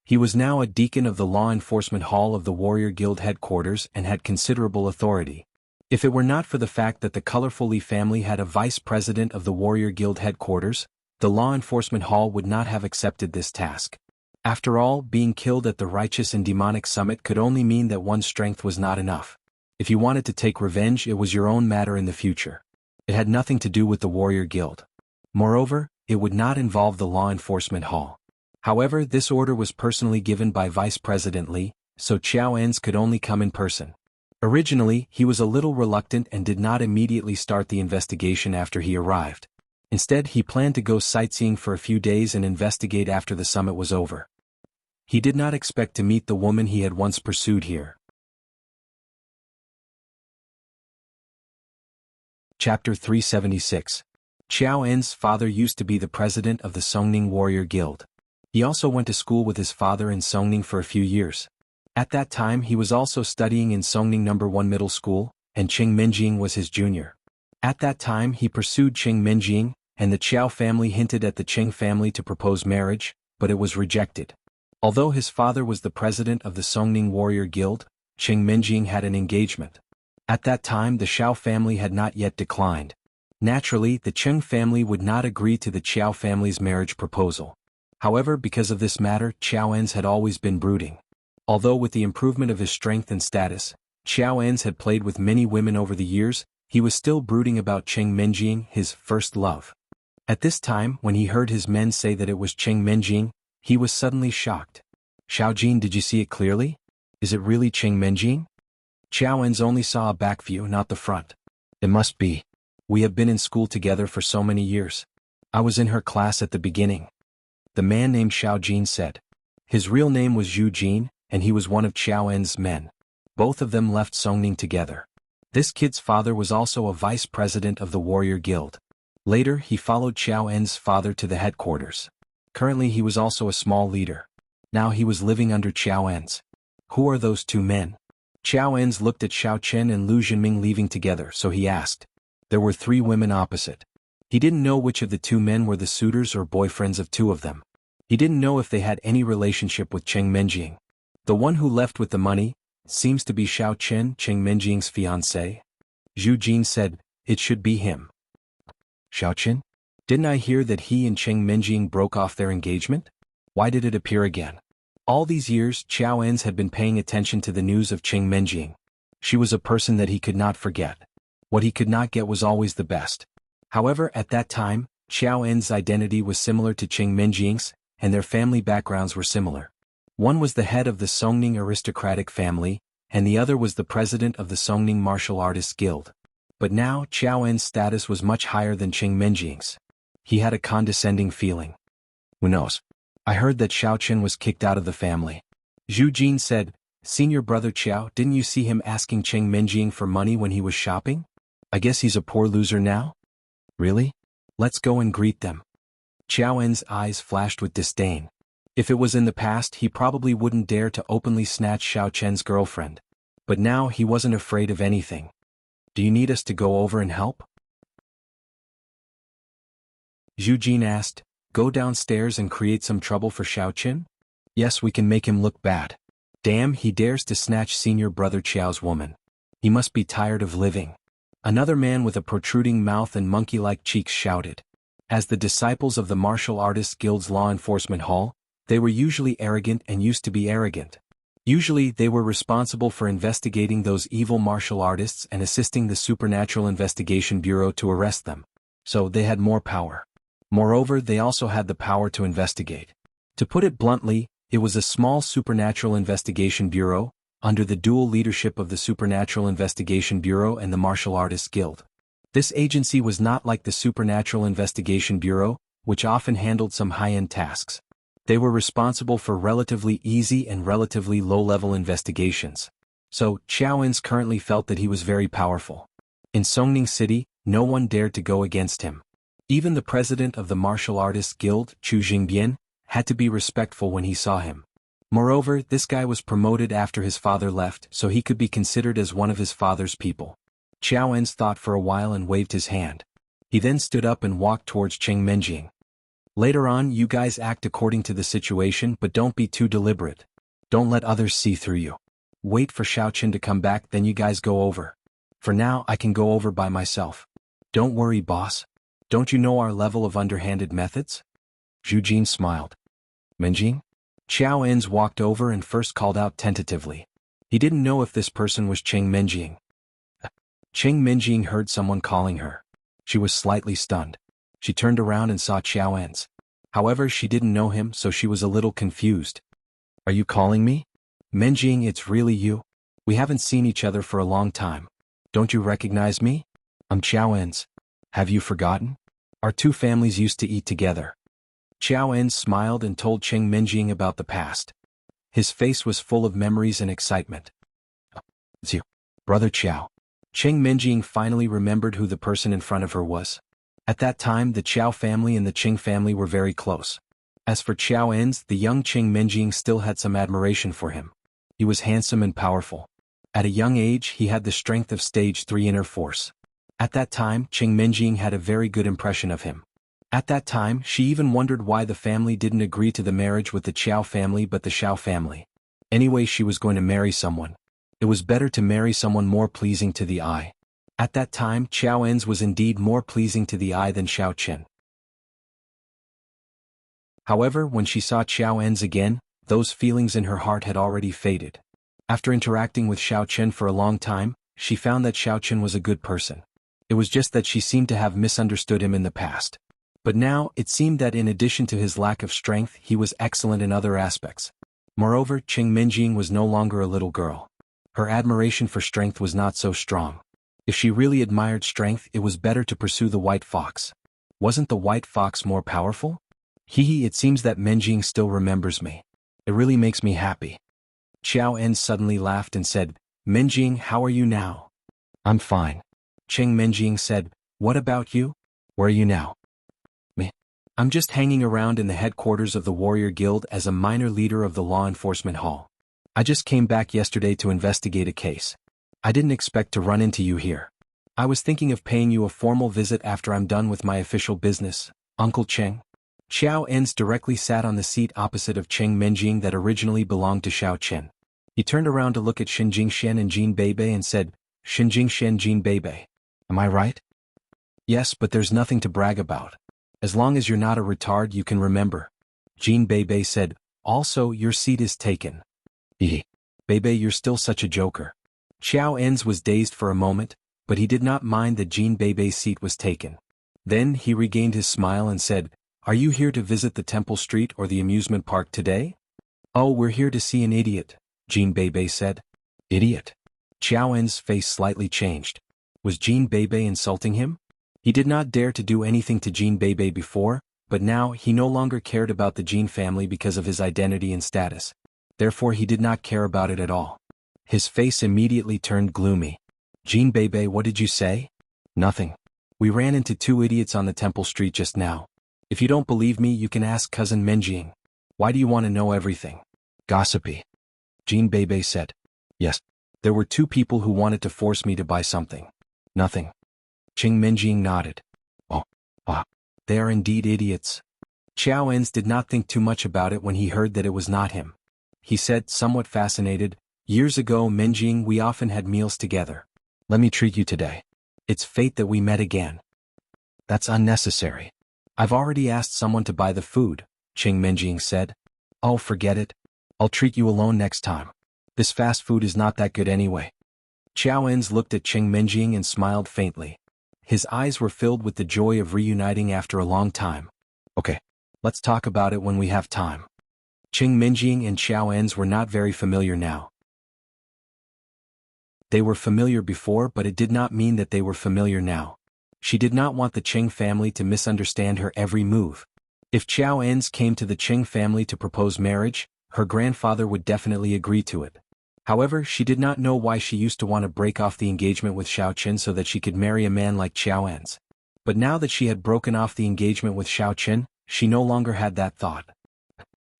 He was now a deacon of the Law Enforcement Hall of the Warrior Guild headquarters and had considerable authority. If it were not for the fact that the colorful Li family had a vice president of the Warrior Guild headquarters, the Law Enforcement Hall would not have accepted this task. After all, being killed at the Righteous and Demonic Summit could only mean that one's strength was not enough. If you wanted to take revenge, it was your own matter in the future. It had nothing to do with the Warrior Guild. Moreover, it would not involve the Law Enforcement Hall. However, this order was personally given by Vice President Li, so Qiao En's could only come in person. Originally, he was a little reluctant and did not immediately start the investigation after he arrived. Instead, he planned to go sightseeing for a few days and investigate after the summit was over. He did not expect to meet the woman he had once pursued here. Chapter 376. Qiao En's father used to be the president of the Songning Warrior Guild. He also went to school with his father in Songning for a few years. At that time he was also studying in Songning No. 1 Middle School, and Qing Minjing was his junior. At that time he pursued Qing Minjing, and the Qiao family hinted at the Qing family to propose marriage, but it was rejected. Although his father was the president of the Songning Warrior Guild, Qing Minjing had an engagement. At that time the Xiao family had not yet declined. Naturally, the Qing family would not agree to the Qiao family's marriage proposal. However, because of this matter, Qiao En's had always been brooding. Although with the improvement of his strength and status, Qiao En's had played with many women over the years, he was still brooding about Qing Minjing, his first love. At this time, when he heard his men say that it was Qing Minjing, he was suddenly shocked. Xiaojin, did you see it clearly? Is it really Qing Minjing? Qiao En's only saw a back view, not the front. It must be. We have been in school together for so many years. I was in her class at the beginning. The man named Xiaojin said. His real name was Zhu Jin, and he was one of Qiao En's men. Both of them left Songning together. This kid's father was also a vice president of the Warrior Guild. Later he followed Qiao En's father to the headquarters. Currently he was also a small leader. Now he was living under Qiao En's. Who are those two men? Qiao En's looked at Xiao Chen and Lu Jinming leaving together, so he asked. There were 3 women opposite. He didn't know which of the two men were the suitors or boyfriends of two of them. He didn't know if they had any relationship with Cheng Menjing. The one who left with the money seems to be Xiao Chen, Cheng Menjing's fiancé. Zhu Jin said, it should be him. Xiao Chen? Didn't I hear that he and Cheng Menjing broke off their engagement? Why did it appear again? All these years, Qiao En's had been paying attention to the news of Cheng Menjing. She was a person that he could not forget. What he could not get was always the best. However, at that time, Qiao En's identity was similar to Cheng Menjing's, and their family backgrounds were similar. One was the head of the Songning aristocratic family, and the other was the president of the Songning Martial Artists Guild. But now, Qiao En's status was much higher than Cheng Menjing's. He had a condescending feeling. Who knows? I heard that Xiao Chen was kicked out of the family. Zhu Jin said, Senior brother Qiao, didn't you see him asking Cheng Menjing for money when he was shopping? I guess he's a poor loser now? Really? Let's go and greet them. Qiao En's eyes flashed with disdain. If it was in the past, he probably wouldn't dare to openly snatch Xiao Chen's girlfriend. But now he wasn't afraid of anything. Do you need us to go over and help? Zhu Jin asked, go downstairs and create some trouble for Xiao Chen? Yes, we can make him look bad. Damn, he dares to snatch senior brother Qiao's woman. He must be tired of living. Another man with a protruding mouth and monkey-like cheeks shouted. As the disciples of the Martial Artists Guild's law enforcement hall, they were usually arrogant and used to be arrogant. Usually they were responsible for investigating those evil martial artists and assisting the Supernatural Investigation Bureau to arrest them. So they had more power. Moreover, they also had the power to investigate. To put it bluntly, it was a small Supernatural Investigation Bureau, under the dual leadership of the Supernatural Investigation Bureau and the Martial Artists Guild. This agency was not like the Supernatural Investigation Bureau, which often handled some high-end tasks. They were responsible for relatively easy and relatively low-level investigations. So, Qiao En's currently felt that he was very powerful. In Songning City, no one dared to go against him. Even the president of the Martial Artists Guild, Chu Jingbian, had to be respectful when he saw him. Moreover, this guy was promoted after his father left, so he could be considered as one of his father's people. Qiao En's thought for a while and waved his hand. He then stood up and walked towards Cheng Menjing. Later on, you guys act according to the situation, but don't be too deliberate. Don't let others see through you. Wait for Xiao Chen to come back, then you guys go over. For now, I can go over by myself. Don't worry, boss. Don't you know our level of underhanded methods? Zhu Jin smiled. Menjing? Qiao En's walked over and first called out tentatively. He didn't know if this person was Cheng Menjing. Cheng Menjing heard someone calling her. She was slightly stunned. She turned around and saw Qiao En's. However, she didn't know him, so she was a little confused. Are you calling me? Menjing, it's really you? We haven't seen each other for a long time. Don't you recognize me? I'm Qiao En's. Have you forgotten? Our two families used to eat together. Qiao En smiled and told Cheng Menjing about the past. His face was full of memories and excitement. It's you, brother Qiao. Cheng Menjing finally remembered who the person in front of her was. At that time, the Qiao family and the Cheng family were very close. As for Qiao En's, the young Cheng Menjing still had some admiration for him. He was handsome and powerful. At a young age, he had the strength of stage 3 inner force. At that time, Cheng Menjing had a very good impression of him. At that time, she even wondered why the family didn't agree to the marriage with the Qiao family but the Xiao family. Anyway, she was going to marry someone. It was better to marry someone more pleasing to the eye. At that time, Qiao En's was indeed more pleasing to the eye than Xiao Chen. However, when she saw Qiao En's again, those feelings in her heart had already faded. After interacting with Xiao Chen for a long time, she found that Xiao Chen was a good person. It was just that she seemed to have misunderstood him in the past. But now, it seemed that in addition to his lack of strength, he was excellent in other aspects. Moreover, Cheng Menjing was no longer a little girl. Her admiration for strength was not so strong. If she really admired strength, it was better to pursue the white fox. Wasn't the white fox more powerful? It seems that Menjing still remembers me. It really makes me happy. Qiao En suddenly laughed and said, Menjing, how are you now? I'm fine. Cheng Menjing said, what about you? Where are you now? Me. I'm just hanging around in the headquarters of the Warrior Guild as a minor leader of the Law Enforcement Hall. I just came back yesterday to investigate a case. I didn't expect to run into you here. I was thinking of paying you a formal visit after I'm done with my official business, Uncle Cheng. Xiao En's directly sat on the seat opposite of Cheng Menjing that originally belonged to Xiao Chen. He turned around to look at Shenjing Shen and Jin Beibei and said, Shenjing Shen Jin Beibei. Am I right? Yes, but there's nothing to brag about. As long as you're not a retard you can remember. Jin Beibei said, also your seat is taken. Hehe. Beibei, you're still such a joker. Xiao En's was dazed for a moment, but he did not mind that Jin Beibei's seat was taken. Then he regained his smile and said, are you here to visit the Temple Street or the amusement park today? Oh, we're here to see an idiot, Jin Beibei said. Idiot? Xiao En's face slightly changed. Was Jin Beibei insulting him? He did not dare to do anything to Jin Beibei before, but now he no longer cared about the Jin family because of his identity and status. Therefore he did not care about it at all. His face immediately turned gloomy. Jin Beibei, what did you say? Nothing. We ran into two idiots on the Temple Street just now. If you don't believe me you can ask cousin Menjing. Why do you want to know everything? Gossipy. Jin Beibei said. Yes. There were two people who wanted to force me to buy something. Nothing. Cheng Menjing nodded. Oh. They are indeed idiots. Xiao En's did not think too much about it when he heard that it was not him. He said, somewhat fascinated, years ago Menjing we often had meals together. Let me treat you today. It's fate that we met again. That's unnecessary. I've already asked someone to buy the food, Cheng Menjing said. Oh, forget it. I'll treat you alone next time. This fast food is not that good anyway. Xiao En's looked at Cheng Menjing and smiled faintly. His eyes were filled with the joy of reuniting after a long time. Okay, let's talk about it when we have time. Cheng Menjing and Xiao En's were not very familiar now. They were familiar before, but it did not mean that they were familiar now. She did not want the Cheng family to misunderstand her every move. If Xiao En's came to the Cheng family to propose marriage, her grandfather would definitely agree to it. However, she did not know why she used to want to break off the engagement with Xiao Chen so that she could marry a man like Xiao En's. But now that she had broken off the engagement with Xiao Chen, she no longer had that thought.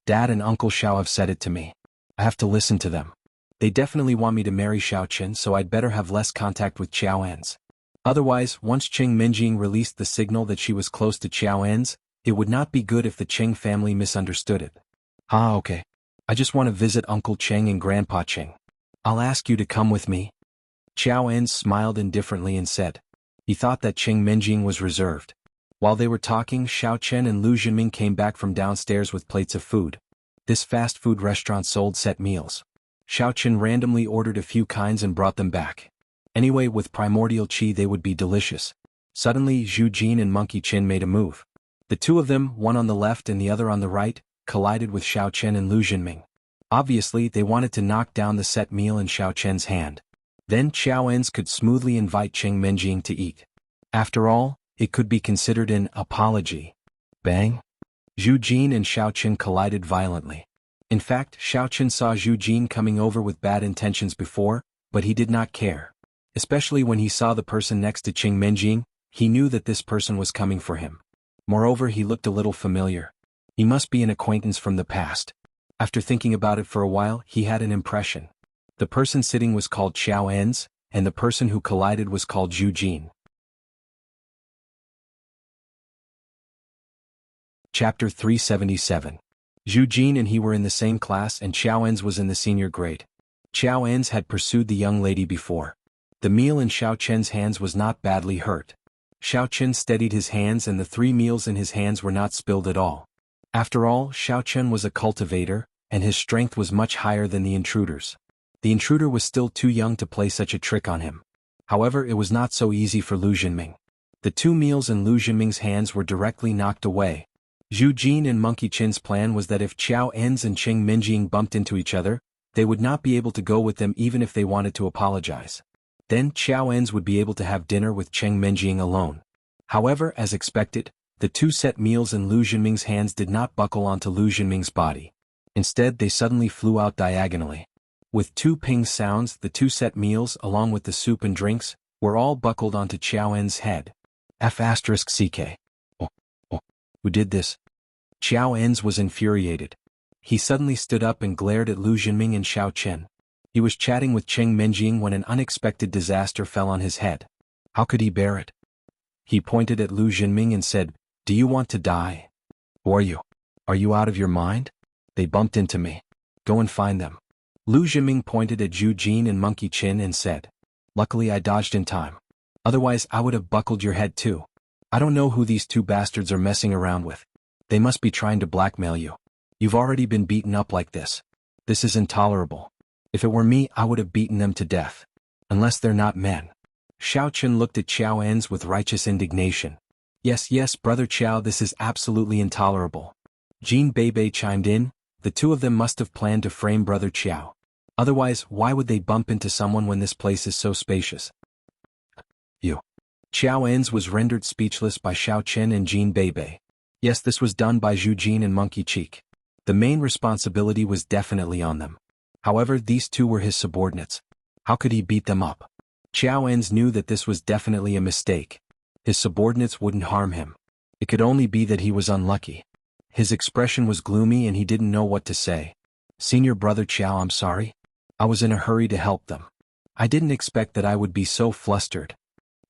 Dad and Uncle Xiao have said it to me. I have to listen to them. They definitely want me to marry Xiao Chen, so I'd better have less contact with Xiao En's. Otherwise, once Cheng Menjing released the signal that she was close to Xiao En's, it would not be good if the Cheng family misunderstood it. Okay. I just want to visit Uncle Cheng and Grandpa Cheng. I'll ask you to come with me. Xiao En smiled indifferently and said. He thought that Cheng Menjing was reserved. While they were talking, Xiao Chen and Lu Jinming came back from downstairs with plates of food. This fast food restaurant sold set meals. Xiao Chen randomly ordered a few kinds and brought them back. Anyway, with primordial qi they would be delicious. Suddenly Zhu Jin and Monkey Chin made a move. The two of them, one on the left and the other on the right, collided with Xiao Chen and Lu Jinming. Obviously, they wanted to knock down the set meal in Xiao Chen's hand. Then Xiao En's could smoothly invite Cheng Menjing to eat. After all, it could be considered an apology. Bang! Zhu Jin and Xiao Chen collided violently. In fact, Xiao Chen saw Zhu Jin coming over with bad intentions before, but he did not care. Especially when he saw the person next to Cheng Menjing, he knew that this person was coming for him. Moreover, he looked a little familiar. He must be an acquaintance from the past. After thinking about it for a while, he had an impression. The person sitting was called Xiao En's, and the person who collided was called Zhu Jin. Chapter 377. Zhu Jin and he were in the same class and Xiao En's was in the senior grade. Xiao En's had pursued the young lady before. The meal in Xiao Chen's hands was not badly hurt. Xiao Chen steadied his hands and the 3 meals in his hands were not spilled at all. After all, Xiao Chen was a cultivator, and his strength was much higher than the intruder's. The intruder was still too young to play such a trick on him. However, it was not so easy for Lu Jinming. The 2 meals in Lu Jinming's hands were directly knocked away. Zhu Jin and Monkey Chin's plan was that if Xiao En's and Cheng Menjing bumped into each other, they would not be able to go with them even if they wanted to apologize. Then Xiao En's would be able to have dinner with Cheng Menjing alone. However, as expected, the 2 set meals in Lu Jinming's hands did not buckle onto Lu Jinming's body. Instead, they suddenly flew out diagonally. With 2 ping sounds, the 2 set meals, along with the soup and drinks, were all buckled onto Xiao En's head. F***ck. Who did this? Xiao En's was infuriated. He suddenly stood up and glared at Lu Jinming and Xiao Chen. He was chatting with Cheng Menjing when an unexpected disaster fell on his head. How could he bear it? He pointed at Lu Jinming and said, "Do you want to die? Or are you out of your mind? They bumped into me. Go and find them." Lu Jinming pointed at Zhu Jin and Monkey Chin and said, "Luckily I dodged in time. Otherwise I would have buckled your head too. I don't know who these two bastards are messing around with. They must be trying to blackmail you. You've already been beaten up like this. This is intolerable. If it were me, I would have beaten them to death. Unless they're not men." Xiao Chen looked at Qiao En's with righteous indignation. Yes, Brother Qiao, this is absolutely intolerable." Jin Beibei chimed in, "The two of them must have planned to frame Brother Qiao. Otherwise, why would they bump into someone when this place is so spacious?" You. Qiao En's was rendered speechless by Xiao Chen and Jin Beibei. Yes, this was done by Zhu Jin and Monkey Cheek. The main responsibility was definitely on them. However, these two were his subordinates. How could he beat them up? Qiao En's knew that this was definitely a mistake. His subordinates wouldn't harm him. It could only be that he was unlucky. His expression was gloomy and he didn't know what to say. "Senior Brother Qiao, I'm sorry. I was in a hurry to help them. I didn't expect that I would be so flustered."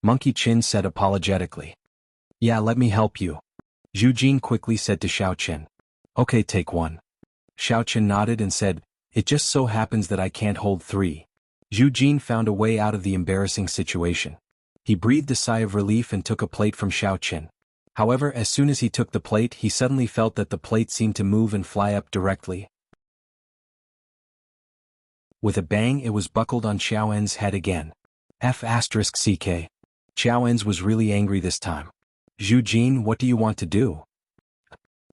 Monkey Chin said apologetically. "Yeah, let me help you." Zhu Jin quickly said to Xiao Chen. "Okay, take one." Xiao Chen nodded and said, "It just so happens that I can't hold three." Zhu Jin found a way out of the embarrassing situation. He breathed a sigh of relief and took a plate from Xiao Chen. However, as soon as he took the plate, he suddenly felt that the plate seemed to move and fly up directly. With a bang, it was buckled on Qiao En's head again. F***ck. Qiao En's was really angry this time. "Zhu Jin, what do you want to do?"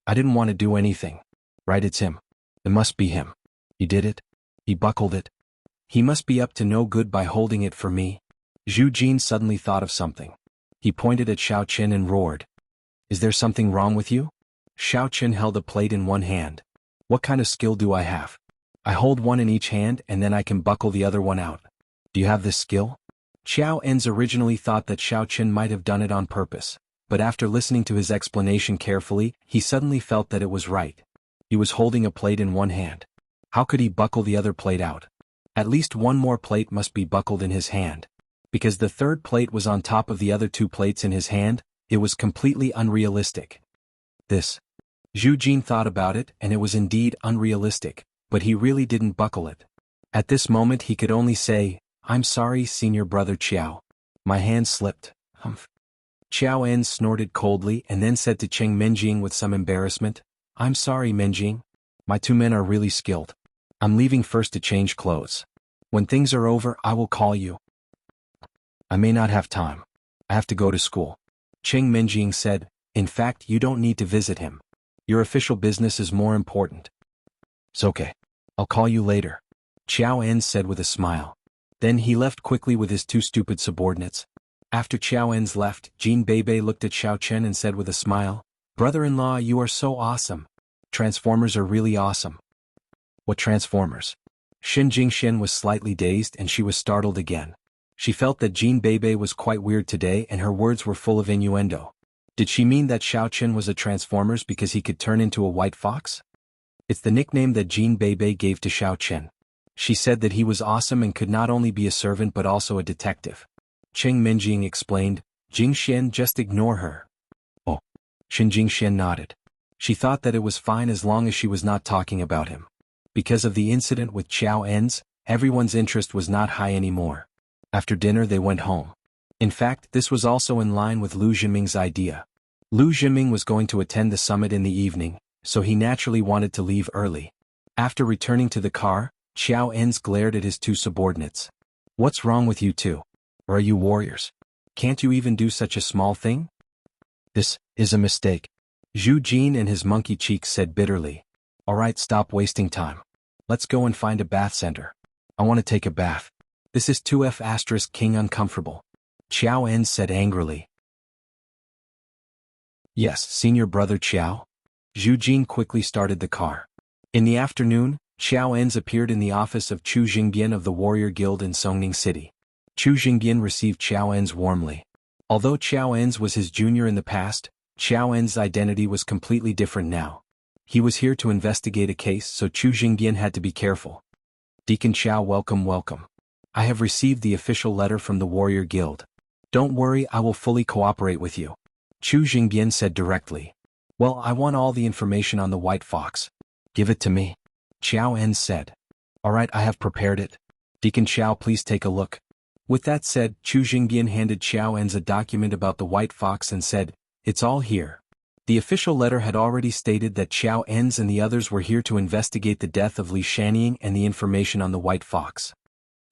"I didn't want to do anything. Right, it's him. It must be him. He did it. He buckled it. He must be up to no good by holding it for me." Zhu Jin suddenly thought of something. He pointed at Xiao Chen and roared, "Is there something wrong with you?" Xiao Chen held a plate in one hand. "What kind of skill do I have? I hold one in each hand and then I can buckle the other one out. Do you have this skill?" Qiao En's originally thought that Xiao Chen might have done it on purpose, but after listening to his explanation carefully, he suddenly felt that it was right. He was holding a plate in one hand. How could he buckle the other plate out? At least one more plate must be buckled in his hand. Because the third plate was on top of the other two plates in his hand, it was completely unrealistic. Zhu Jin thought about it, and it was indeed unrealistic, but he really didn't buckle it. At this moment he could only say, "I'm sorry, Senior Brother Qiao. My hand slipped." Humph. Qiao En snorted coldly and then said to Cheng Menjing with some embarrassment, "I'm sorry, Menjing. My two men are really skilled. I'm leaving first to change clothes. When things are over, I will call you." "I may not have time. I have to go to school." Cheng Menjing said, "In fact, you don't need to visit him. Your official business is more important." "It's okay. I'll call you later," Qiao En said with a smile. Then he left quickly with his two stupid subordinates. After Qiao En's left, Jin Beibei looked at Xiao Chen and said with a smile, "Brother-in-law, you are so awesome. Transformers are really awesome." "What transformers?" Xin Jingxian was slightly dazed and she was startled again. She felt that Jin Beibei was quite weird today and her words were full of innuendo. Did she mean that Xiao Chen was a Transformers because he could turn into a white fox? It's the nickname that Jin Beibei gave to Xiao Chen. She said that he was awesome and could not only be a servant but also a detective. Cheng Menjing explained, "Jingxian, just ignore her." "Oh." Xin Jingxian nodded. She thought that it was fine as long as she was not talking about him. Because of the incident with Qiao En's, everyone's interest was not high anymore. After dinner they went home. In fact, this was also in line with Lu Jinming's idea. Lu Jinming was going to attend the summit in the evening, so he naturally wanted to leave early. After returning to the car, Qiao En's glared at his two subordinates. "What's wrong with you two? Or are you warriors? Can't you even do such a small thing?" "This is a mistake," Zhu Jin and his monkey cheeks said bitterly. "Alright, stop wasting time. Let's go and find a bath center. I want to take a bath. This is 2F** king uncomfortable," Qiao En said angrily. "Yes, Senior Brother Qiao." Zhu Jin quickly started the car. In the afternoon, Qiao En's appeared in the office of Chu Jingbian of the Warrior Guild in Songning City. Chu Jingbian received Qiao En's warmly. Although Qiao En's was his junior in the past, Qiao En's identity was completely different now. He was here to investigate a case, so Chu Jingbian had to be careful. "Deacon Qiao, welcome. I have received the official letter from the Warrior Guild. Don't worry, I will fully cooperate with you. Chu Jingbian said directly. Well, I want all the information on the white fox. Give it to me. Xiao En said. Alright, I have prepared it. Deacon Xiao, please take a look. With that said, Chu Jingbian handed Xiao En's a document about the white fox and said, It's all here. The official letter had already stated that Xiao En's and the others were here to investigate the death of Li Shanying and the information on the white fox.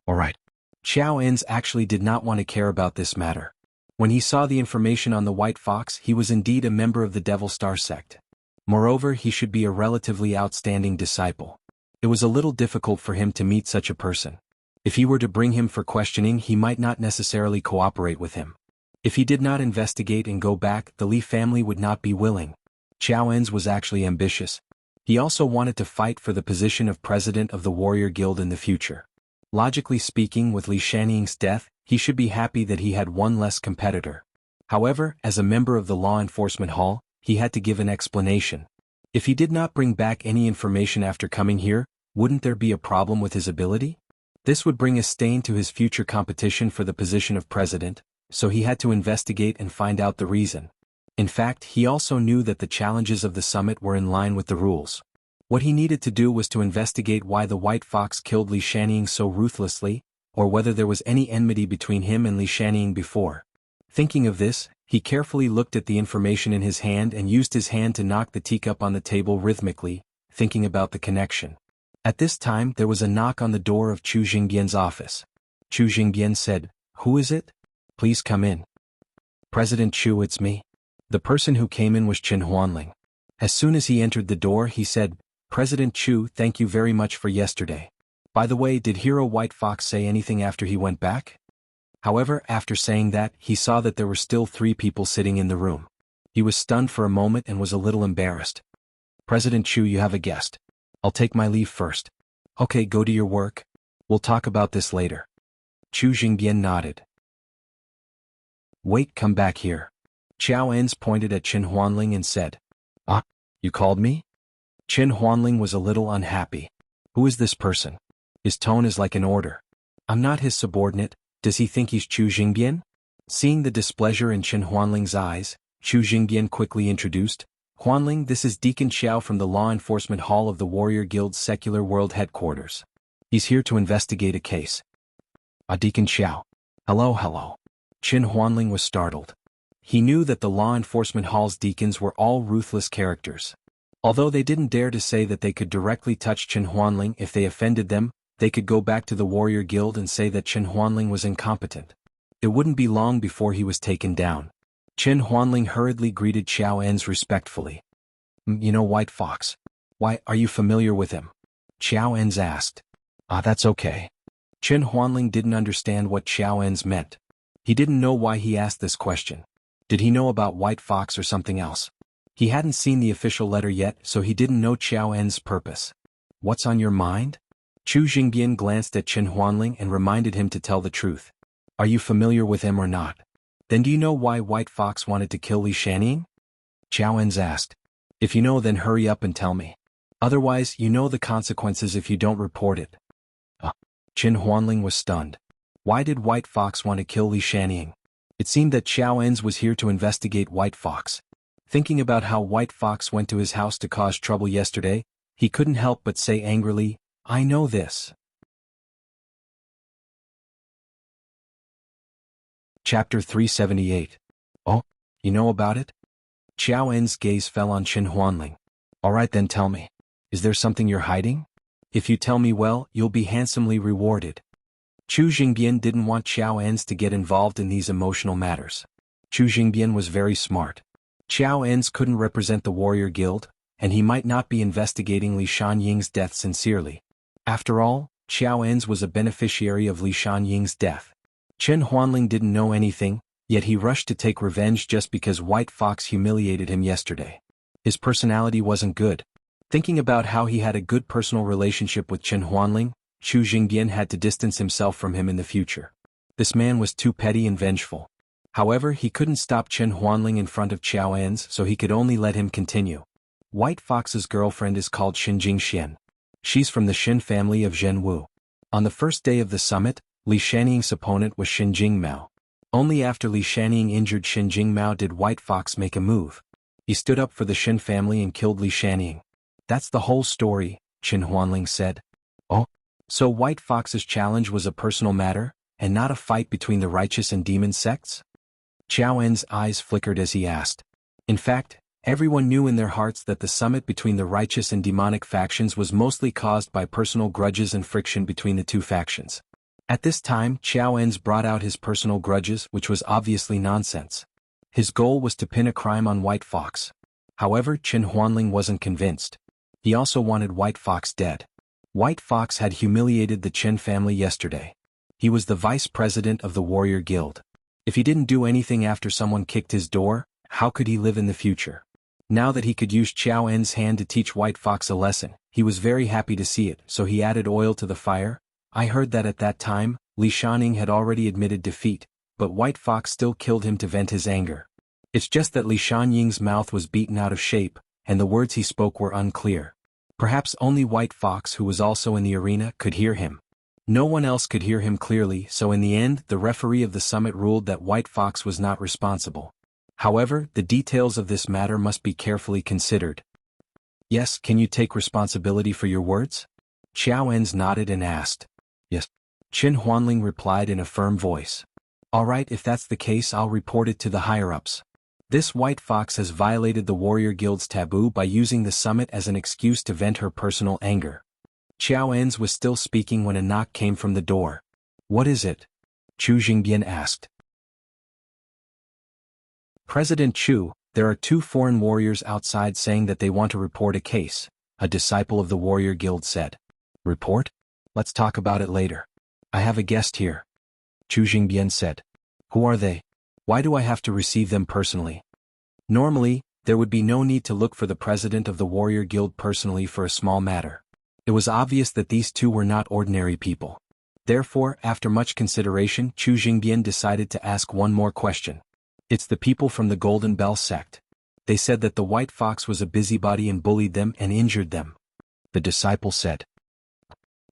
Alright. Xiao En's actually did not want to care about this matter. When he saw the information on the white fox, he was indeed a member of the Devil Star sect. Moreover, he should be a relatively outstanding disciple. It was a little difficult for him to meet such a person. If he were to bring him for questioning, he might not necessarily cooperate with him. If he did not investigate and go back, the Li family would not be willing. Xiao En's was actually ambitious. He also wanted to fight for the position of president of the warrior guild in the future. Logically speaking, with Li Shanying's death, he should be happy that he had one less competitor. However, as a member of the law enforcement hall, he had to give an explanation. If he did not bring back any information after coming here, wouldn't there be a problem with his ability? This would bring a stain to his future competition for the position of president, so he had to investigate and find out the reason. In fact, he also knew that the challenges of the summit were in line with the rules. What he needed to do was to investigate why the white fox killed Li Shanying so ruthlessly, or whether there was any enmity between him and Li Shanying before. Thinking of this, he carefully looked at the information in his hand and used his hand to knock the teacup on the table rhythmically, thinking about the connection. At this time, there was a knock on the door of Chu Jingbian's office. Chu Jingbian said, "Who is it? Please come in." "President Chu, it's me." The person who came in was Qin Huanling. As soon as he entered the door, he said, "President Chu, thank you very much for yesterday. By the way, did Hero White Fox say anything after he went back?" However, after saying that, he saw that there were still 3 people sitting in the room. He was stunned for a moment and was a little embarrassed. "President Chu, you have a guest. I'll take my leave first." "Okay, go to your work. We'll talk about this later." Chu Jingbian nodded. "Wait, come back here." Xiao En's pointed at Qin Huanling and said, "Ah, you called me?" Qin Huanling was a little unhappy. Who is this person? His tone is like an order. I'm not his subordinate. Does he think he's Chu Jingbian? Seeing the displeasure in Qin Huanling's eyes, Chu Jingbian quickly introduced, "Huanling, this is Deacon Xiao from the Law Enforcement Hall of the Warrior Guild's Secular World Headquarters. He's here to investigate a case." Deacon Xiao. Hello. Qin Huanling was startled. He knew that the Law Enforcement Hall's deacons were all ruthless characters. Although they didn't dare to say that they could directly touch Qin Huanling if they offended them, they could go back to the Warrior Guild and say that Qin Huanling was incompetent. It wouldn't be long before he was taken down. Qin Huanling hurriedly greeted Xiao En's respectfully. You know White Fox. Why, are you familiar with him?" Xiao En's asked. That's okay." Qin Huanling didn't understand what Xiao En's meant. He didn't know why he asked this question. Did he know about White Fox or something else? He hadn't seen the official letter yet, so he didn't know Xiao En's purpose. "What's on your mind?" Chu Jingbian glanced at Qin Huanling and reminded him to tell the truth. "Are you familiar with him or not? Then do you know why White Fox wanted to kill Li Shanying?" Xiao En's asked. "If you know, then hurry up and tell me. Otherwise, you know the consequences if you don't report it." Qin Huanling was stunned. Why did White Fox want to kill Li Shanying? It seemed that Xiao En's was here to investigate White Fox. Thinking about how White Fox went to his house to cause trouble yesterday, he couldn't help but say angrily, "I know this." Chapter 378. "Oh, you know about it?" Xiao En's gaze fell on Qin Huanling. "Alright then, tell me. Is there something you're hiding? If you tell me well, you'll be handsomely rewarded." Chu Jingbian didn't want Xiao En's to get involved in these emotional matters. Chu Jingbian was very smart. Xiao En's couldn't represent the Warrior Guild, and he might not be investigating Li Shanying's death sincerely. After all, Xiao En's was a beneficiary of Li Shanying's death. Qin Huanling didn't know anything, yet he rushed to take revenge just because White Fox humiliated him yesterday. His personality wasn't good. Thinking about how he had a good personal relationship with Qin Huanling, Chu Jingbian had to distance himself from him in the future. This man was too petty and vengeful. However, he couldn't stop Qin Huanling in front of Xiao En's, so he could only let him continue. White Fox's girlfriend is called Xin Jingxian. She's from the Xin family of Zhenwu. On the first day of the summit, Li Shanying's opponent was Xin Jingmao. Only after Li Shanning injured Shin Jingmao did White Fox make a move. He stood up for the Shin family and killed Li Shanning. That's the whole story, Qin Huanling said. Oh? So White Fox's challenge was a personal matter, and not a fight between the righteous and demon sects? Qiao En's eyes flickered as he asked. In fact, everyone knew in their hearts that the summit between the righteous and demonic factions was mostly caused by personal grudges and friction between the two factions. At this time, Qiao En's brought out his personal grudges, which was obviously nonsense. His goal was to pin a crime on White Fox. However, Qin Huanling wasn't convinced. He also wanted White Fox dead. White Fox had humiliated the Chen family yesterday. He was the vice president of the Warrior Guild. If he didn't do anything after someone kicked his door, how could he live in the future? Now that he could use Qiao En's hand to teach White Fox a lesson, he was very happy to see it, so he added oil to the fire. I heard that at that time, Li Shanning had already admitted defeat, but White Fox still killed him to vent his anger. It's just that Li Shanying's mouth was beaten out of shape, and the words he spoke were unclear. Perhaps only White Fox, who was also in the arena, could hear him. No one else could hear him clearly, so in the end, the referee of the summit ruled that White Fox was not responsible. However, the details of this matter must be carefully considered. Yes, can you take responsibility for your words? Qiao En's nodded and asked. Yes. Qin Huanling replied in a firm voice. All right, if that's the case, I'll report it to the higher-ups. This White Fox has violated the Warrior Guild's taboo by using the summit as an excuse to vent her personal anger. Qiao En's was still speaking when a knock came from the door. What is it? Chu Jingbian asked. President Chu, there are 2 foreign warriors outside saying that they want to report a case, a disciple of the Warrior Guild said. Report? Let's talk about it later. I have a guest here. Chu Jingbian said. Who are they? Why do I have to receive them personally? Normally, there would be no need to look for the president of the Warrior Guild personally for a small matter. It was obvious that these 2 were not ordinary people. Therefore, after much consideration, Chu Jingbian decided to ask one more question. It's the people from the Golden Bell sect. They said that the White Fox was a busybody and bullied them and injured them. The disciple said.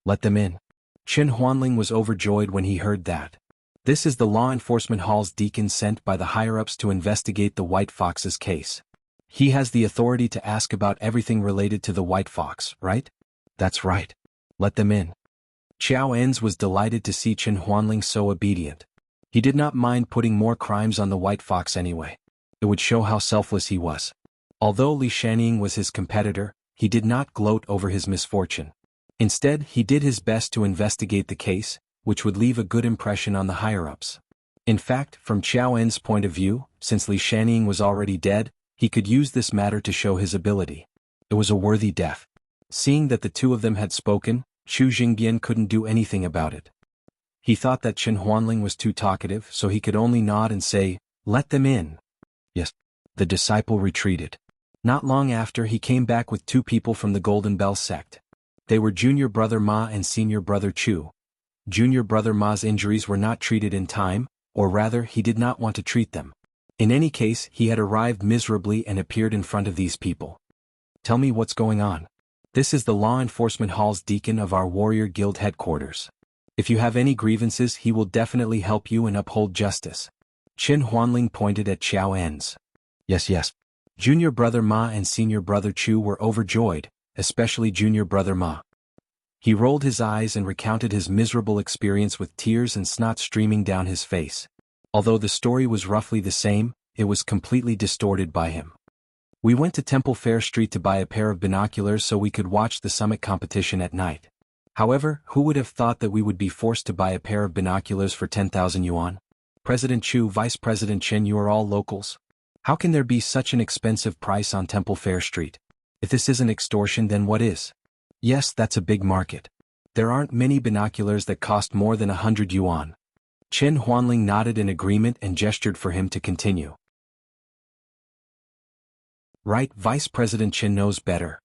Let them in. Qin Huanling was overjoyed when he heard that. This is the law enforcement hall's deacon sent by the higher-ups to investigate the White Fox's case. He has the authority to ask about everything related to the White Fox, right? That's right. Let them in. Qiao En's was delighted to see Qin Huanling so obedient. He did not mind putting more crimes on the White Fox anyway. It would show how selfless he was. Although Li Shanning was his competitor, he did not gloat over his misfortune. Instead, he did his best to investigate the case, which would leave a good impression on the higher-ups. In fact, from Qiao En's point of view, since Li Shanning was already dead, he could use this matter to show his ability. It was a worthy death. Seeing that the 2 of them had spoken, Chu Jingbian couldn't do anything about it. He thought that Qin Huanling was too talkative, so he could only nod and say, let them in. Yes. The disciple retreated. Not long after, he came back with 2 people from the Golden Bell sect. They were Junior Brother Ma and Senior Brother Chu. Junior Brother Ma's injuries were not treated in time, or rather, he did not want to treat them. In any case, he had arrived miserably and appeared in front of these people. Tell me what's going on. This is the law enforcement hall's deacon of our Warrior Guild headquarters. If you have any grievances, he will definitely help you and uphold justice. Qin Huanling pointed at Qiao En's. Yes. Junior Brother Ma and Senior Brother Chu were overjoyed, especially Junior Brother Ma. He rolled his eyes and recounted his miserable experience with tears and snot streaming down his face. Although the story was roughly the same, it was completely distorted by him. We went to Temple Fair Street to buy a pair of binoculars so we could watch the summit competition at night. However, who would have thought that we would be forced to buy a pair of binoculars for 10,000 yuan? President Chu, Vice President Chen, you are all locals. How can there be such an expensive price on Temple Fair Street? If this isn't extortion, then what is? Yes, that's a big market. There aren't many binoculars that cost more than 100 yuan. Qin Huanling nodded in agreement and gestured for him to continue. Right, Vice President Chen knows better.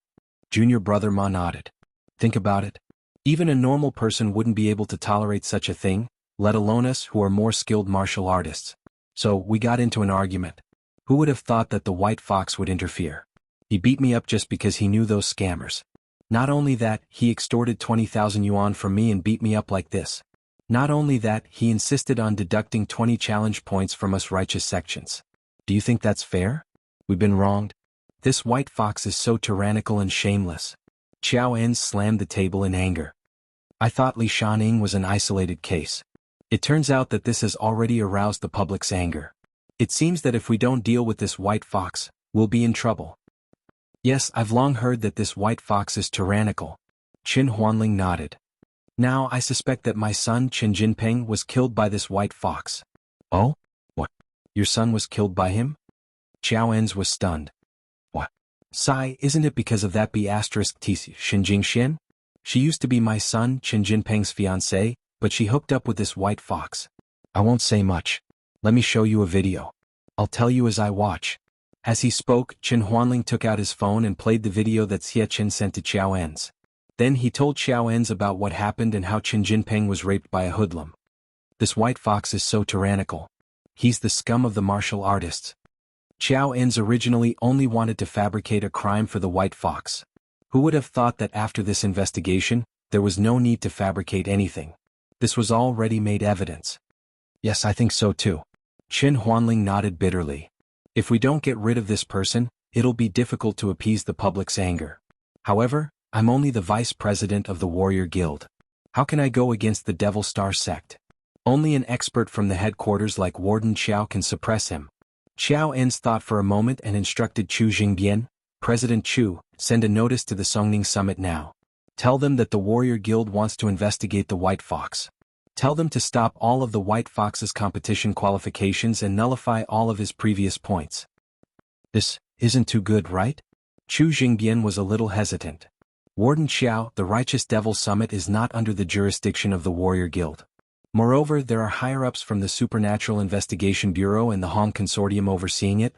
Junior Brother Ma nodded. Think about it. Even a normal person wouldn't be able to tolerate such a thing, let alone us who are more skilled martial artists. So, we got into an argument. Who would have thought that the White Fox would interfere? He beat me up just because he knew those scammers. Not only that, he extorted 20,000 yuan from me and beat me up like this. Not only that, he insisted on deducting 20 challenge points from us righteous sections. Do you think that's fair? We've been wronged. This white fox is so tyrannical and shameless. Qiao En slammed the table in anger. I thought Li Shanning was an isolated case. It turns out that this has already aroused the public's anger. It seems that if we don't deal with this white fox, we'll be in trouble. Yes, I've long heard that this white fox is tyrannical. Qin Huanling nodded. Now I suspect that my son Qin Jinping was killed by this white fox. Oh? What? Your son was killed by him? Qiao En's was stunned. What? Sai, isn't it because of that B** TC Xin Jingxian? She used to be my son Qin Jinping's fiancée, but she hooked up with this white fox. I won't say much. Let me show you a video. I'll tell you as I watch. As he spoke, Qin Huanling took out his phone and played the video that Xie Qin sent to Qiao En's. Then he told Qiao En's about what happened and how Qin Jinping was raped by a hoodlum. This white fox is so tyrannical. He's the scum of the martial artists. Qiao En's originally only wanted to fabricate a crime for the white fox. Who would have thought that after this investigation, there was no need to fabricate anything? This was all ready-made evidence. Yes, I think so too. Qin Huanling nodded bitterly. If we don't get rid of this person, it'll be difficult to appease the public's anger. However, I'm only the vice president of the Warrior Guild. How can I go against the Devil Star sect? Only an expert from the headquarters like Warden Qiao can suppress him. Qiao En's thought for a moment and instructed Chu Jingbian, President Chu, send a notice to the Songning Summit now. Tell them that the Warrior Guild wants to investigate the White Fox. Tell them to stop all of the White Fox's competition qualifications and nullify all of his previous points. This isn't too good, right? Chu Jingbian was a little hesitant. Warden Qiao, the Righteous Devil Summit is not under the jurisdiction of the Warrior Guild. Moreover, there are higher-ups from the Supernatural Investigation Bureau and the Hong Consortium overseeing it.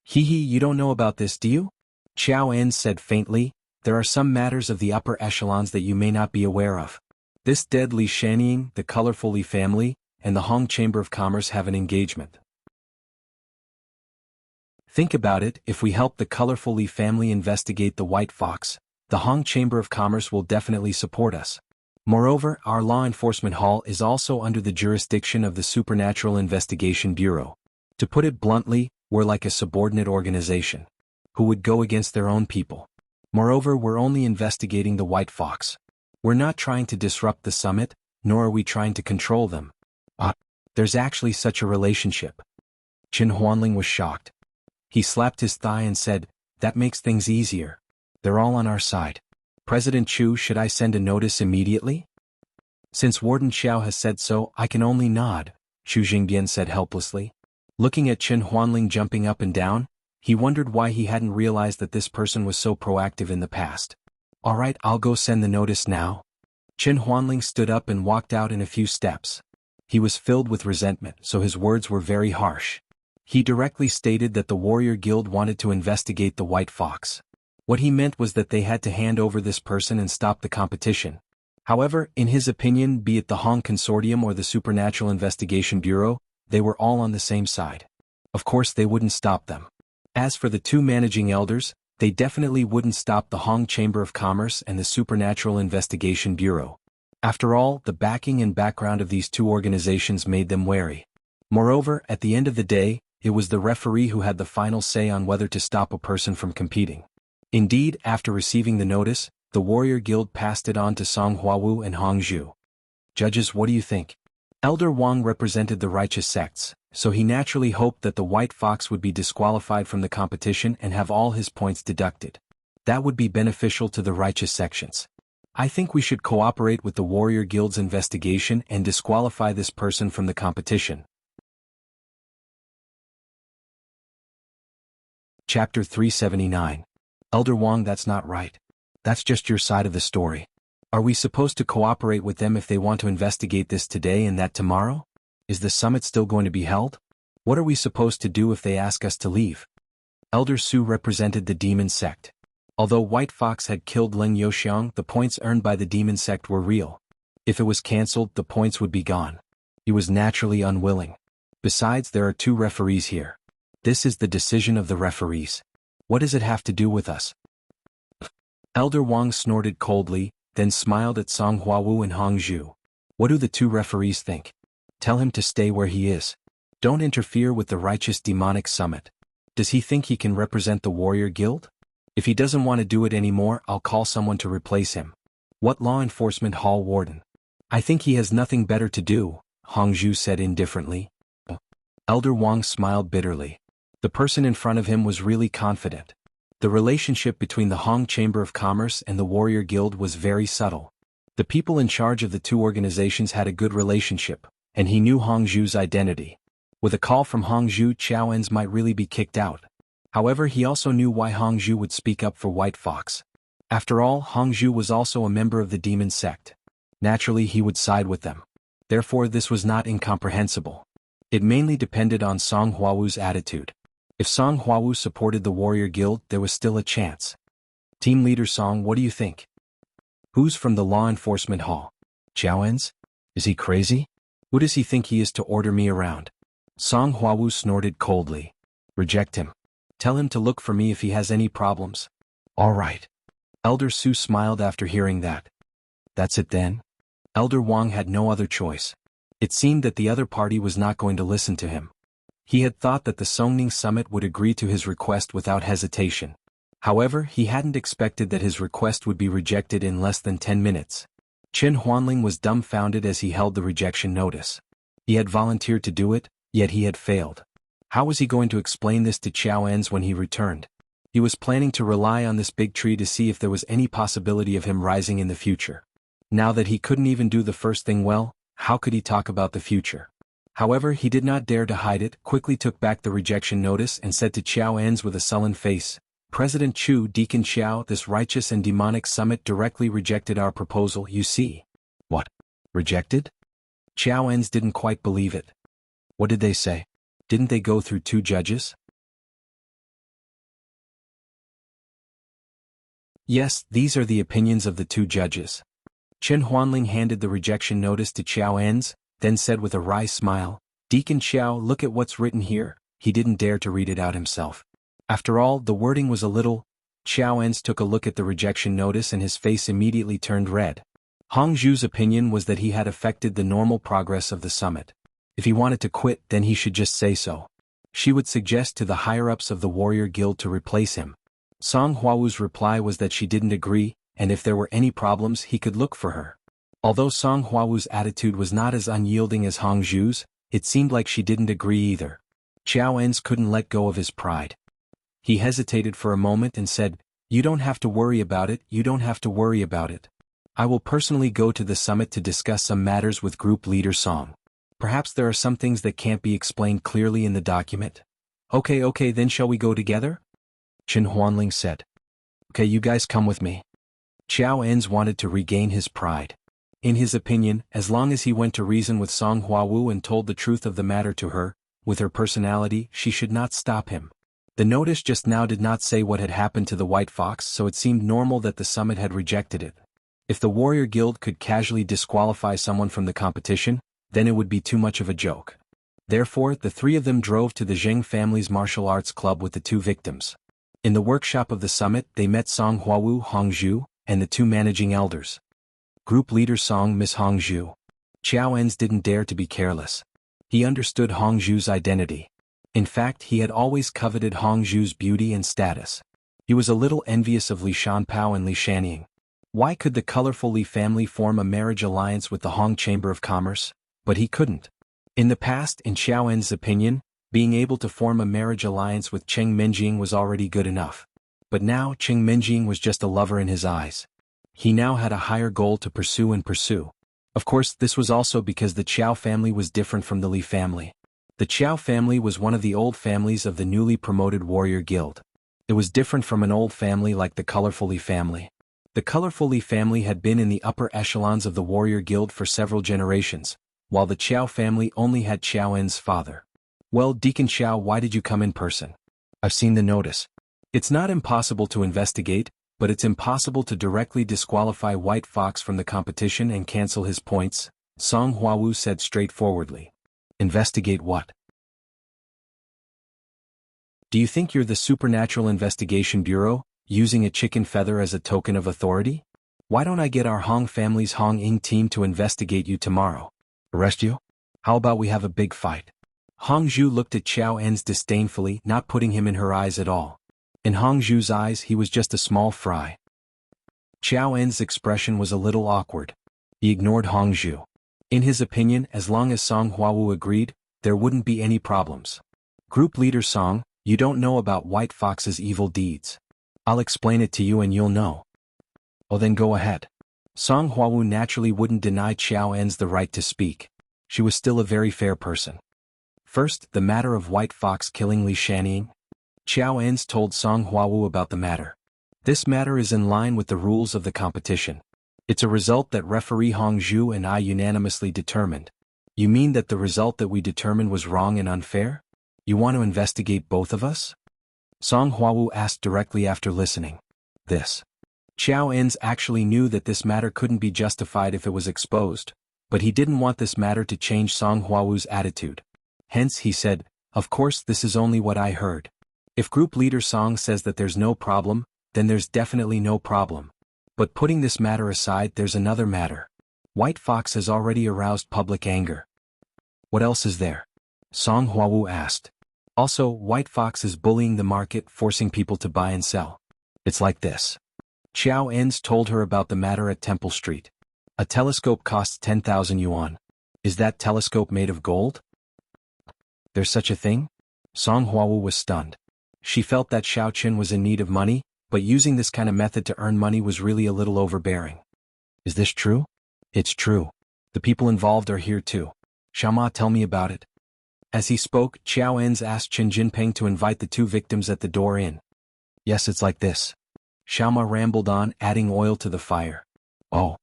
You don't know about this, do you? Qiao En said faintly, there are some matters of the upper echelons that you may not be aware of. This dead Li Shanning, the colorful Li family, and the Hong Chamber of Commerce have an engagement. Think about it, if we help the colorful Li family investigate the White Fox, the Hong Chamber of Commerce will definitely support us. Moreover, our law enforcement hall is also under the jurisdiction of the Supernatural Investigation Bureau. To put it bluntly, we're like a subordinate organization, who would go against their own people. Moreover, we're only investigating the White Fox. We're not trying to disrupt the summit, nor are we trying to control them. There's actually such a relationship. Qin Huanling was shocked. He slapped his thigh and said, that makes things easier. They're all on our side. President Chu, should I send a notice immediately? Since Warden Qiao has said so, I can only nod, Chu Jingbian said helplessly. Looking at Qin Huanling jumping up and down, he wondered why he hadn't realized that this person was so proactive in the past. All right, I'll go send the notice now. Qin Huanling stood up and walked out in a few steps. He was filled with resentment, so his words were very harsh. He directly stated that the Warrior Guild wanted to investigate the White Fox. What he meant was that they had to hand over this person and stop the competition. However, in his opinion, be it the Hong Consortium or the Supernatural Investigation Bureau, they were all on the same side. Of course they wouldn't stop them. As for the two managing elders, they definitely wouldn't stop the Hong Chamber of Commerce and the Supernatural Investigation Bureau. After all, the backing and background of these two organizations made them wary. Moreover, at the end of the day, it was the referee who had the final say on whether to stop a person from competing. Indeed, after receiving the notice, the Warrior Guild passed it on to Song Huawu and Hong Zhu. Judges, what do you think? Elder Wang represented the righteous sects, so he naturally hoped that the White Fox would be disqualified from the competition and have all his points deducted. That would be beneficial to the righteous sections. I think we should cooperate with the Warrior Guild's investigation and disqualify this person from the competition. Chapter 379. Elder Wang, that's not right. That's just your side of the story. Are we supposed to cooperate with them if they want to investigate this today and that tomorrow? Is the summit still going to be held? What are we supposed to do if they ask us to leave? Elder Su represented the demon sect. Although White Fox had killed Leng Youxiang, the points earned by the demon sect were real. If it was cancelled, the points would be gone. He was naturally unwilling. Besides, there are two referees here. This is the decision of the referees. What does it have to do with us? Elder Wang snorted coldly, then smiled at Song Huawu and Hong Zhu. What do the two referees think? Tell him to stay where he is. Don't interfere with the righteous demonic summit. Does he think he can represent the warrior guild? If he doesn't want to do it anymore, I'll call someone to replace him. What law enforcement hall warden? I think he has nothing better to do, Hongzhu said indifferently. Elder Wang smiled bitterly. The person in front of him was really confident. The relationship between the Hong Chamber of Commerce and the Warrior Guild was very subtle. The people in charge of the two organizations had a good relationship, and he knew Hongzhu's identity. With a call from Hongzhu, Chao En's might really be kicked out. However, he also knew why Hongzhu would speak up for White Fox. After all, Hongzhu was also a member of the demon sect. Naturally, he would side with them. Therefore, this was not incomprehensible. It mainly depended on Song Huawu's attitude. If Song Huawu supported the Warrior Guild, there was still a chance. Team Leader Song, what do you think? Who's from the law enforcement hall? Chao En's? Is he crazy? Who does he think he is to order me around? Song Huawu snorted coldly. Reject him. Tell him to look for me if he has any problems. All right. Elder Su smiled after hearing that. That's it then? Elder Wang had no other choice. It seemed that the other party was not going to listen to him. He had thought that the Songning Summit would agree to his request without hesitation. However, he hadn't expected that his request would be rejected in less than 10 minutes. Chen Huanling was dumbfounded as he held the rejection notice. He had volunteered to do it, yet he had failed. How was he going to explain this to Chao En's when he returned? He was planning to rely on this big tree to see if there was any possibility of him rising in the future. Now that he couldn't even do the first thing well, how could he talk about the future? However, he did not dare to hide it, quickly took back the rejection notice and said to Chao En's with a sullen face, President Chu, Deacon Xiao, this righteous and demonic summit directly rejected our proposal, you see. What? Rejected? Chao En's didn't quite believe it. What did they say? Didn't they go through 2 judges? Yes, these are the opinions of the 2 judges. Chen Huanling handed the rejection notice to Chao En's, then said with a wry smile, Deacon Xiao, look at what's written here. He didn't dare to read it out himself. After all, the wording was a little. Chao En's took a look at the rejection notice and his face immediately turned red. Hongzhu's opinion was that he had affected the normal progress of the summit. If he wanted to quit, then he should just say so. She would suggest to the higher-ups of the Warrior Guild to replace him. Song Huawu's reply was that she didn't agree, and if there were any problems he could look for her. Although Song Huawu's attitude was not as unyielding as Hongzhu's, it seemed like she didn't agree either. Chao En's couldn't let go of his pride. He hesitated for a moment and said, You don't have to worry about it, you don't have to worry about it. I will personally go to the summit to discuss some matters with Group Leader Song. Perhaps there are some things that can't be explained clearly in the document. Okay, then shall we go together? Chen Huanling said. Okay, you guys come with me. Chao En's wanted to regain his pride. In his opinion, as long as he went to reason with Song Huawu and told the truth of the matter to her, with her personality, she should not stop him. The notice just now did not say what had happened to the White Fox, so it seemed normal that the summit had rejected it. If the Warrior Guild could casually disqualify someone from the competition, then it would be too much of a joke. Therefore, the 3 of them drove to the Zheng family's martial arts club with the 2 victims. In the workshop of the summit, they met Song Huawu, Hongzhu, and the 2 managing elders. Group Leader Song, Miss Hongzhu. Chao En's didn't dare to be careless. He understood Hongzhu's identity. In fact, he had always coveted Hongzhu's beauty and status. He was a little envious of Li Shanpao and Li Shanying. Why could the colorful Li family form a marriage alliance with the Hong Chamber of Commerce? But he couldn't. In the past, in Chao En's opinion, being able to form a marriage alliance with Cheng Menjing was already good enough. But now Cheng Menjing was just a lover in his eyes. He now had a higher goal to pursue. Of course, this was also because the Chao family was different from the Li family. The Chao family was one of the old families of the newly promoted Warrior Guild. It was different from an old family like the colorful Li family. The colorful Li family had been in the upper echelons of the Warrior Guild for several generations, while the Chao family only had Chao En's father. Well, Deacon Xiao, why did you come in person? I've seen the notice. It's not impossible to investigate, but it's impossible to directly disqualify White Fox from the competition and cancel his points, Song Huawu said straightforwardly. Investigate what? Do you think you're the Supernatural Investigation Bureau, using a chicken feather as a token of authority? Why don't I get our Hong family's Hong Ing team to investigate you tomorrow? Arrest you? How about we have a big fight? Hong Zhu looked at Xiao En's disdainfully, not putting him in her eyes at all. In Hong Zhu's eyes he was just a small fry. Xiao En's expression was a little awkward. He ignored Hong Zhu. In his opinion, as long as Song Huawu agreed, there wouldn't be any problems. Group leader Song, you don't know about White Fox's evil deeds. I'll explain it to you and you'll know. Oh, then go ahead. Song Huawu naturally wouldn't deny Xiao En's the right to speak. She was still a very fair person. First, the matter of White Fox killing Li Shanying. Xiao En's told Song Huawu about the matter. This matter is in line with the rules of the competition. It's a result that referee Hong Zhu and I unanimously determined. You mean that the result that we determined was wrong and unfair? You want to investigate both of us? Song Huawu asked directly after listening. This. Xiao En's actually knew that this matter couldn't be justified if it was exposed, but he didn't want this matter to change Song Huawu's attitude. Hence he said, of course this is only what I heard. If group leader Song says that there's no problem, then there's definitely no problem. But putting this matter aside, there's another matter. White Fox has already aroused public anger. What else is there? Song Huawu asked. Also, White Fox is bullying the market, forcing people to buy and sell. It's like this. Xiao En's told her about the matter at Temple Street. A telescope costs 10,000 yuan. Is that telescope made of gold? There's such a thing? Song Huawu was stunned. She felt that Xiao Qin was in need of money, but using this kind of method to earn money was really a little overbearing. Is this true? It's true. The people involved are here too. Xiaoma, tell me about it. As he spoke, Xiao En's asked Qin Jinping to invite the two victims at the door in. Yes, it's like this. Xiaoma rambled on, adding oil to the fire. Oh.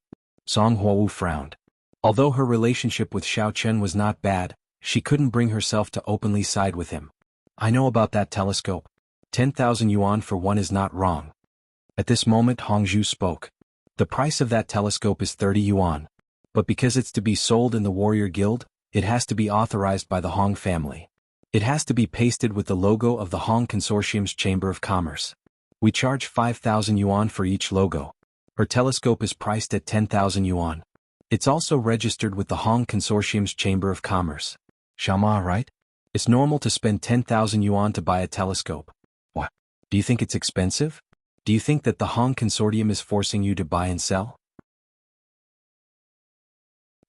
Song Huawu frowned. Although her relationship with Xiao Chen was not bad, she couldn't bring herself to openly side with him. I know about that telescope. 10,000 yuan for one is not wrong. At this moment Hong Zhu spoke. The price of that telescope is 30 yuan. But because it's to be sold in the Warrior Guild, it has to be authorized by the Hong family. It has to be pasted with the logo of the Hong Consortium's Chamber of Commerce. We charge 5,000 yuan for each logo. Her telescope is priced at 10,000 yuan. It's also registered with the Hong Consortium's Chamber of Commerce. Xiaoma, right? It's normal to spend 10,000 yuan to buy a telescope. What? Do you think it's expensive? Do you think that the Hong Consortium is forcing you to buy and sell?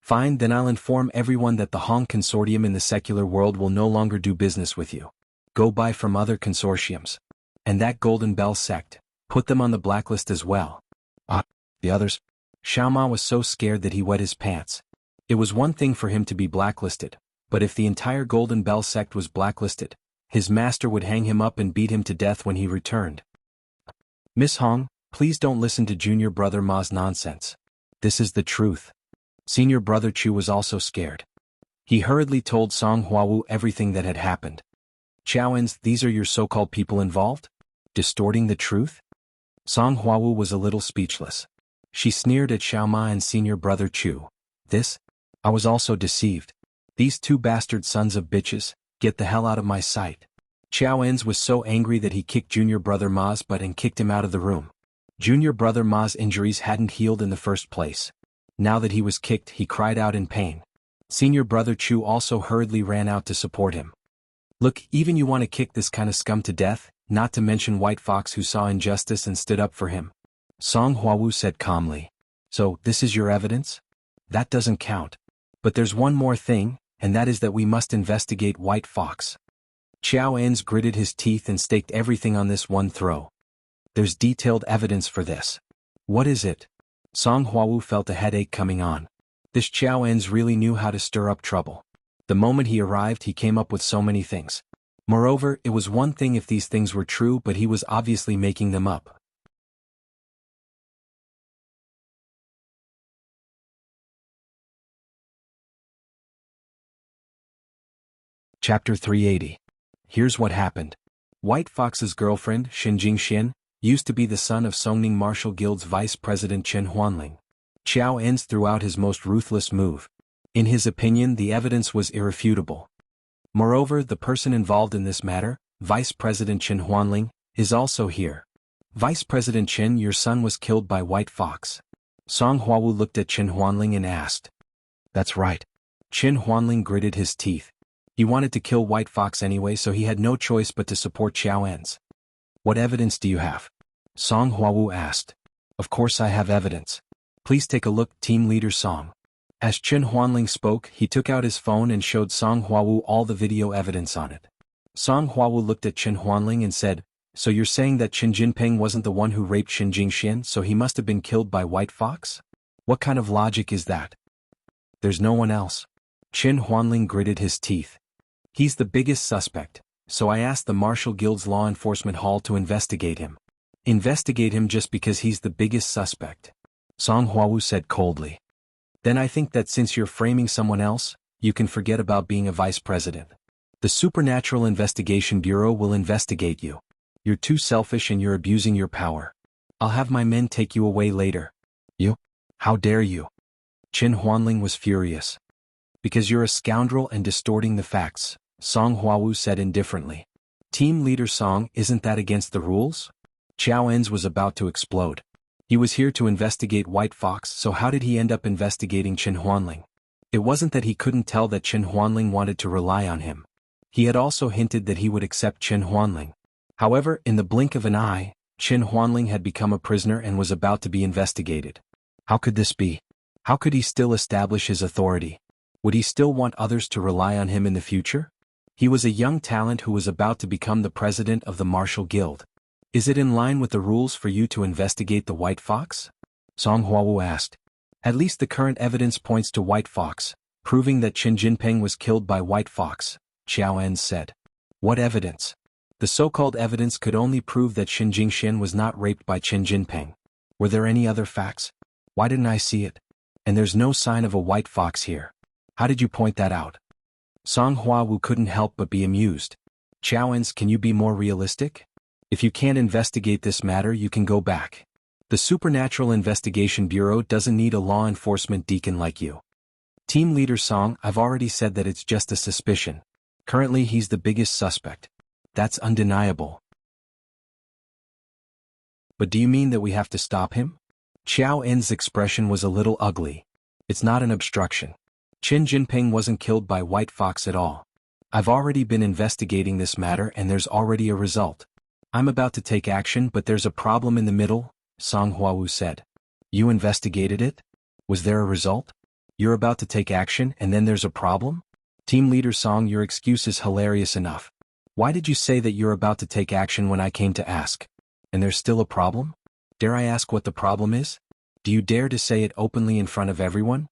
Fine, then I'll inform everyone that the Hong Consortium in the secular world will no longer do business with you. Go buy from other consortiums. And that Golden Bell sect, put them on the blacklist as well. The others? Xiaoma was so scared that he wet his pants. It was one thing for him to be blacklisted, but if the entire Golden Bell sect was blacklisted, his master would hang him up and beat him to death when he returned. Miss Hong, please don't listen to junior brother Ma's nonsense. This is the truth. Senior brother Chu was also scared. He hurriedly told Song Huawu everything that had happened. Xiaoens, these are your so-called people involved? Distorting the truth? Song Huawu was a little speechless. She sneered at Xiaoma and senior brother Chu. This? I was also deceived. These two bastard sons of bitches, get the hell out of my sight. Xiaoens was so angry that he kicked junior brother Ma's butt and kicked him out of the room. Junior brother Ma's injuries hadn't healed in the first place. Now that he was kicked, he cried out in pain. Senior brother Chu also hurriedly ran out to support him. Look, even you want to kick this kind of scum to death, not to mention White Fox who saw injustice and stood up for him. Song Huawu said calmly. So, this is your evidence? That doesn't count. But there's one more thing, and that is that we must investigate White Fox. Xiao En's gritted his teeth and staked everything on this one throw. There's detailed evidence for this. What is it? Song Huawu felt a headache coming on. This Xiao En's really knew how to stir up trouble. The moment he arrived he came up with so many things. Moreover, it was one thing if these things were true, but he was obviously making them up. Chapter 380. Here's what happened. White Fox's girlfriend, Xin Jingxian, used to be the son of Songning Martial Guild's vice president Chen Huanling. Xiao En's threw out his most ruthless move. In his opinion, the evidence was irrefutable. Moreover, the person involved in this matter, Vice President Chen Huanling, is also here. Vice President Chen, your son was killed by White Fox. Song Huawu looked at Chen Huanling and asked. That's right. Chen Huanling gritted his teeth. He wanted to kill White Fox anyway, so he had no choice but to support Xiao En's. What evidence do you have? Song Huawu asked. Of course I have evidence. Please take a look, Team Leader Song. As Chen Huanling spoke, he took out his phone and showed Song Huawu all the video evidence on it. Song Huawu looked at Chen Huanling and said, so you're saying that Qin Jinping wasn't the one who raped Qin Jingxian, so he must have been killed by White Fox? What kind of logic is that? There's no one else. Chen Huanling gritted his teeth. He's the biggest suspect, so I asked the Martial Guild's Law Enforcement Hall to investigate him. Investigate him just because he's the biggest suspect. Song Huawu said coldly. Then I think that since you're framing someone else, you can forget about being a vice president. The Supernatural Investigation Bureau will investigate you. You're too selfish and you're abusing your power. I'll have my men take you away later. You? How dare you? Chen Huanling was furious. Because you're a scoundrel and distorting the facts, Song Huawu said indifferently. Team Leader Song, isn't that against the rules? Xiao En's was about to explode. He was here to investigate White Fox, so how did he end up investigating Chen Huanling? It wasn't that he couldn't tell that Chen Huanling wanted to rely on him. He had also hinted that he would accept Chen Huanling. However, in the blink of an eye, Chen Huanling had become a prisoner and was about to be investigated. How could this be? How could he still establish his authority? Would he still want others to rely on him in the future? He was a young talent who was about to become the president of the Martial Guild. Is it in line with the rules for you to investigate the White Fox? Song Huawu asked. At least the current evidence points to White Fox, proving that Qin Jinping was killed by White Fox, Xiao En said. What evidence? The so-called evidence could only prove that Qin Jingxian was not raped by Qin Jinping. Were there any other facts? Why didn't I see it? And there's no sign of a White Fox here. How did you point that out? Song Huawu couldn't help but be amused. Xiao En's, can you be more realistic? If you can't investigate this matter, you can go back. The Supernatural Investigation Bureau doesn't need a law enforcement deacon like you. Team Leader Song, I've already said that it's just a suspicion. Currently he's the biggest suspect. That's undeniable. But do you mean that we have to stop him? Xiao En's expression was a little ugly. It's not an obstruction. Qin Jinping wasn't killed by White Fox at all. I've already been investigating this matter and there's already a result. I'm about to take action, but there's a problem in the middle, Song Huawu said. You investigated it? Was there a result? You're about to take action and then there's a problem? Team Leader Song, your excuse is hilarious enough. Why did you say that you're about to take action when I came to ask? And there's still a problem? Dare I ask what the problem is? Do you dare to say it openly in front of everyone?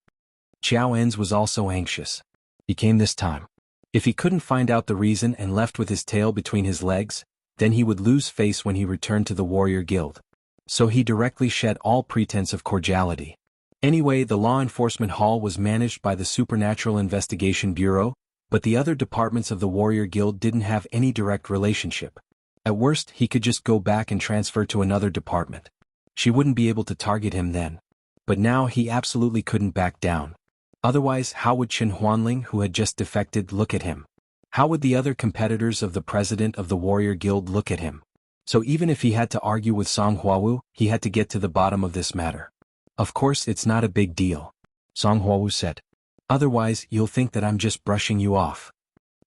Xiao En's was also anxious. He came this time. If he couldn't find out the reason and left with his tail between his legs, then he would lose face when he returned to the Warrior Guild. So he directly shed all pretense of cordiality. Anyway, the Law Enforcement Hall was managed by the Supernatural Investigation Bureau, but the other departments of the Warrior Guild didn't have any direct relationship. At worst, he could just go back and transfer to another department. She wouldn't be able to target him then. But now he absolutely couldn't back down. Otherwise, how would Chen Huanling, who had just defected, look at him? How would the other competitors of the president of the Warrior Guild look at him? So even if he had to argue with Song Huawu, he had to get to the bottom of this matter. Of course, it's not a big deal, Song Huawu said. Otherwise, you'll think that I'm just brushing you off.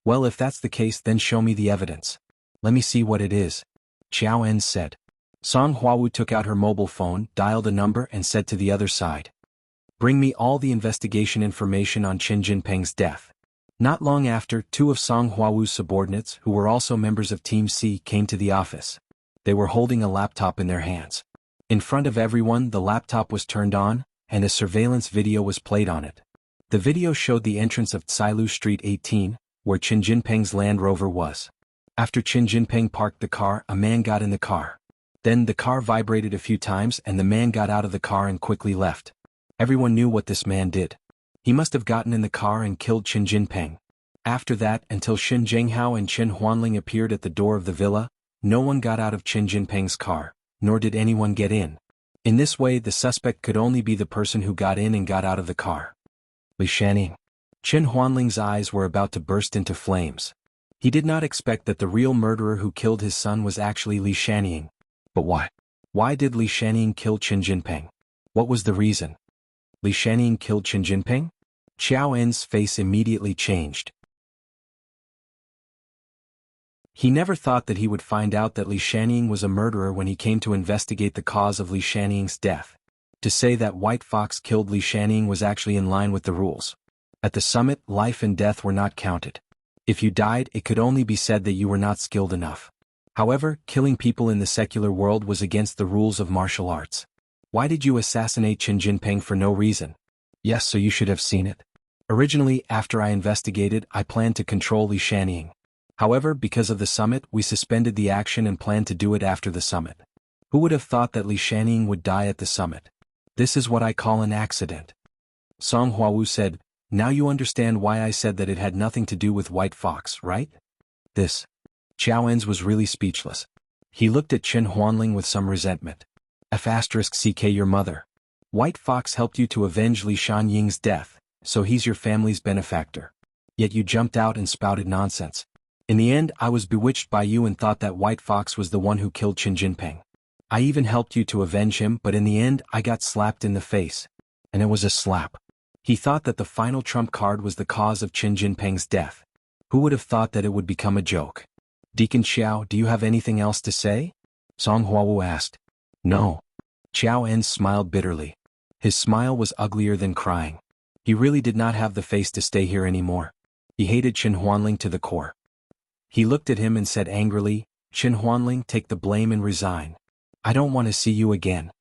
Well, if that's the case, then show me the evidence. Let me see what it is, Xiao En said. Song Huawu took out her mobile phone, dialed a number and said to the other side. Bring me all the investigation information on Qin Jinping's death. Not long after, two of Song Huawu's subordinates, who were also members of Team C, came to the office. They were holding a laptop in their hands. In front of everyone, the laptop was turned on, and a surveillance video was played on it. The video showed the entrance of Tsailu Street 18, where Qin Jinping's Land Rover was. After Qin Jinping parked the car, a man got in the car. Then the car vibrated a few times and the man got out of the car and quickly left. Everyone knew what this man did. He must have gotten in the car and killed Qin Jinping. After that, until Xin Zhenghao and Chen Huanling appeared at the door of the villa, no one got out of Qin Jinping's car, nor did anyone get in. In this way, the suspect could only be the person who got in and got out of the car. Li Shaning. Chen Huanling's eyes were about to burst into flames. He did not expect that the real murderer who killed his son was actually Li Shaning. But why? Why did Li Shaning kill Qin Jinping? What was the reason? Li Shanning killed Qin Jinping? Xiao En's face immediately changed. He never thought that he would find out that Li Shanning was a murderer when he came to investigate the cause of Li Shanning's death. To say that White Fox killed Li Shanning was actually in line with the rules. At the summit, life and death were not counted. If you died, it could only be said that you were not skilled enough. However, killing people in the secular world was against the rules of martial arts. Why did you assassinate Qin Jinping for no reason? Yes, so you should have seen it. Originally, after I investigated, I planned to control Li Shanning. However, because of the summit, we suspended the action and planned to do it after the summit. Who would have thought that Li Shanning would die at the summit? This is what I call an accident. Song Huawu said, now you understand why I said that it had nothing to do with White Fox, right? This. Xiao En's was really speechless. He looked at Chen Huanling with some resentment. F***ck your mother. White Fox helped you to avenge Li Shanying's death, so he's your family's benefactor. Yet you jumped out and spouted nonsense. In the end, I was bewitched by you and thought that White Fox was the one who killed Qin Jinping. I even helped you to avenge him, but in the end, I got slapped in the face. And it was a slap. He thought that the final trump card was the cause of Qin Jinping's death. Who would have thought that it would become a joke? Deacon Xiao, do you have anything else to say? Song Huawu asked. No. Xiao En smiled bitterly. His smile was uglier than crying. He really did not have the face to stay here anymore. He hated Chen Huanling to the core. He looked at him and said angrily, Chen Huanling, take the blame and resign. I don't want to see you again.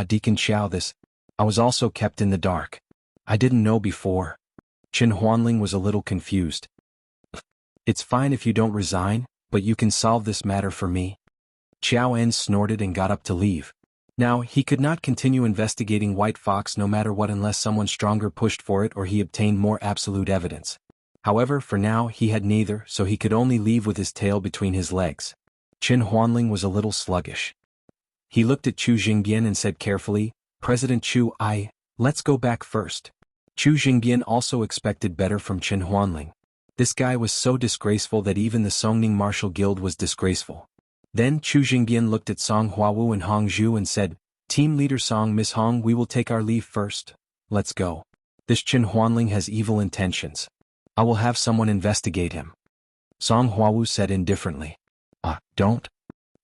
Deacon Xiao, I was also kept in the dark. I didn't know before. Chen Huanling was a little confused. It's fine if you don't resign, but you can solve this matter for me. Xiao En snorted and got up to leave. Now, he could not continue investigating White Fox no matter what unless someone stronger pushed for it or he obtained more absolute evidence. However, for now he had neither, so he could only leave with his tail between his legs. Chen Huanling was a little sluggish. He looked at Chu Jingbian and said carefully, President Chu, let's go back first. Chu Jingbian also expected better from Chen Huanling. This guy was so disgraceful that even the Songning Martial Guild was disgraceful. Then Chu Jingbian looked at Song Huawu and Hong Zhu and said, Team Leader Song, Miss Hong, we will take our leave first. Let's go. This Chen Huanling has evil intentions. I will have someone investigate him. Song Huawu said indifferently. Don't.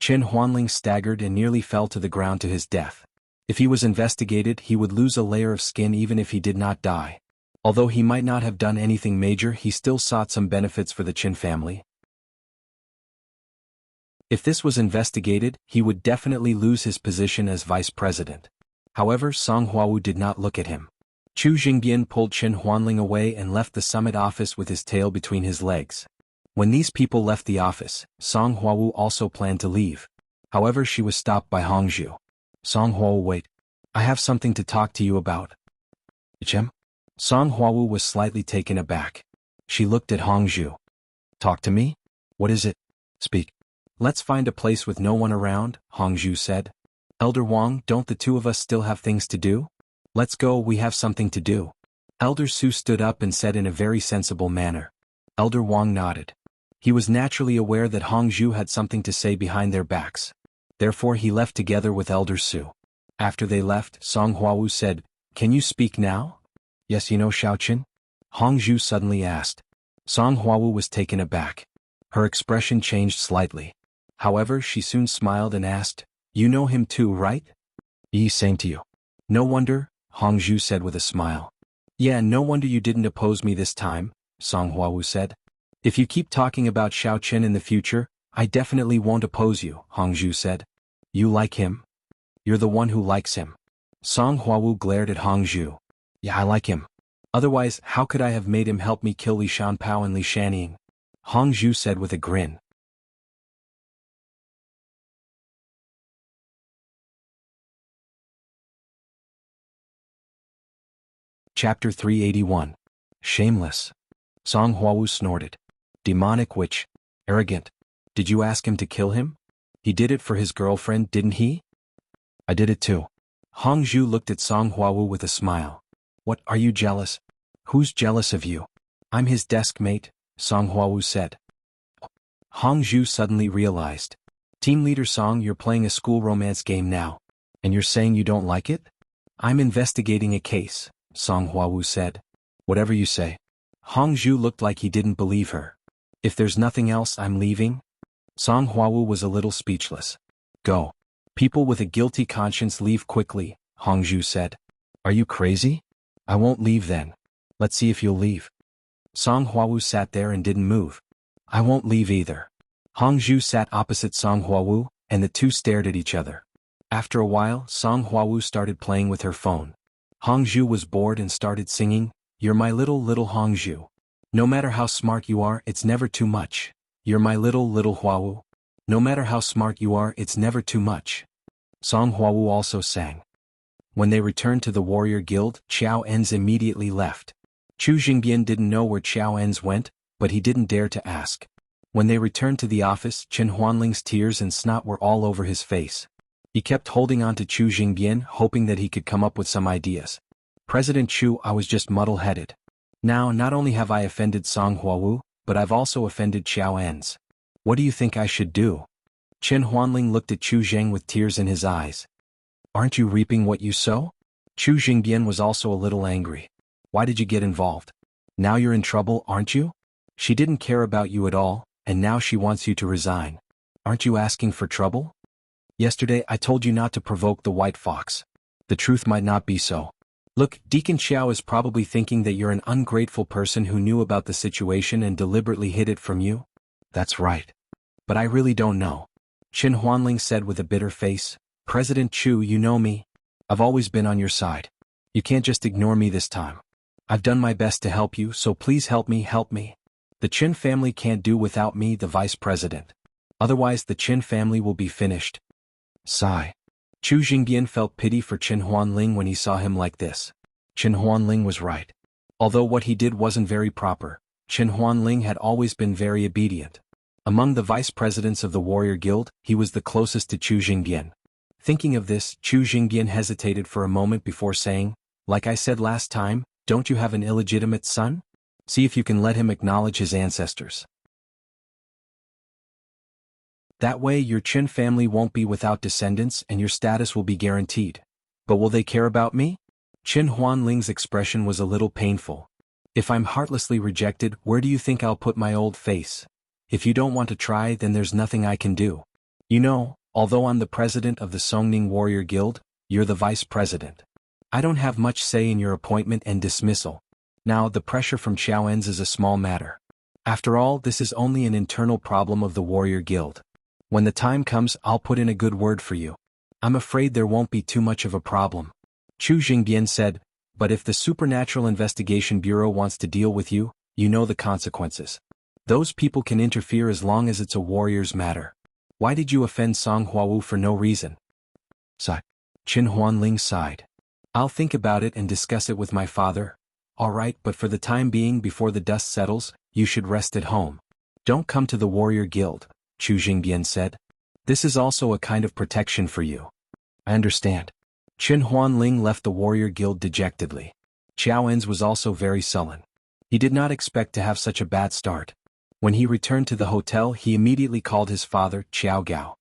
Chen Huanling staggered and nearly fell to the ground to his death. If he was investigated, he would lose a layer of skin even if he did not die. Although he might not have done anything major, he still sought some benefits for the Qin family. If this was investigated, he would definitely lose his position as vice president. However, Song Huawu did not look at him. Chu Jingbian pulled Chen Huanling away and left the summit office with his tail between his legs. When these people left the office, Song Huawu also planned to leave. However, she was stopped by Hong Zhu. Song Huawu, wait. I have something to talk to you about. Chem? Song Huawu was slightly taken aback. She looked at Hong Zhu. Talk to me? What is it? Speak. Let's find a place with no one around, Hong Zhu said. Elder Wang, don't the two of us still have things to do? Let's go, we have something to do. Elder Su stood up and said in a very sensible manner. Elder Wang nodded. He was naturally aware that Hong Zhu had something to say behind their backs. Therefore he left together with Elder Su. After they left, Song Huawu said, Can you speak now? Yes, you know Xiaoqin? Hong Zhu suddenly asked. Song Huawu was taken aback. Her expression changed slightly. However, she soon smiled and asked, You know him too, right? Same to you. No wonder, Hong Zhu said with a smile. Yeah, no wonder you didn't oppose me this time, Song Huawu said. If you keep talking about Xiaoqin in the future, I definitely won't oppose you, Hong Zhu said. You like him? You're the one who likes him. Song Huawu glared at Hong Zhu. Yeah, I like him. Otherwise, how could I have made him help me kill Li Shanpao and Li Shanning? Hong Zhu said with a grin. Chapter 381. Shameless. Song Huawu snorted. Demonic witch. Arrogant. Did you ask him to kill him? He did it for his girlfriend, didn't he? I did it too. Hong Zhu looked at Song Huawu with a smile. What, are you jealous? Who's jealous of you? I'm his desk mate, Song Huawu said. Hong Zhu suddenly realized. Team Leader Song, you're playing a school romance game now. And you're saying you don't like it? I'm investigating a case, Song Huawu said. Whatever you say. Hong Zhu looked like he didn't believe her. If there's nothing else, I'm leaving? Song Huawu was a little speechless. Go. People with a guilty conscience leave quickly, Hong Zhu said. Are you crazy? I won't leave then. Let's see if you'll leave. Song Huawu sat there and didn't move. I won't leave either. Hong Zhu sat opposite Song Huawu, and the two stared at each other. After a while, Song Huawu started playing with her phone. Hong Zhu was bored and started singing, You're my little Hong Zhu. No matter how smart you are, it's never too much. You're my little Huawu. No matter how smart you are, it's never too much. Song Huawu also sang. When they returned to the warrior guild, Qiao En's immediately left. Chu Jingbian didn't know where Qiao En's went, but he didn't dare to ask. When they returned to the office, Chen Huanling's tears and snot were all over his face. He kept holding on to Chu Jingbian, hoping that he could come up with some ideas. President Chu, I was just muddle-headed. Now, not only have I offended Song Huawu, but I've also offended Qiao En's. What do you think I should do? Chen Huanling looked at Chu Zheng with tears in his eyes. Aren't you reaping what you sow? Chu Jingbian was also a little angry. Why did you get involved? Now you're in trouble, aren't you? She didn't care about you at all, and now she wants you to resign. Aren't you asking for trouble? Yesterday I told you not to provoke the white fox. The truth might not be so. Look, Deacon Xiao is probably thinking that you're an ungrateful person who knew about the situation and deliberately hid it from you. That's right. But I really don't know. Chen Huanling said with a bitter face. President Chu, you know me. I've always been on your side. You can't just ignore me this time. I've done my best to help you, so please help me. The Chen family can't do without me, the vice president. Otherwise the Chen family will be finished. Sigh. Chu Jingbian felt pity for Chen Huanling when he saw him like this. Chen Huanling was right. Although what he did wasn't very proper, Chen Huanling had always been very obedient. Among the vice presidents of the warrior guild, he was the closest to Chu Jingbian. Thinking of this, Chu Jingbian hesitated for a moment before saying, like I said last time, don't you have an illegitimate son? See if you can let him acknowledge his ancestors. That way your Chen family won't be without descendants and your status will be guaranteed. But will they care about me? Chen Huanling's expression was a little painful. If I'm heartlessly rejected, where do you think I'll put my old face? If you don't want to try, then there's nothing I can do. You know, although I'm the president of the Songning Warrior Guild, you're the vice president. I don't have much say in your appointment and dismissal. Now, the pressure from Qiao En's is a small matter. After all, this is only an internal problem of the Warrior Guild. When the time comes, I'll put in a good word for you. I'm afraid there won't be too much of a problem. Chu Jingbian said, but if the Supernatural Investigation Bureau wants to deal with you, you know the consequences. Those people can interfere as long as it's a warrior's matter. Why did you offend Song Huawu for no reason? Sigh. Chen Huanling sighed. I'll think about it and discuss it with my father. All right, but for the time being, before the dust settles, you should rest at home. Don't come to the warrior guild, Chu Jingbian said. This is also a kind of protection for you. I understand. Chen Huanling left the warrior guild dejectedly. Qiao En's was also very sullen. He did not expect to have such a bad start. When he returned to the hotel, he immediately called his father, Qiao Gao.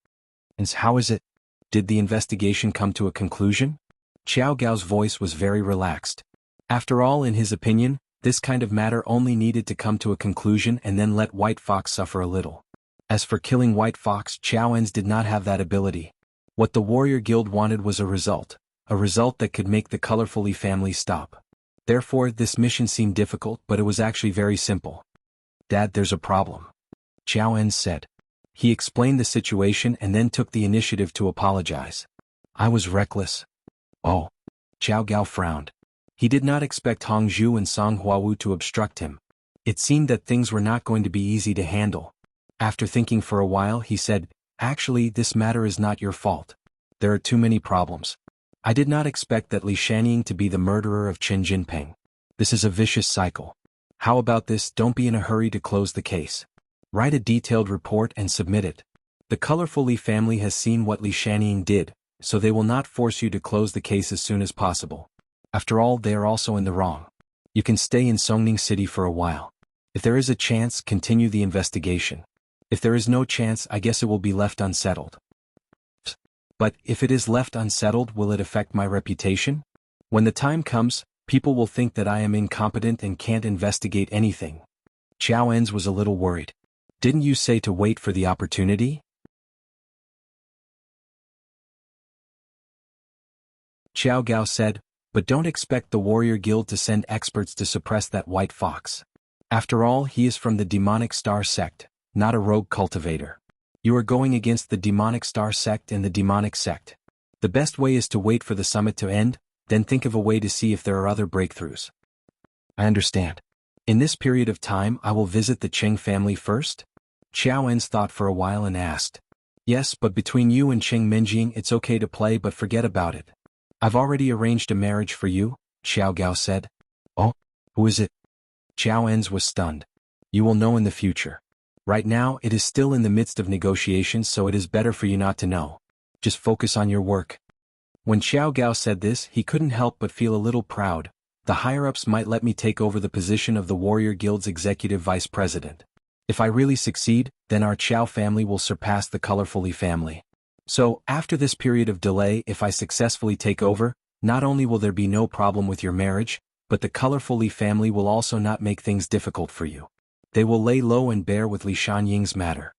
And how is it? Did the investigation come to a conclusion? Qiao Gao's voice was very relaxed. After all, in his opinion, this kind of matter only needed to come to a conclusion and then let White Fox suffer a little. As for killing White Fox, Qiao En's did not have that ability. What the Warrior Guild wanted was a result that could make the Colorfully family stop. Therefore, this mission seemed difficult, but it was actually very simple. Dad, there's a problem. Qiao En said. He explained the situation and then took the initiative to apologize. I was reckless. Oh. Qiao Gao frowned. He did not expect Hong Zhu and Song Huawu to obstruct him. It seemed that things were not going to be easy to handle. After thinking for a while, he said, Actually, this matter is not your fault. There are too many problems. I did not expect that Li Shanying to be the murderer of Chen Jinping. This is a vicious cycle. How about this? Don't be in a hurry to close the case. Write a detailed report and submit it. The Colorful Li family has seen what Li Shanying did, so they will not force you to close the case as soon as possible. After all, they are also in the wrong. You can stay in Songning City for a while. If there is a chance, continue the investigation. If there is no chance, I guess it will be left unsettled. But if it is left unsettled, will it affect my reputation? When the time comes, people will think that I am incompetent and can't investigate anything. Xiao Enz was a little worried. Didn't you say to wait for the opportunity? Xiao Gao said, but don't expect the warrior guild to send experts to suppress that white fox. After all, he is from the demonic star sect, not a rogue cultivator. You are going against the demonic star sect and the demonic sect. The best way is to wait for the summit to end, then think of a way to see if there are other breakthroughs. I understand. In this period of time I will visit the Qing family first? Xiao Enz thought for a while and asked. Yes, but between you and Qing Minjing it's okay to play, but forget about it. I've already arranged a marriage for you, Xiao Gao said. Oh, who is it? Xiao Enz was stunned. You will know in the future. Right now it is still in the midst of negotiations, so it is better for you not to know. Just focus on your work. When Xiao Gao said this, he couldn't help but feel a little proud. The higher-ups might let me take over the position of the Warrior Guild's executive vice president. If I really succeed, then our Qiao family will surpass the Colorful Li family. So, after this period of delay, if I successfully take over, not only will there be no problem with your marriage, but the Colorful Li family will also not make things difficult for you. They will lay low and bear with Li Shangying's matter.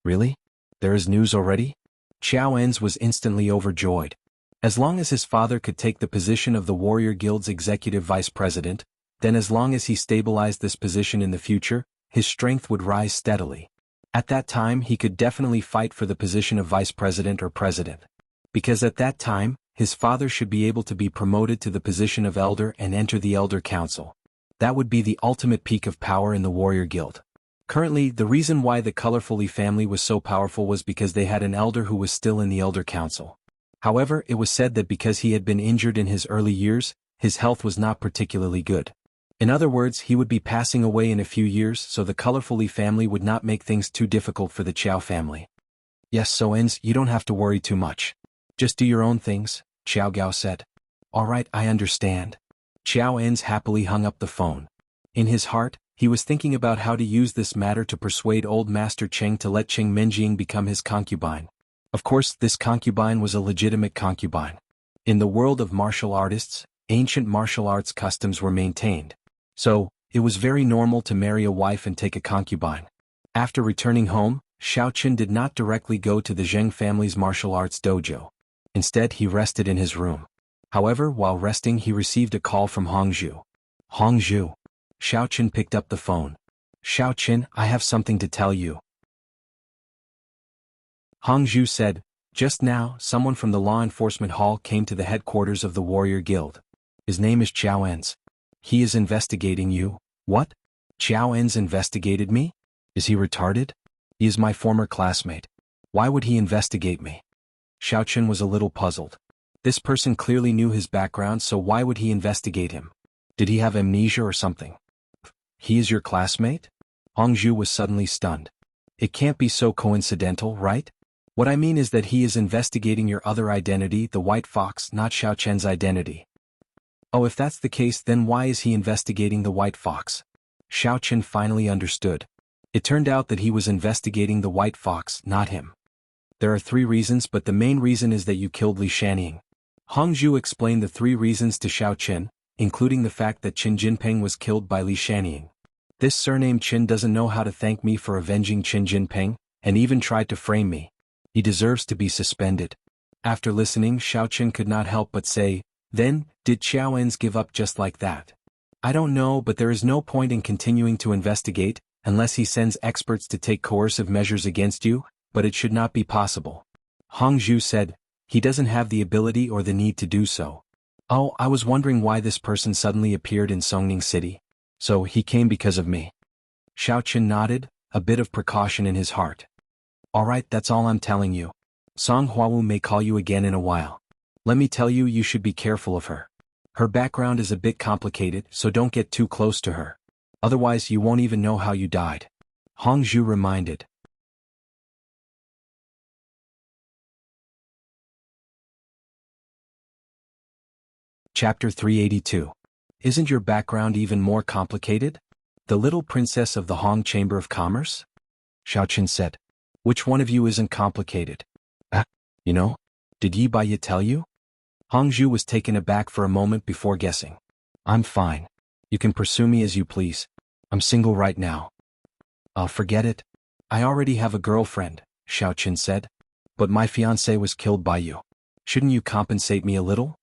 Really? There is news already? Xiao Enz was instantly overjoyed. As long as his father could take the position of the Warrior Guild's executive vice president, then as long as he stabilized this position in the future, his strength would rise steadily. At that time he could definitely fight for the position of vice president or president. Because at that time, his father should be able to be promoted to the position of elder and enter the elder council. That would be the ultimate peak of power in the Warrior Guild. Currently, the reason why the Colorful Li family was so powerful was because they had an elder who was still in the elder council. However, it was said that because he had been injured in his early years, his health was not particularly good. In other words, he would be passing away in a few years, so the Colorful Li family would not make things too difficult for the Qiao family. Yes, so Enz, you don't have to worry too much. Just do your own things, Xiao Gao said. Alright, I understand. Xiao Enz happily hung up the phone. In his heart, he was thinking about how to use this matter to persuade old Master Cheng to let Qing Minjing become his concubine. Of course, this concubine was a legitimate concubine. In the world of martial artists, ancient martial arts customs were maintained. So, it was very normal to marry a wife and take a concubine. After returning home, Xiaoqun did not directly go to the Zheng family's martial arts dojo. Instead, he rested in his room. However, while resting he received a call from Hongzhu. Hongzhu. Xiaoqun picked up the phone. Xiaoqun, I have something to tell you. Hongzhu said, just now, someone from the law enforcement hall came to the headquarters of the Warrior Guild. His name is Xiao Enz. He is investigating you. What? Xiao Enz investigated me? Is he retarded? He is my former classmate. Why would he investigate me? Xiaoqun was a little puzzled. This person clearly knew his background, so why would he investigate him? Did he have amnesia or something? He is your classmate? Hongzhu was suddenly stunned. It can't be so coincidental, right? What I mean is that he is investigating your other identity, the White Fox, not Xiaoqun's identity. Oh, if that's the case, then why is he investigating the White Fox? Xiaoqun finally understood. It turned out that he was investigating the White Fox, not him. There are 3 reasons, but the main reason is that you killed Li Shangying. Hongzhu explained the 3 reasons to Xiaoqun, including the fact that Qin Jinping was killed by Li Shangying. This surname Qin doesn't know how to thank me for avenging Qin Jinping, and even tried to frame me. He deserves to be suspended. After listening, Xiaoqun could not help but say, then, did Xiao Enz give up just like that? I don't know, but there is no point in continuing to investigate, unless he sends experts to take coercive measures against you, but it should not be possible. Hongzhu said, he doesn't have the ability or the need to do so. Oh, I was wondering why this person suddenly appeared in Songning City. So, he came because of me. Xiaoqun nodded, a bit of precaution in his heart. Alright, that's all I'm telling you. Song Huawu may call you again in a while. Let me tell you, you should be careful of her. Her background is a bit complicated, so don't get too close to her. Otherwise you won't even know how you died. Hongzhu reminded. Chapter 382. Isn't your background even more complicated? The little princess of the Hong Chamber of Commerce? Xiaoqun said. Which one of you isn't complicated? You know? Did Yi Baiye tell you? Hong Zhu was taken aback for a moment before guessing. I'm fine. You can pursue me as you please. I'm single right now. Forget it. I already have a girlfriend, Xiaoqin said. But my fiancé was killed by you. Shouldn't you compensate me a little?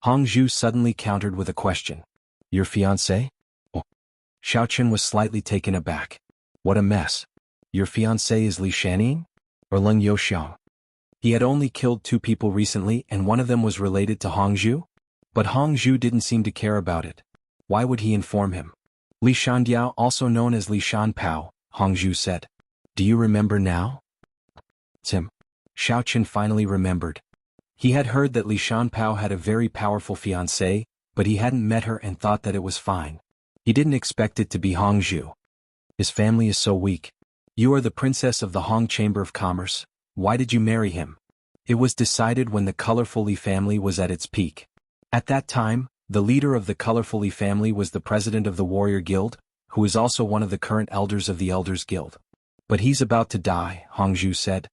Hong Zhu suddenly countered with a question. Your fiancé? Oh. Xiaoqin was slightly taken aback. What a mess. Your fiancé is Li Shaning? Or Leng Youxiang? He had only killed 2 people recently and one of them was related to Hong Zhu? But Hong Zhu didn't seem to care about it. Why would he inform him? Li Shandiao, also known as Li Shanpao, Hong Zhu said. Do you remember now? Tim. Xiaoqin finally remembered. He had heard that Li Shanpao had a very powerful fiancée, but he hadn't met her and thought that it was fine. He didn't expect it to be Hong Zhu. His family is so weak. You are the princess of the Hong Chamber of Commerce. Why did you marry him? It was decided when the colorful Li family was at its peak. At that time, the leader of the colorful Li family was the president of the Warrior Guild, who is also one of the current elders of the Elders Guild. But he's about to die, Hong Zhu said.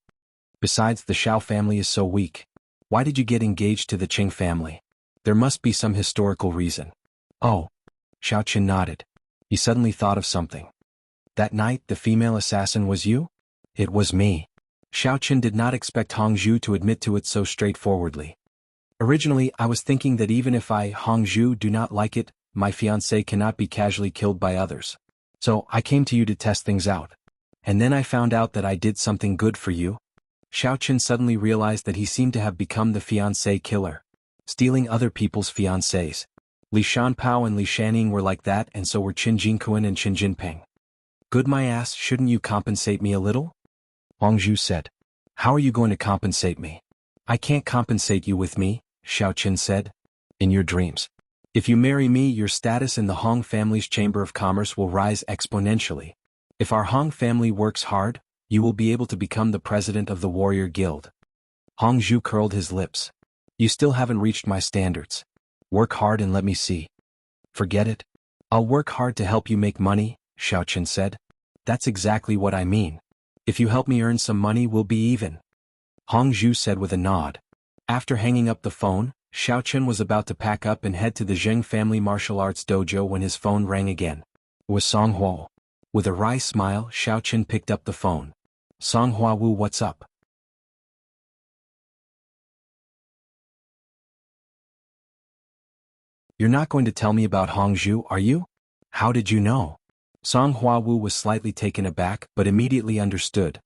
Besides, the Xiao family is so weak. Why did you get engaged to the Qing family? There must be some historical reason. Oh. Xiaoqin nodded. He suddenly thought of something. That night the female assassin was you? It was me. Xiaoqin did not expect Hong Zhu to admit to it so straightforwardly. Originally I was thinking that even if I, Hong Zhu, do not like it, my fiancé cannot be casually killed by others. So I came to you to test things out. And then I found out that I did something good for you. Xiaoqin suddenly realized that he seemed to have become the fiancé killer. Stealing other people's fiancés. Li Shanpao and Li Shaning were like that and so were Qin Jingquan and Qin Jinping. Good my ass, shouldn't you compensate me a little? Hong Zhu said. How are you going to compensate me? I can't compensate you with me, Xiaoqin said. In your dreams. If you marry me, your status in the Hong family's Chamber of Commerce will rise exponentially. If our Hong family works hard, you will be able to become the president of the Warrior Guild. Hong Zhu curled his lips. You still haven't reached my standards. Work hard and let me see. Forget it. I'll work hard to help you make money, Xiaoqin said. That's exactly what I mean. If you help me earn some money, we'll be even. Hong Zhu said with a nod. After hanging up the phone, Xiaoqin was about to pack up and head to the Zheng family martial arts dojo when his phone rang again. It was Song Huo. With a wry smile, Xiaoqin picked up the phone. Song Hua Wu, what's up? You're not going to tell me about Hong Zhu, are you? How did you know? Song Hua Wu was slightly taken aback but immediately understood.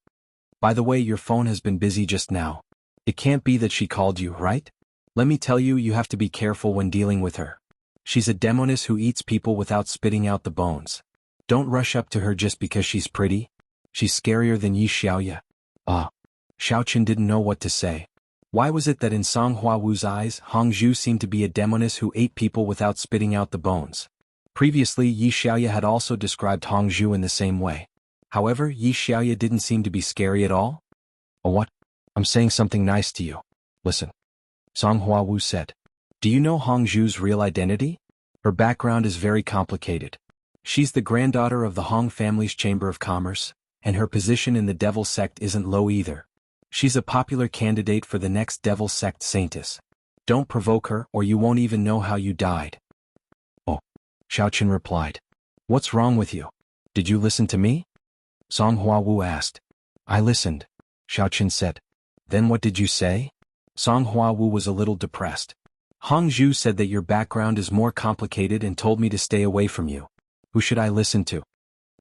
By the way, your phone has been busy just now. It can't be that she called you, right? Let me tell you, you have to be careful when dealing with her. She's a demoness who eats people without spitting out the bones. Don't rush up to her just because she's pretty. She's scarier than Yi Xiaoya. Xiaoqin didn't know what to say. Why was it that in Song Hua Wu's eyes, Hong Zhu seemed to be a demoness who ate people without spitting out the bones? Previously, Yi Xiaoya had also described Hong Zhu in the same way. However, Yi Xiaoya didn't seem to be scary at all. Oh, what? I'm saying something nice to you. Listen. Song Hua Wu said. Do you know Hong Zhu's real identity? Her background is very complicated. She's the granddaughter of the Hong family's Chamber of Commerce, and her position in the Devil Sect isn't low either. She's a popular candidate for the next Devil Sect Saintess. Don't provoke her or you won't even know how you died. Oh, Xiaoqin replied. What's wrong with you? Did you listen to me? Song Hua Wu asked. I listened, Xiaoqin said. Then what did you say? Song Hua Wu was a little depressed. Hong Zhu said that your background is more complicated and told me to stay away from you. Who should I listen to?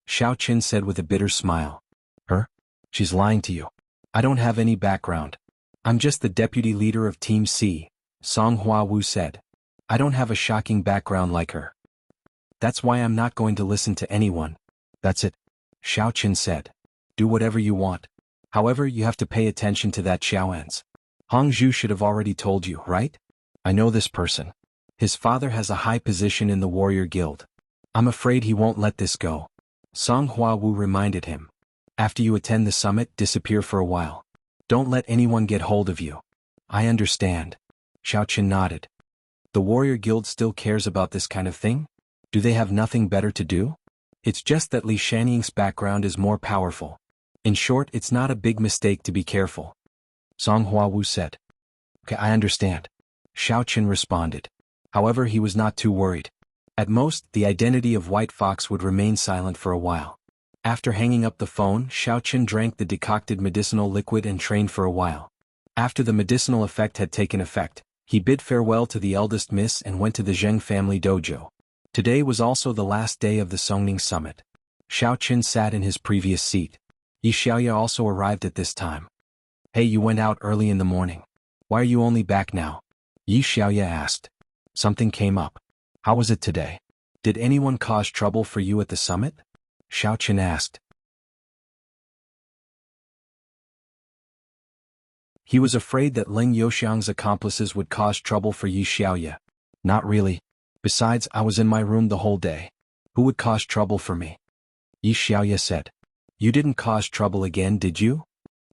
Xiaoqin said with a bitter smile. Her? She's lying to you. I don't have any background. I'm just the deputy leader of Team C, Song Hua Wu said. I don't have a shocking background like her. That's why I'm not going to listen to anyone. That's it, Xiaoqin said. Do whatever you want. However, you have to pay attention to that Xiaoans. Hong Zhu should have already told you, right? I know this person. His father has a high position in the Warrior Guild. I'm afraid he won't let this go. Song Hua Wu reminded him. After you attend the summit, disappear for a while. Don't let anyone get hold of you. I understand. Xiaoqin nodded. The Warrior Guild still cares about this kind of thing? Do they have nothing better to do? It's just that Li Shaning's background is more powerful. In short, it's not a big mistake to be careful. Song Hua Wu said. Okay, I understand. Xiaoqin responded. However, he was not too worried. At most, the identity of White Fox would remain silent for a while. After hanging up the phone, Xiaoqin drank the decocted medicinal liquid and trained for a while. After the medicinal effect had taken effect, he bid farewell to the eldest miss and went to the Zheng family dojo. Today was also the last day of the Songning summit. Xiaoqin sat in his previous seat. Yi Xiaoya also arrived at this time. Hey, you went out early in the morning. Why are you only back now? Yi Xiaoya asked. Something came up. How was it today? Did anyone cause trouble for you at the summit? Xiaoqin asked. He was afraid that Ling Youxiang's accomplices would cause trouble for Yi Xiaoya. Not really. Besides, I was in my room the whole day. Who would cause trouble for me? Yi Xiaoya said. You didn't cause trouble again, did you?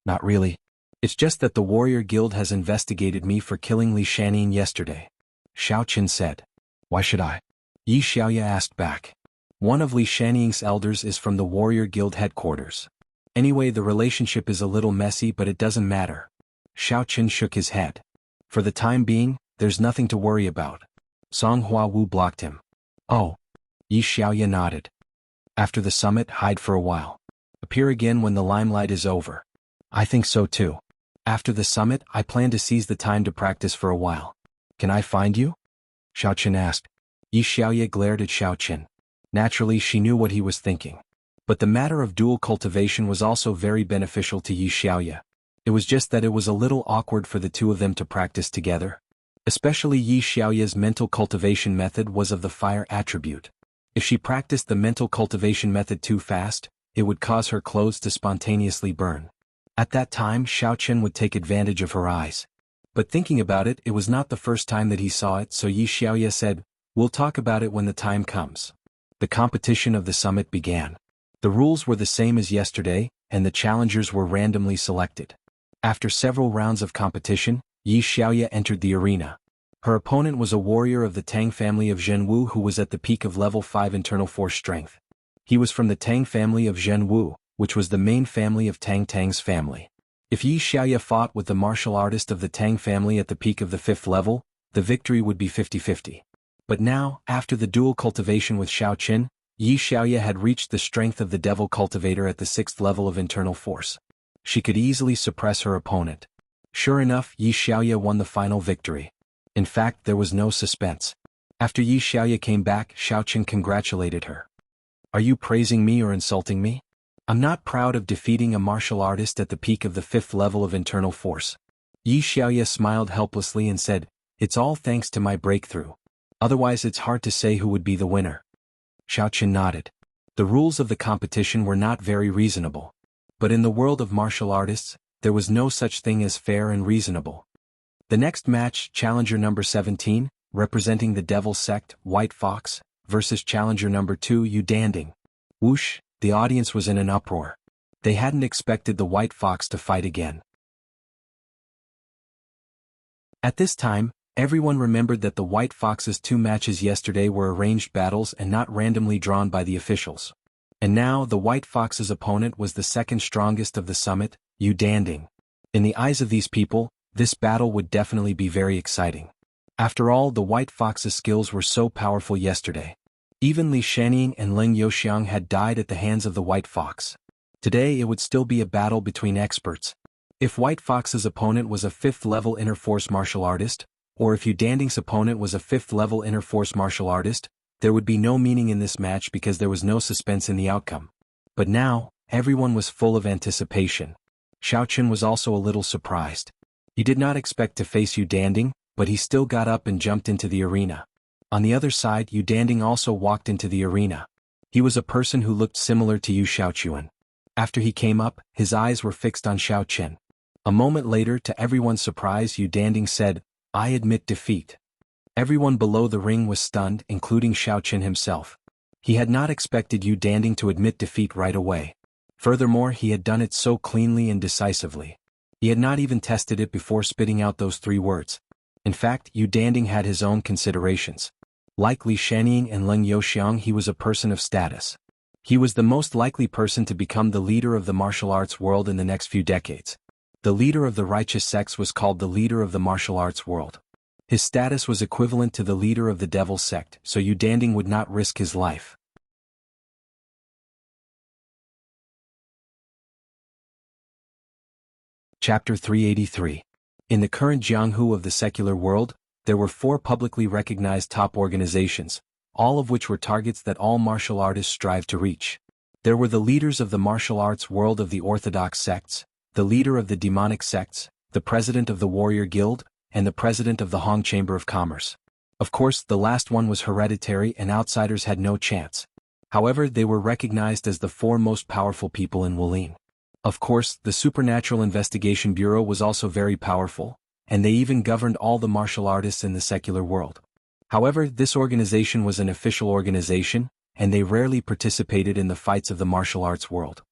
Not really. It's just that the warrior guild has investigated me for killing Li Shanin yesterday. Xiaoqin said. Why should I? Yi Xiaoya asked back. One of Li Shanin's elders is from the warrior guild headquarters. Anyway, the relationship is a little messy, but it doesn't matter. Xiaoqin shook his head. For the time being, there's nothing to worry about. Song Hua Wu blocked him. Oh. Yi Xiaoya nodded. After the summit, hide for a while. Appear again when the limelight is over. I think so too. After the summit, I plan to seize the time to practice for a while. Can I find you? Xiaoqin asked. Yi Xiaoya glared at Xiaoqin. Naturally, she knew what he was thinking. But the matter of dual cultivation was also very beneficial to Yi Xiaoya. It was just that it was a little awkward for the two of them to practice together. Especially Yi Xiaoya's mental cultivation method was of the fire attribute. If she practiced the mental cultivation method too fast, it would cause her clothes to spontaneously burn. At that time, Xiaoqin would take advantage of her eyes. But thinking about it, it was not the first time that he saw it, so Yi Xiaoya said, We'll talk about it when the time comes. The competition of the summit began. The rules were the same as yesterday, and the challengers were randomly selected. After several rounds of competition, Yi Xiaoya entered the arena. Her opponent was a warrior of the Tang family of Zhenwu who was at the peak of level 5 internal force strength. He was from the Tang family of Zhenwu, which was the main family of Tang's family. If Yi Xiaoya fought with the martial artist of the Tang family at the peak of the 5th level, the victory would be 50-50. But now, after the dual cultivation with Xiaoqin, Yi Xiaoya had reached the strength of the devil cultivator at the 6th level of internal force. She could easily suppress her opponent. Sure enough, Yi Xiaoya won the final victory. In fact, there was no suspense. After Yi Xiaoya came back, Xiaoqin congratulated her. Are you praising me or insulting me? I'm not proud of defeating a martial artist at the peak of the 5th level of internal force. Yi Xiaoya smiled helplessly and said, It's all thanks to my breakthrough. Otherwise it's hard to say who would be the winner. Xiaoqin nodded. The rules of the competition were not very reasonable. But in the world of martial artists, there was no such thing as fair and reasonable. The next match, challenger number 17, representing the Devil Sect, White Fox, versus challenger number 2, Yu Danding. Whoosh, the audience was in an uproar. They hadn't expected the White Fox to fight again. At this time, everyone remembered that the White Fox's 2 matches yesterday were arranged battles and not randomly drawn by the officials. And now, the White Fox's opponent was the second strongest of the summit, Yu Danding. In the eyes of these people, this battle would definitely be very exciting. After all, the White Fox's skills were so powerful yesterday. Even Li Shanin and Ling Youxiang had died at the hands of the White Fox. Today it would still be a battle between experts. If White Fox's opponent was a 5th level inner force martial artist, or if Yu Danding's opponent was a 5th level inner force martial artist, there would be no meaning in this match because there was no suspense in the outcome. But now, everyone was full of anticipation. Xiaoqin was also a little surprised. He did not expect to face Yu Danding, but he still got up and jumped into the arena. On the other side, Yu Danding also walked into the arena. He was a person who looked similar to Yu Xiaochuan. After he came up, his eyes were fixed on Xiaoqin. A moment later, to everyone's surprise, Yu Danding said, I admit defeat. Everyone below the ring was stunned, including Xiaoqin himself. He had not expected Yu Danding to admit defeat right away. Furthermore, he had done it so cleanly and decisively. He had not even tested it before spitting out those 3 words. In fact, Yu Danding had his own considerations. Like Li Shanin and Ling Youxiang, he was a person of status. He was the most likely person to become the leader of the martial arts world in the next few decades. The leader of the righteous sects was called the leader of the martial arts world. His status was equivalent to the leader of the Devil sect, so Yu Danding would not risk his life. Chapter 383. In the current Jianghu of the secular world, there were 4 publicly recognized top organizations, all of which were targets that all martial artists strive to reach. There were the leaders of the martial arts world of the orthodox sects, the leader of the demonic sects, the president of the warrior guild, and the president of the Hong Chamber of Commerce. Of course, the last one was hereditary and outsiders had no chance. However, they were recognized as the 4 most powerful people in Wulin. Of course, the Supernatural Investigation Bureau was also very powerful, and they even governed all the martial artists in the secular world. However, this organization was an official organization, and they rarely participated in the fights of the martial arts world.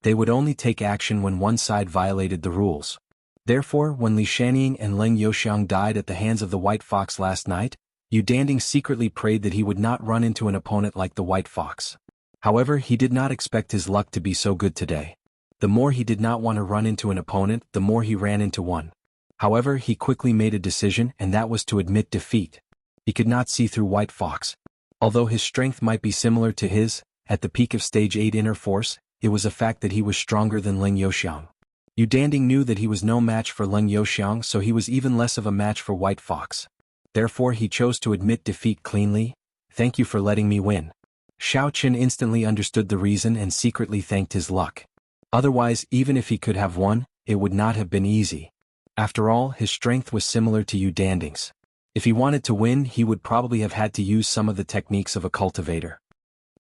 They would only take action when one side violated the rules. Therefore, when Li Shanying and Leng Youxiang died at the hands of the White Fox last night, Yu Danding secretly prayed that he would not run into an opponent like the White Fox. However, he did not expect his luck to be so good today. The more he did not want to run into an opponent, the more he ran into one. However, he quickly made a decision, and that was to admit defeat. He could not see through White Fox. Although his strength might be similar to his, at the peak of Stage 8 inner force, it was a fact that he was stronger than Leng Youxiang. Yu Danding knew that he was no match for Leng Youxiang, so he was even less of a match for White Fox. Therefore he chose to admit defeat cleanly. "Thank you for letting me win." Xiaoqin instantly understood the reason and secretly thanked his luck. Otherwise, even if he could have won, it would not have been easy. After all, his strength was similar to Yu Danding's. If he wanted to win, he would probably have had to use some of the techniques of a cultivator.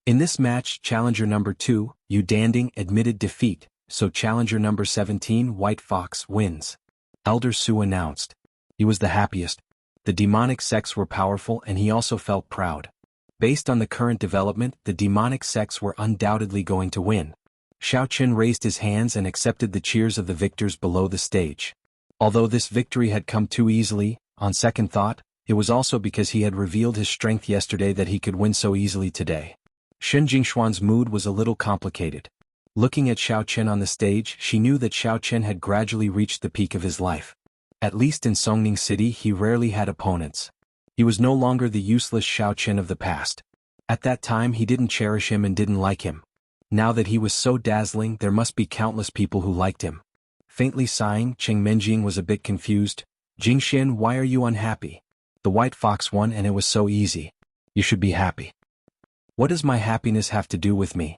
In this match, challenger number 2, Yu Danding, admitted defeat, so challenger number 17, White Fox, wins. Elder Su announced. He was the happiest. The demonic sects were powerful and he also felt proud. Based on the current development, the demonic sects were undoubtedly going to win. Xiaoqin raised his hands and accepted the cheers of the victors below the stage. Although this victory had come too easily, on second thought, it was also because he had revealed his strength yesterday that he could win so easily today. Shen Jingshuan's mood was a little complicated. Looking at Xiaoqin on the stage, she knew that Xiaoqin had gradually reached the peak of his life. At least in Songning City he rarely had opponents. He was no longer the useless Xiaoqin of the past. At that time he didn't cherish him and didn't like him. Now that he was so dazzling, there must be countless people who liked him. Faintly sighing, Cheng Menjing was a bit confused. "Jingxian, why are you unhappy? The White Fox won and it was so easy. You should be happy." "What does my happiness have to do with me?"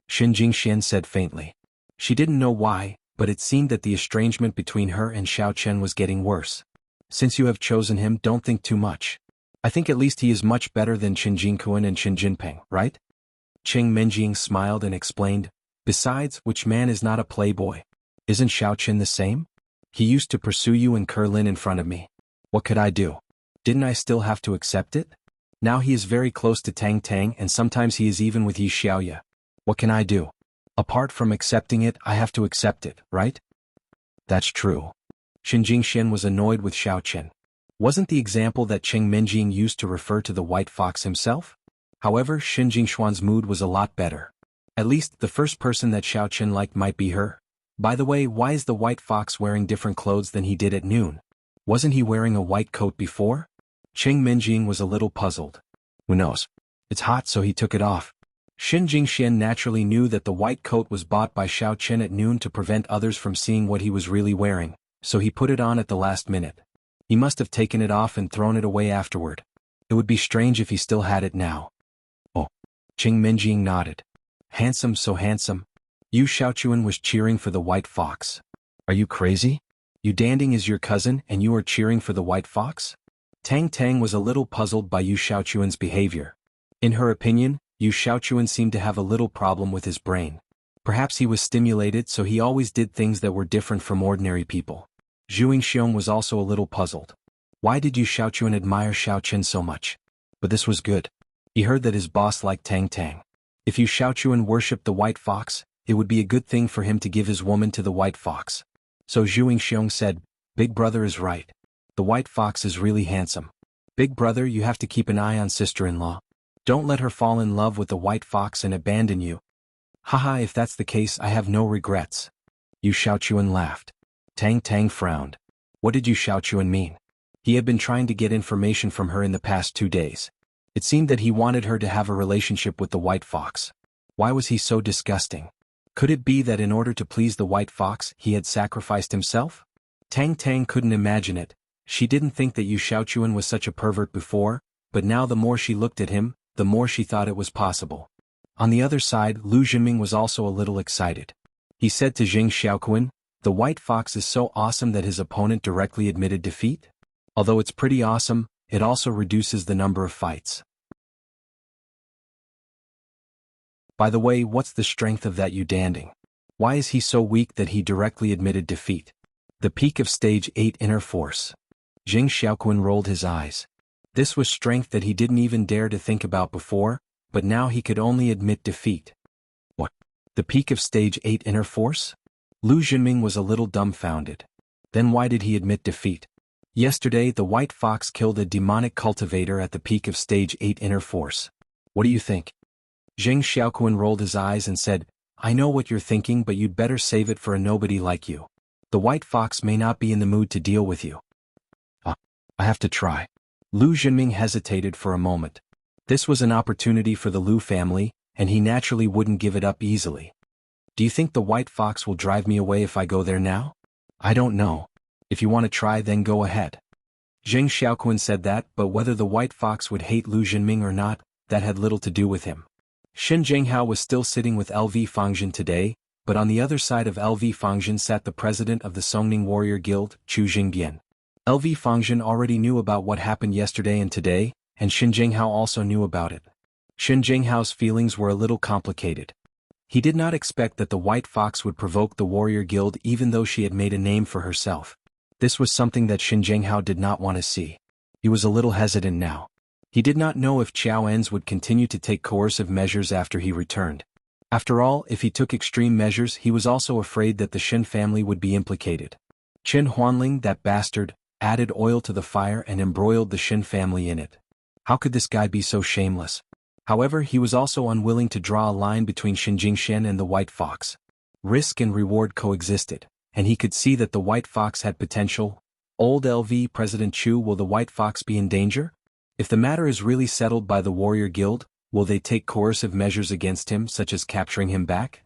Shen Jingxian said faintly. She didn't know why, but it seemed that the estrangement between her and Xiaoqin was getting worse. "Since you have chosen him, don't think too much. I think at least he is much better than Chen Jingquan and Chen Jinping, right?" Cheng Menjing smiled and explained, "Besides, which man is not a playboy? Isn't Xiaoqin the same? He used to pursue you and Kerlin in front of me. What could I do? Didn't I still have to accept it? Now he is very close to Tang Tang and sometimes he is even with Yi Xiaoya. What can I do? Apart from accepting it, I have to accept it, right?" "That's true." Shen Jingxian was annoyed with Xiaoqin. Wasn't the example that Cheng Menjing used to refer to the White Fox himself? However, Shen Jingshuan's mood was a lot better. At least, the first person that Xiaoqin liked might be her. By the way, why is the White Fox wearing different clothes than he did at noon? Wasn't he wearing a white coat before? Cheng Menjing was a little puzzled. Who knows? It's hot so he took it off. Shen Jingxian naturally knew that the white coat was bought by Xiaoqin at noon to prevent others from seeing what he was really wearing, so he put it on at the last minute. He must have taken it off and thrown it away afterward. It would be strange if he still had it now. Oh. Cheng Menjing nodded. Handsome, so handsome. Yu Xiaochuan was cheering for the White Fox. Are you crazy? Yu Danding is your cousin and you are cheering for the White Fox? Tang Tang was a little puzzled by Yu Xiaochuan's behavior. In her opinion, Yu Xiaochuan seemed to have a little problem with his brain. Perhaps he was stimulated so he always did things that were different from ordinary people. Zhu Yingxiong was also a little puzzled. Why did Yu Xiaochuan admire Xiaoqin so much? But this was good. He heard that his boss liked Tang Tang. If Yu Xiaochuan worshipped the White Fox, it would be a good thing for him to give his woman to the White Fox. So Zhu Yingxiong said, Big brother is right. The White Fox is really handsome. Big brother, you have to keep an eye on sister-in-law. Don't let her fall in love with the White Fox and abandon you. Haha, if that's the case, I have no regrets. Yu Xiaochuan laughed. Tang Tang frowned. What did you Xiaochuan mean? He had been trying to get information from her in the past 2 days. It seemed that he wanted her to have a relationship with the white fox. Why was he so disgusting? Could it be that in order to please the white fox he had sacrificed himself? Tang Tang couldn't imagine it. She didn't think that Yu Xiaochuan was such a pervert before, but now the more she looked at him, the more she thought it was possible. On the other side, Lu Jinming was also a little excited. He said to Jing Xiaoquan, "The white fox is so awesome that his opponent directly admitted defeat? Although it's pretty awesome, it also reduces the number of fights. By the way, what's the strength of that Yu Danding? Why is he so weak that he directly admitted defeat? The peak of stage 8 inner force." Jing Xiaoquan rolled his eyes. This was strength that he didn't even dare to think about before, but now he could only admit defeat. What? The peak of stage 8 inner force? Lu Jinming was a little dumbfounded. Then why did he admit defeat? Yesterday the white fox killed a demonic cultivator at the peak of stage 8 inner force. What do you think? Jing Xiaoquan rolled his eyes and said, "I know what you're thinking, but you'd better save it for a nobody like you. The white fox may not be in the mood to deal with you." I have to try. Lu Jinming hesitated for a moment. This was an opportunity for the Lu family, and he naturally wouldn't give it up easily. "Do you think the white fox will drive me away if I go there now?" "I don't know. If you want to try, then go ahead." Jing Xiaoquan said that, but whether the white fox would hate Lu Jinming or not, that had little to do with him. Xin Jinghao was still sitting with LV Fangjin today, but on the other side of LV Fangjin sat the president of the Songning Warrior Guild, Chu Jingbian. LV Fangjin already knew about what happened yesterday and today, and Xin Jinghao also knew about it. Xin Jinghao's feelings were a little complicated. He did not expect that the white fox would provoke the warrior guild even though she had made a name for herself. This was something that Xin Jinghao did not want to see. He was a little hesitant now. He did not know if Qiao En's would continue to take coercive measures after he returned. After all, if he took extreme measures, he was also afraid that the Xin family would be implicated. Qin Huanling, that bastard, added oil to the fire and embroiled the Xin family in it. How could this guy be so shameless? However, he was also unwilling to draw a line between Xin Jingshan and the white fox. Risk and reward coexisted, and he could see that the white fox had potential. Old LV President Chu, will the white fox be in danger? If the matter is really settled by the warrior guild, will they take coercive measures against him, such as capturing him back?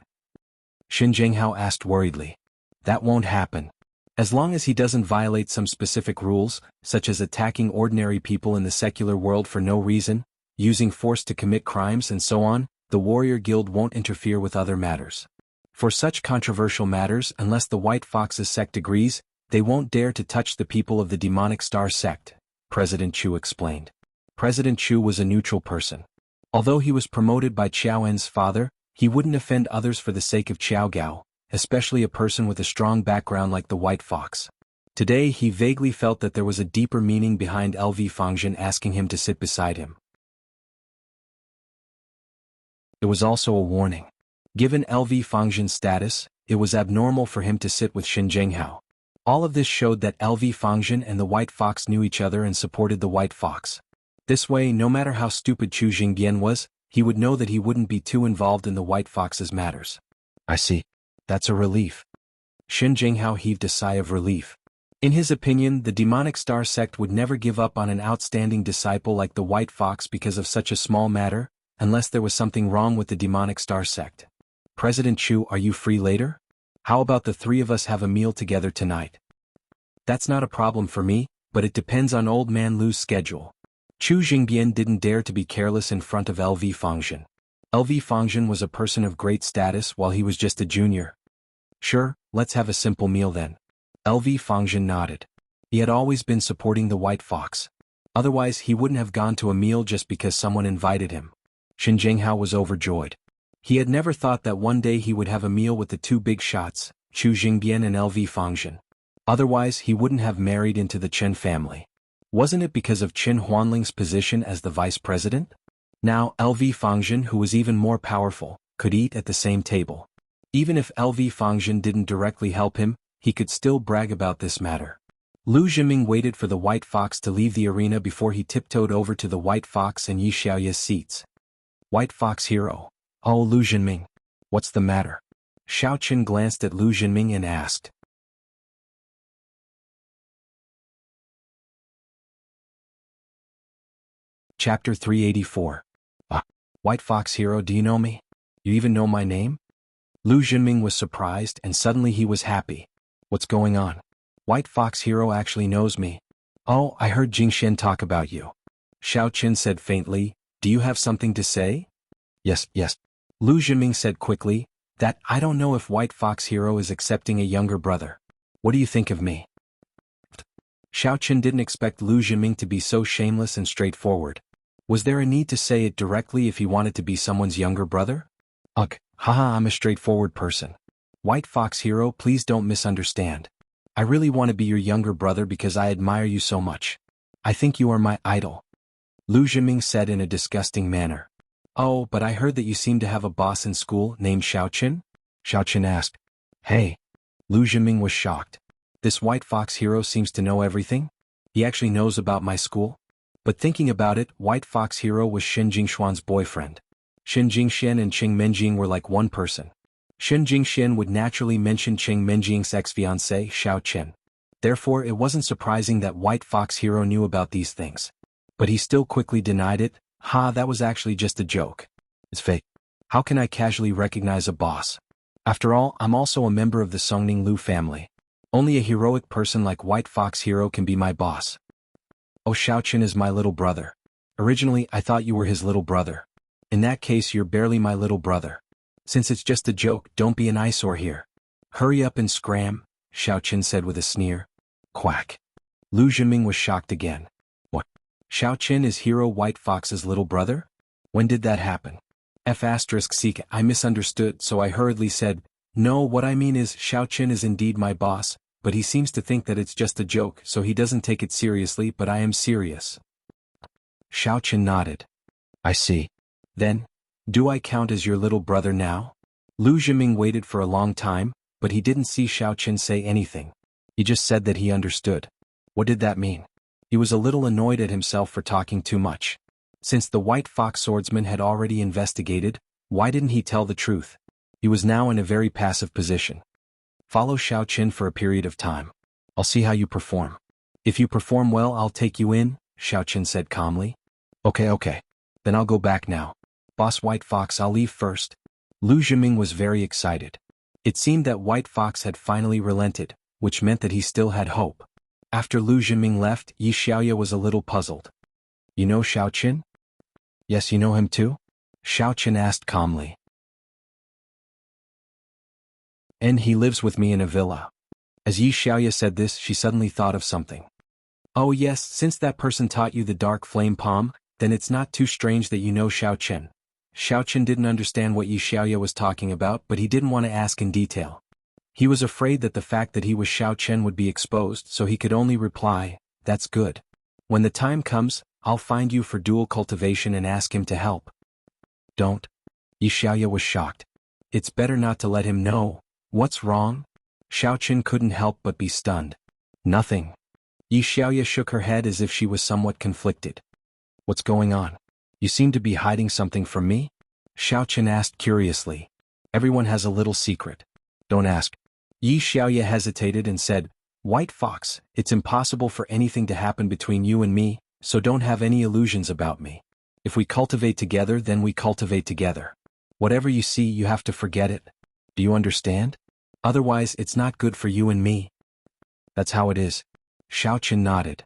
Xin Jinghao asked worriedly. That won't happen. As long as he doesn't violate some specific rules, such as attacking ordinary people in the secular world for no reason, using force to commit crimes and so on, the warrior guild won't interfere with other matters. For such controversial matters, unless the White Fox's sect agrees, they won't dare to touch the people of the demonic star sect, President Chu explained. President Chu was a neutral person. Although he was promoted by Qiao En's father, he wouldn't offend others for the sake of Qiao Gao, especially a person with a strong background like the White Fox. Today he vaguely felt that there was a deeper meaning behind LV Fangjin asking him to sit beside him. It was also a warning. Given LV Fangjin's status, it was abnormal for him to sit with Xin Jinghao. All of this showed that LV Fangjin and the White Fox knew each other and supported the White Fox. This way, no matter how stupid Chu Jingbian was, he would know that he wouldn't be too involved in the White Fox's matters. I see. That's a relief. Xin Jinghao heaved a sigh of relief. In his opinion, the demonic star sect would never give up on an outstanding disciple like the White Fox because of such a small matter, unless there was something wrong with the demonic star sect. President Chu, are you free later? How about the three of us have a meal together tonight? That's not a problem for me, but it depends on old man Lu's schedule. Chu Jingbian didn't dare to be careless in front of LV Fangjin. LV Fangjin was a person of great status while he was just a junior. Sure, let's have a simple meal then. LV Fangjin nodded. He had always been supporting the White Fox. Otherwise he wouldn't have gone to a meal just because someone invited him. Xin Jinghao was overjoyed. He had never thought that one day he would have a meal with the two big shots, Chu Jingbian and LV Fangjin. Otherwise he wouldn't have married into the Chen family. Wasn't it because of Qin Huanling's position as the vice president? Now LV Fangjin, who was even more powerful, could eat at the same table. Even if LV Fangjin didn't directly help him, he could still brag about this matter. Lu Jinming waited for the White Fox to leave the arena before he tiptoed over to the White Fox and Yi Xiaoye's seats. White Fox hero. Oh, Lu Jinming. What's the matter? Xiao Qin glanced at Lu Jinming and asked. Chapter 384. White Fox Hero, do you know me? You even know my name? Lu Jinming was surprised and suddenly he was happy. What's going on? White Fox Hero actually knows me. Oh, I heard Jingxian talk about you. Xiao Qin said faintly, do you have something to say? Yes. Lu Jinming said quickly, that I don't know if White Fox Hero is accepting a younger brother. What do you think of me? Xiao Qin didn't expect Lu Jinming to be so shameless and straightforward. Was there a need to say it directly if he wanted to be someone's younger brother? Ugh, haha, I'm a straightforward person. White Fox Hero, please don't misunderstand. I really want to be your younger brother because I admire you so much. I think you are my idol. Lu Jinming said in a disgusting manner. Oh, but I heard that you seem to have a boss in school named Xiao Qin? Xiao Qin asked. Hey. Lu Jinming was shocked. This White Fox Hero seems to know everything? He actually knows about my school? But thinking about it, White Fox Hero was Xin Jingshuan's boyfriend. Xin Jingxian and Qing Menjing were like one person. Xin Jingxian would naturally mention Qing Menjing's ex-fiancé, Xiao Qin. Therefore, it wasn't surprising that White Fox Hero knew about these things. But he still quickly denied it. That was actually just a joke. It's fake. How can I casually recognize a boss? After all, I'm also a member of the Songning Lu family. Only a heroic person like White Fox Hero can be my boss. Oh, Xiao Qin is my little brother. Originally, I thought you were his little brother. In that case, you're barely my little brother. Since it's just a joke, don't be an eyesore here. Hurry up and scram, Xiao Qin said with a sneer. Quack. Lu Jinming was shocked again. What? Xiao Qin is Hero White Fox's little brother? When did that happen? F***, I misunderstood, so I hurriedly said, no, what I mean is Xiao Qin is indeed my boss, but he seems to think that it's just a joke, so he doesn't take it seriously, but I am serious. Xiao Qin nodded. I see. Then, do I count as your little brother now? Lu Jinming waited for a long time, but he didn't see Xiao Qin say anything. He just said that he understood. What did that mean? He was a little annoyed at himself for talking too much. Since the White Fox swordsman had already investigated, why didn't he tell the truth? He was now in a very passive position. Follow Xiao Qin for a period of time. I'll see how you perform. If you perform well, I'll take you in, Xiao Qin said calmly. Okay. Then I'll go back now. Boss White Fox, I'll leave first. Lu Jinming was very excited. It seemed that White Fox had finally relented, which meant that he still had hope. After Lu Jinming left, Yi Xiaoya was a little puzzled. You know Xiao Qin? Yes, you know him too? Xiao Qin asked calmly. And he lives with me in a villa. As Yi Xiaoya said this, she suddenly thought of something. Oh yes, since that person taught you the dark flame palm, then it's not too strange that you know Xiao Qin. Xiao Qin didn't understand what Yi Xiaoya was talking about, but he didn't want to ask in detail. He was afraid that the fact that he was Xiao Qin would be exposed, so he could only reply, that's good. When the time comes, I'll find you for dual cultivation and ask him to help. Don't. Yi Xiaoya was shocked. It's better not to let him know. What's wrong? Xiao Qin couldn't help but be stunned. Nothing. Yi Xiaoya shook her head as if she was somewhat conflicted. What's going on? You seem to be hiding something from me? Xiao Qin asked curiously. Everyone has a little secret. Don't ask. Yi Xiaoya hesitated and said, White Fox, it's impossible for anything to happen between you and me, so don't have any illusions about me. If we cultivate together, then we cultivate together. Whatever you see, you have to forget it. Do you understand? Otherwise, it's not good for you and me. That's how it is. Xiao Qin nodded.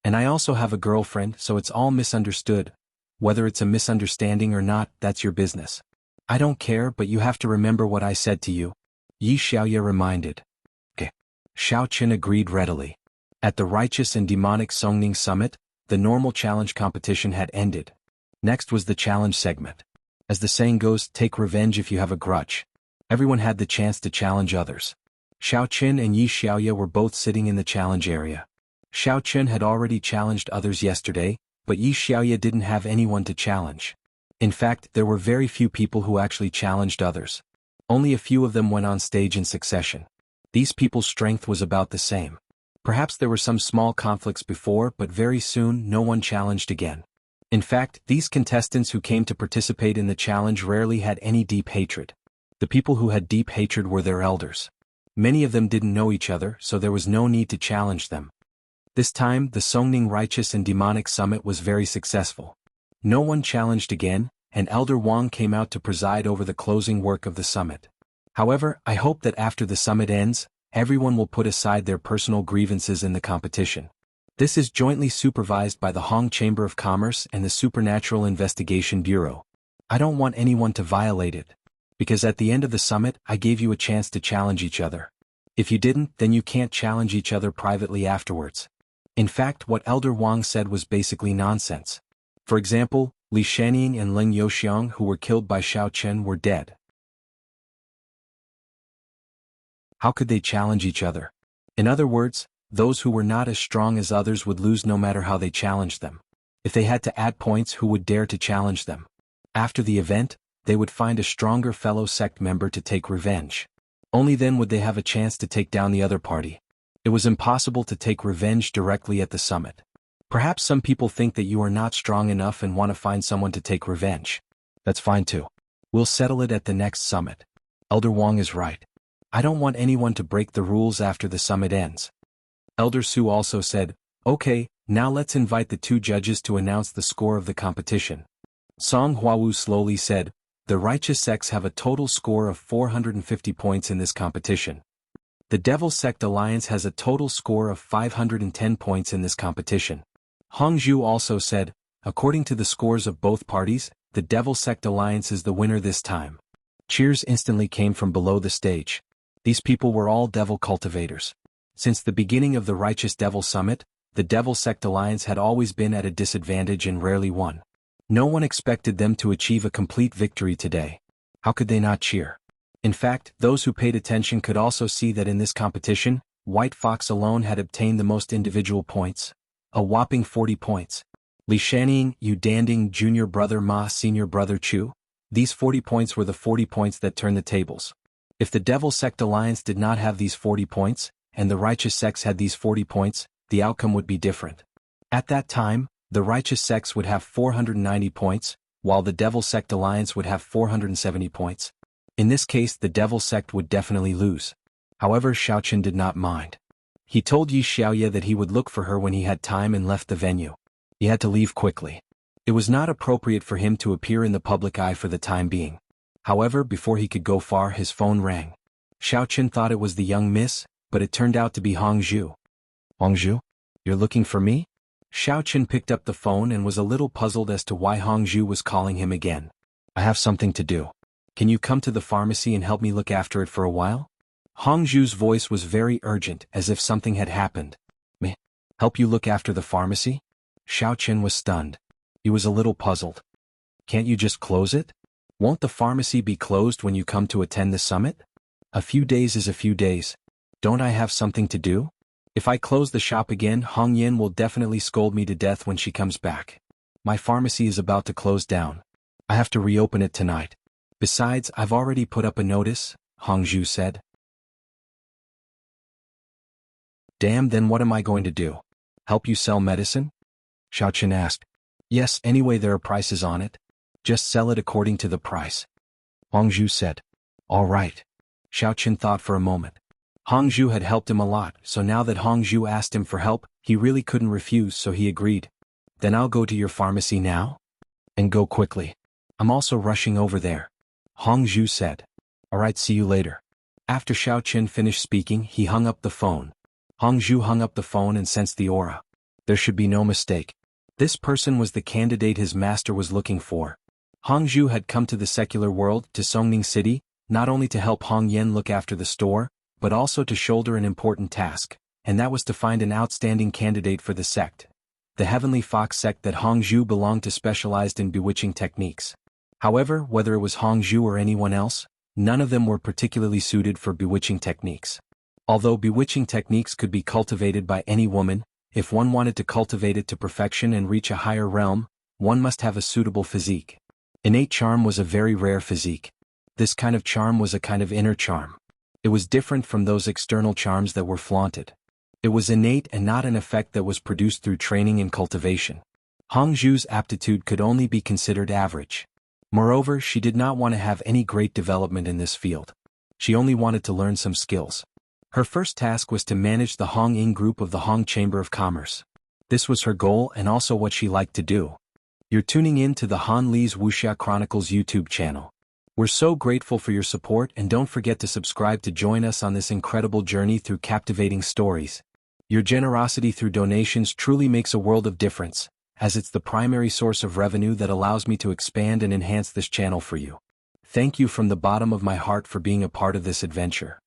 And I also have a girlfriend, so it's all misunderstood. Whether it's a misunderstanding or not, that's your business. I don't care, but you have to remember what I said to you. Yi Xiaoya reminded. Okay. Xiao Qin agreed readily. At the Righteous and Demonic Songning Summit, the normal challenge competition had ended. Next was the challenge segment. As the saying goes, take revenge if you have a grudge. Everyone had the chance to challenge others. Xiao Qin and Yi Xiaoya were both sitting in the challenge area. Xiao Qin had already challenged others yesterday, but Yi Xiaoya didn't have anyone to challenge. In fact, there were very few people who actually challenged others. Only a few of them went on stage in succession. These people's strength was about the same. Perhaps there were some small conflicts before, but very soon no one challenged again. In fact, these contestants who came to participate in the challenge rarely had any deep hatred. The people who had deep hatred were their elders. Many of them didn't know each other, so there was no need to challenge them. This time, the Songning Righteous and Demonic Summit was very successful. No one challenged again, and Elder Wang came out to preside over the closing work of the summit. However, I hope that after the summit ends, everyone will put aside their personal grievances in the competition. This is jointly supervised by the Hong Chamber of Commerce and the Supernatural Investigation Bureau. I don't want anyone to violate it. Because at the end of the summit, I gave you a chance to challenge each other. If you didn't, then you can't challenge each other privately afterwards. In fact, what Elder Wang said was basically nonsense. For example, Li Shanying and Ling Youxiang, who were killed by Xiao Chen, were dead. How could they challenge each other? In other words, those who were not as strong as others would lose no matter how they challenged them. If they had to add points, who would dare to challenge them? After the event, they would find a stronger fellow sect member to take revenge. Only then would they have a chance to take down the other party. It was impossible to take revenge directly at the summit. Perhaps some people think that you are not strong enough and want to find someone to take revenge. That's fine too. We'll settle it at the next summit. Elder Wang is right. I don't want anyone to break the rules after the summit ends. Elder Su also said, "Okay, now let's invite the two judges to announce the score of the competition." Song Huawu slowly said, "The righteous sects have a total score of 450 points in this competition. The Devil Sect Alliance has a total score of 510 points in this competition." Hong Zhu also said, "According to the scores of both parties, the Devil Sect Alliance is the winner this time." Cheers instantly came from below the stage. These people were all devil cultivators. Since the beginning of the Righteous Devil Summit, the Devil Sect Alliance had always been at a disadvantage and rarely won. No one expected them to achieve a complete victory today. How could they not cheer? In fact, those who paid attention could also see that in this competition, White Fox alone had obtained the most individual points. A whopping 40 points. Li Shanying, Yu Danding, Junior Brother Ma, Senior Brother Chu. These 40 points were the 40 points that turned the tables. If the Devil Sect Alliance did not have these 40 points, and the Righteous Sects had these 40 points, the outcome would be different. At that time, the Righteous Sects would have 490 points, while the Devil Sect Alliance would have 470 points. In this case, the Devil Sect would definitely lose. However, Xiao Chen did not mind. He told Yi Xiaoye that he would look for her when he had time and left the venue. He had to leave quickly. It was not appropriate for him to appear in the public eye for the time being. However, before he could go far, his phone rang. Xiao Chen thought it was the young miss, but it turned out to be Hong Zhu. "Hong Zhu? You're looking for me?" Xiao Chen picked up the phone and was a little puzzled as to why Hong Zhu was calling him again. "I have something to do. Can you come to the pharmacy and help me look after it for a while?" Hong Zhu's voice was very urgent, as if something had happened. "Me? Help you look after the pharmacy?" Xiao Chen was stunned. He was a little puzzled. "Can't you just close it? Won't the pharmacy be closed when you come to attend the summit? A few days is a few days. Don't I have something to do? If I close the shop again, Hong Yin will definitely scold me to death when she comes back. My pharmacy is about to close down. I have to reopen it tonight. Besides, I've already put up a notice," Hong Zhu said. "Damn, then what am I going to do? Help you sell medicine?" Xiao Chen asked. "Yes, anyway there are prices on it. Just sell it according to the price," Hong Zhu said. "All right." Xiao Chen thought for a moment. Hong Zhu had helped him a lot, so now that Hong Zhu asked him for help, he really couldn't refuse, so he agreed. "Then I'll go to your pharmacy now? And go quickly. I'm also rushing over there," Hong Zhu said. "All right, see you later." After Xiao Chen finished speaking, he hung up the phone. Hong Zhu hung up the phone and sensed the aura. There should be no mistake. This person was the candidate his master was looking for. Hong Zhu had come to the secular world, to Songning City, not only to help Hong Yen look after the store, but also to shoulder an important task, and that was to find an outstanding candidate for the sect. The Heavenly Fox sect that Hong Zhu belonged to specialized in bewitching techniques. However, whether it was Hong Zhu or anyone else, none of them were particularly suited for bewitching techniques. Although bewitching techniques could be cultivated by any woman, if one wanted to cultivate it to perfection and reach a higher realm, one must have a suitable physique. Innate charm was a very rare physique. This kind of charm was a kind of inner charm. It was different from those external charms that were flaunted. It was innate and not an effect that was produced through training and cultivation. Hong Zhu's aptitude could only be considered average. Moreover, she did not want to have any great development in this field. She only wanted to learn some skills. Her first task was to manage the Hong Ying group of the Hong Chamber of Commerce. This was her goal and also what she liked to do. You're tuning in to the Han Lee's Wuxia Chronicles YouTube channel. We're so grateful for your support, and don't forget to subscribe to join us on this incredible journey through captivating stories. Your generosity through donations truly makes a world of difference, as it's the primary source of revenue that allows me to expand and enhance this channel for you. Thank you from the bottom of my heart for being a part of this adventure.